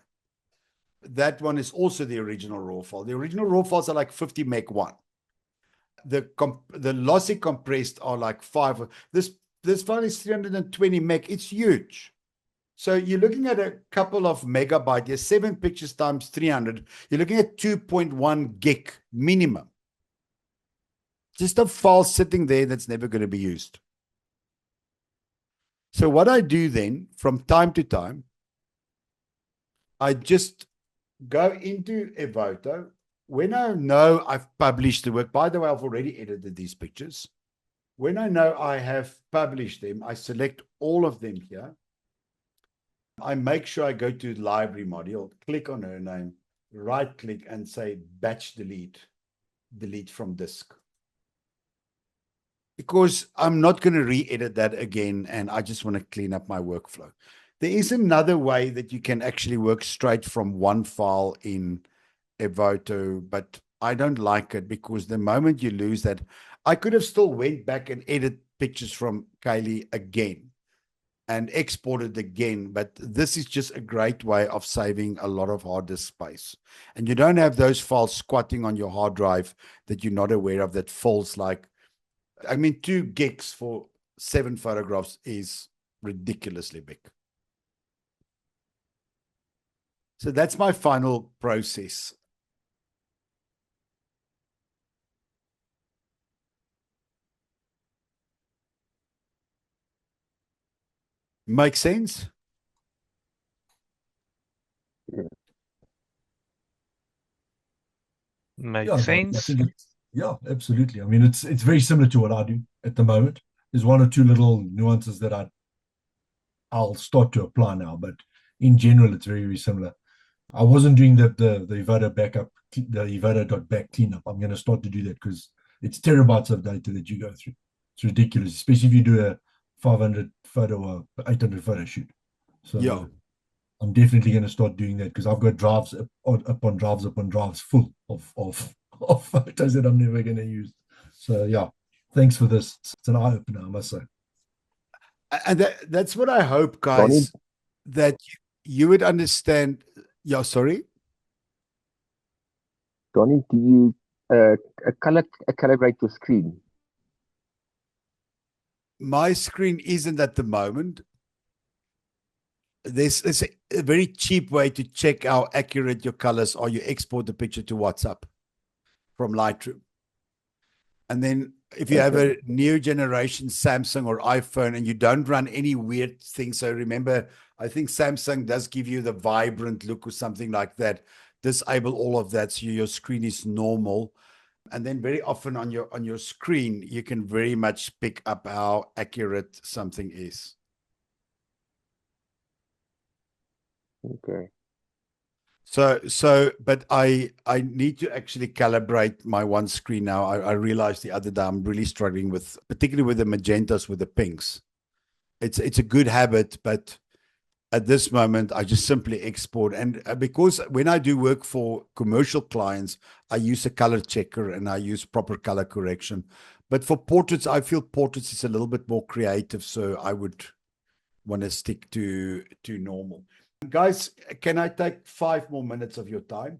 Speaker 1: That one is also the original raw file. The original raw files are like 50 meg one. The lossy compressed are like 5. This file is 320 meg. It's huge. So you're looking at a couple of megabytes. There's 7 pictures times 300. You're looking at 2.1 gig minimum. Just a file sitting there that's never going to be used. So what I do then, from time to time, I just go into Evoto. When I know I've published the work, by the way, I've already edited these pictures. When I know I have published them, I select all of them here. I make sure I go to library module, click on her name, right click and say batch delete, delete from disk. Because I'm not going to re-edit that again and I just want to clean up my workflow. There is another way that you can actually work straight from one file in Evoto, but I don't like it because the moment you lose that, I could have still went back and edit pictures from Kylie again and exported again, but this is just a great way of saving a lot of hard disk space. And you don't have those files squatting on your hard drive that you're not aware of that falls like, I mean, 2 gigs for 7 photographs is ridiculously big. So that's my final process. Make sense?
Speaker 6: Makes sense.
Speaker 2: I think yeah, absolutely. I mean, it's very similar to what I do at the moment. There's 1 or 2 little nuances that I'll start to apply now, but in general, it's very, very similar. I wasn't doing the Evoto backup, the Evoto.back cleanup. I'm going to start to do that because it's terabytes of data that you go through. It's ridiculous, especially if you do a 500 photo or 800 photo shoot. So yeah, I'm definitely going to start doing that because I've got drives upon drives full of photos that I'm never going to use. So yeah, thanks for this. It's an eye opener, I must say.
Speaker 1: And that's what I hope, guys, that you would understand. Yeah, sorry.
Speaker 9: Danie, do you calibrate your screen?
Speaker 1: My screen isn't at the moment. There's a very cheap way to check how accurate your colors are. You export the picture to WhatsApp from Lightroom. And then if you have a new generation Samsung or iPhone and you don't run any weird things, so remember, I think Samsung does give you the vibrant look or something like that. Disable all of that so your screen is normal. And then very often on your screen, you can very much pick up how accurate something is.
Speaker 9: Okay.
Speaker 1: So, but I need to actually calibrate my one screen now. I realized the other day I'm really struggling with, particularly with the magentas, with the pinks. It's a good habit, but at this moment I just simply export. And because when I do work for commercial clients, I use a color checker and I use proper color correction. But for portraits, I feel portraits is a little bit more creative, so I would want to stick to normal. Guys, can I take 5 more minutes of your time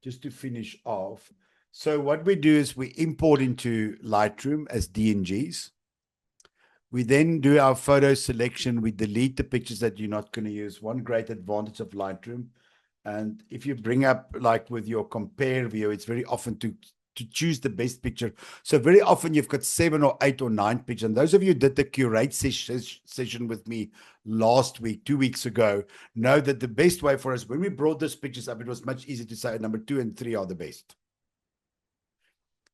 Speaker 1: just to finish off? So what we do is we import into Lightroom as DNGs. We then do our photo selection. We delete the pictures that you're not going to use. One great advantage of Lightroom. And if you bring up, like with your compare view, it's very often to choose the best picture. So very often you've got 7 or 8 or 9 pictures. And those of you who did the curate session with me last week, 2 weeks ago, know that the best way for us, when we brought those pictures up, it was much easier to say number 2 and 3 are the best.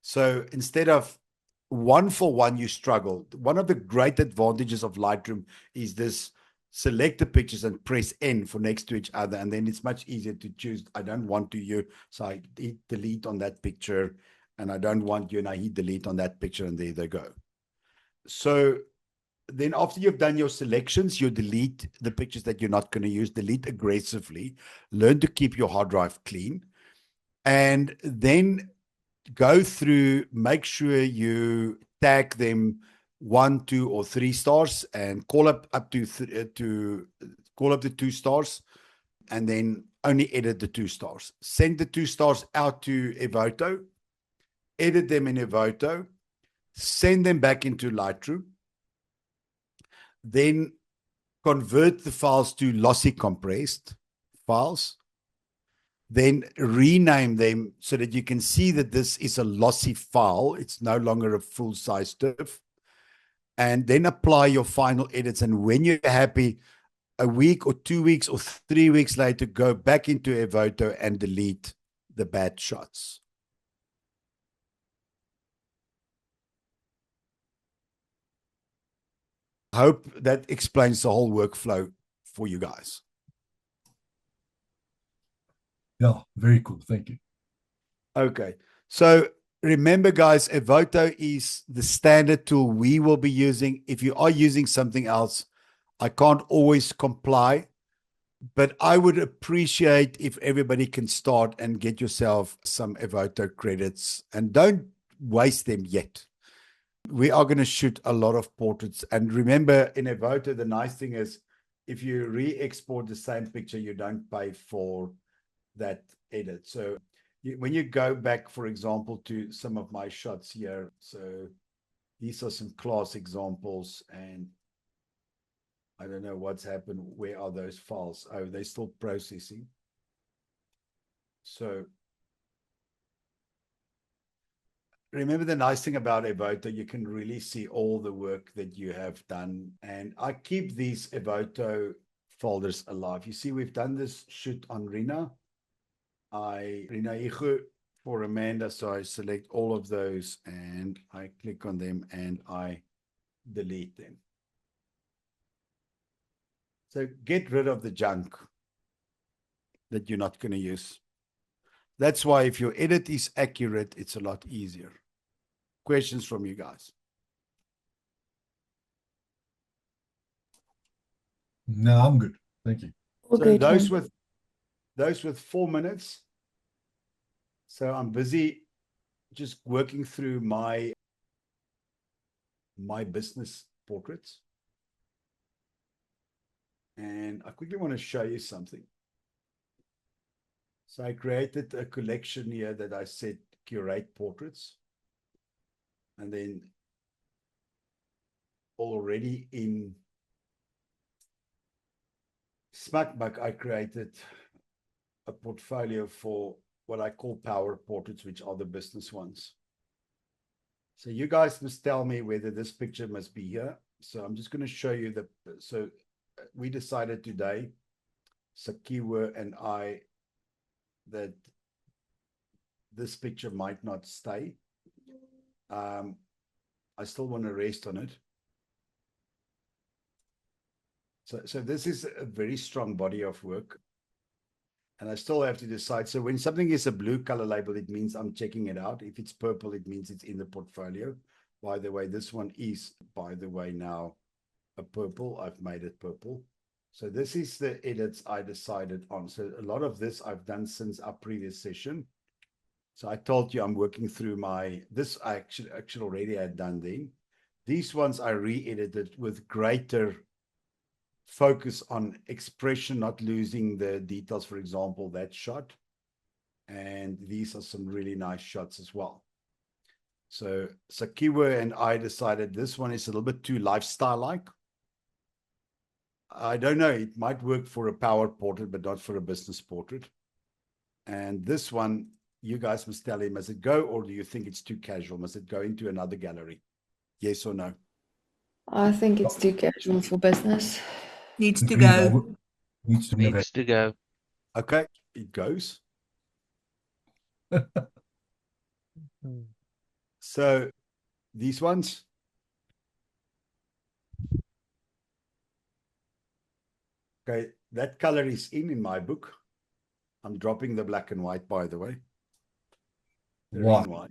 Speaker 1: So instead of 1 for 1, you struggle. One of the great advantages of Lightroom is this: select the pictures and press N for next to each other. And then it's much easier to choose. I don't want to use, so I hit delete on that picture. and I don't want you, and I hit delete on that picture, and there they go. So then after you've done your selections, you delete the pictures that you're not going to use, delete aggressively, learn to keep your hard drive clean, and then go through, make sure you tag them 1, 2, or 3 stars, and call up to 2 stars, and then only edit the 2 stars. Send the 2 stars out to Evoto, edit them in Evoto, send them back into Lightroom, then convert the files to lossy compressed files, then rename them so that you can see that this is a lossy file. It's no longer a full-size TIFF. And then apply your final edits. And when you're happy, a week or 2 weeks or 3 weeks later, go back into Evoto and delete the bad shots. I hope that explains the whole workflow for you guys.
Speaker 2: Yeah, very cool. Thank you.
Speaker 1: Okay. So remember, guys, Evoto is the standard tool we will be using. If you are using something else, I can't always comply, but I would appreciate if everybody can start and get yourself some Evoto credits, and don't waste them yet. We are going to shoot a lot of portraits. And remember, in Evoto, the nice thing is if you re-export the same picture, you don't pay for that edit. So when you go back, for example, to some of my shots here, so these are some class examples, and I don't know what's happened. Where are those files? Oh, they're still processing. So remember, the nice thing about Evoto, you can really see all the work that you have done. And I keep these Evoto folders alive. You see, we've done this shoot on Rina. Rina Ihu for Amanda. So I select all of those and I click on them and I delete them. So get rid of the junk that you're not going to use. That's why if your edit is accurate, it's a lot easier. Questions from you guys?
Speaker 2: No, I'm good. Thank you.
Speaker 1: So those with 4 minutes. So I'm busy just working through my business portraits. And I quickly want to show you something. So I created a collection here that I said curate portraits. And then already in SmackBuck, I created a portfolio for what I call power portraits, which are the business ones. So you guys must tell me whether this picture must be here. So I'm just going to show you so we decided today, Sakiwa and I, that this picture might not stay. I still want to rest on it. So this is a very strong body of work. And I still have to decide. So when something is a blue color label, it means I'm checking it out. If it's purple, it means it's in the portfolio. By the way, this one is, by the way, now a purple. I've made it purple. So this is the edits I decided on. So a lot of this I've done since our previous session. So I told you I'm working through this I actually already had done then. These ones I re-edited with greater focus on expression, not losing the details. For example, that shot. And these are some really nice shots as well. So Sakiwa and I decided this one is a little bit too lifestyle-like. I don't know, it might work for a power portrait, but not for a business portrait. And this one, you guys must tell him, must it go, or do you think it's too casual? Must it go into another gallery? Yes or no?
Speaker 5: I think it's too casual for business.
Speaker 8: Needs to go.
Speaker 2: Needs to
Speaker 6: go.
Speaker 1: Okay, it goes. So these ones. Okay, that color is in my book. I'm dropping the black and white, by the way. They're
Speaker 2: Why?
Speaker 1: in white.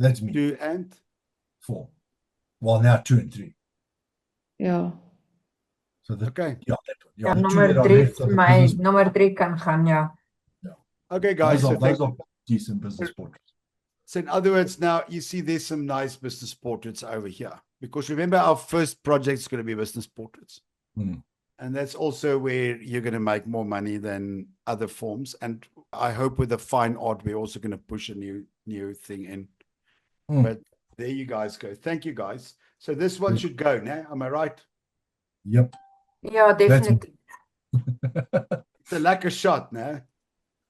Speaker 2: That's me.
Speaker 1: 2 and
Speaker 2: 4. Well, now 2 and 3.
Speaker 5: Ja.
Speaker 2: So the,
Speaker 1: okay.
Speaker 2: yeah, that one.
Speaker 12: Ja,
Speaker 2: The two
Speaker 12: nommer
Speaker 2: that are
Speaker 12: 3
Speaker 2: left are
Speaker 12: vir
Speaker 2: the
Speaker 12: my,
Speaker 2: business.
Speaker 12: nommer 3 kan gaan, ja.
Speaker 1: Okay, guys.
Speaker 2: Those are decent business portraits.
Speaker 1: So in other words, now you see there's some nice business portraits over here. Because remember, our first project is going to be business portraits.
Speaker 2: Hmm.
Speaker 1: And that's also where you're going to make more money than other forms. And I hope with the fine art, we're also going to push a new thing in.
Speaker 2: Hmm.
Speaker 1: But there you guys go. Thank you, guys. So this one should go now. Am I right?
Speaker 2: Yep.
Speaker 12: Ja, definitief.
Speaker 1: It's a lekker shot, no?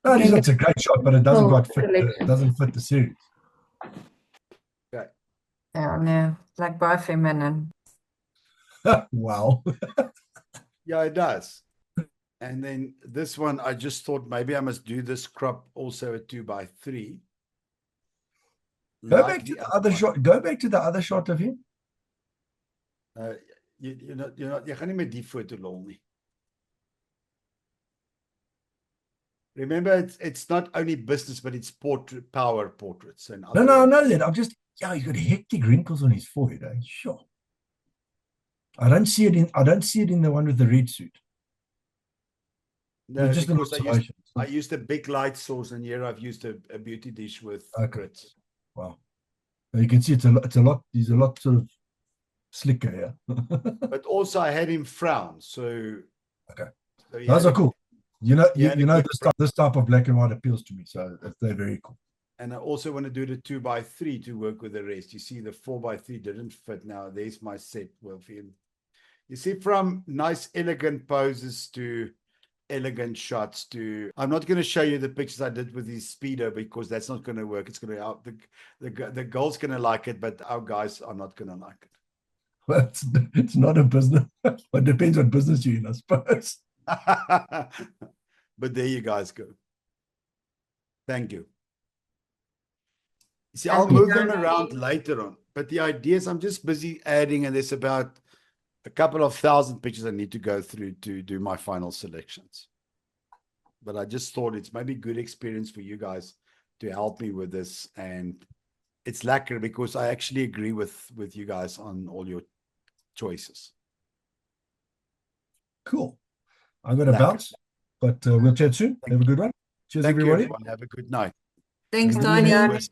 Speaker 2: No, it is, it's a great shot, but it doesn't
Speaker 5: Oh,
Speaker 2: quite fit. It doesn't fit the series.
Speaker 1: Okay.
Speaker 12: Ja, nee, like baie feminine.
Speaker 2: Wow.
Speaker 1: Yeah, it does. And then this one, I just thought maybe I must do this crop also a 2x3.
Speaker 2: Go back to the other shot. Go back to the other shot of him.
Speaker 1: You're not, jy gaan nie met die foto lol nie. Remember, it's not only business, but it's power portraits. And
Speaker 2: No, I know that. I'm just, yeah, he's got hectic wrinkles on his forehead. Eh? Sure. I don't see it in the one with the red suit.
Speaker 1: No,
Speaker 2: just
Speaker 1: because
Speaker 2: an
Speaker 1: I used a big light source, and here I've used a beauty dish with grits.
Speaker 2: Wow. You can see it's a lot. He's a lot sort of slicker here.
Speaker 1: But also I had him frown. So
Speaker 2: okay,
Speaker 1: so
Speaker 2: those are cool. You know
Speaker 1: good
Speaker 2: this type of black and white appeals to me. So they're very cool.
Speaker 1: And I also want to do the 2x3 to work with the rest. You see, the 4x3 didn't fit. Now there's my set with him. You see, from nice, elegant poses to elegant shots to, I'm not going to show you the pictures I did with his speedo because that's not going to work. It's going to, the girl's going to like it, but our guys are not going to like it.
Speaker 2: Well, it's not a business. It depends what business you're in, I suppose.
Speaker 1: But there you guys go. Thank you. You see, I'll move them around later on. But the idea is I'm just busy adding, and there's about a couple of thousand pictures I need to go through to do my final selections. But I just thought it's maybe good experience for you guys to help me with this. And it's lekker because I actually agree with you guys on all your choices.
Speaker 2: Cool. I'm going to bounce, but we'll chat soon. Have a good one. Cheers,
Speaker 1: Thank
Speaker 2: everybody.
Speaker 1: you, everyone. Have a good night.
Speaker 8: Thanks, Danie.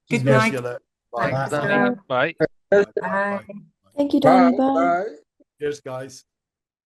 Speaker 8: Good night.
Speaker 6: Bye.
Speaker 3: Bye.
Speaker 6: Bye.
Speaker 1: Bye.
Speaker 12: Bye.
Speaker 4: Thank you, Danie. Bye.
Speaker 1: Cheers, guys.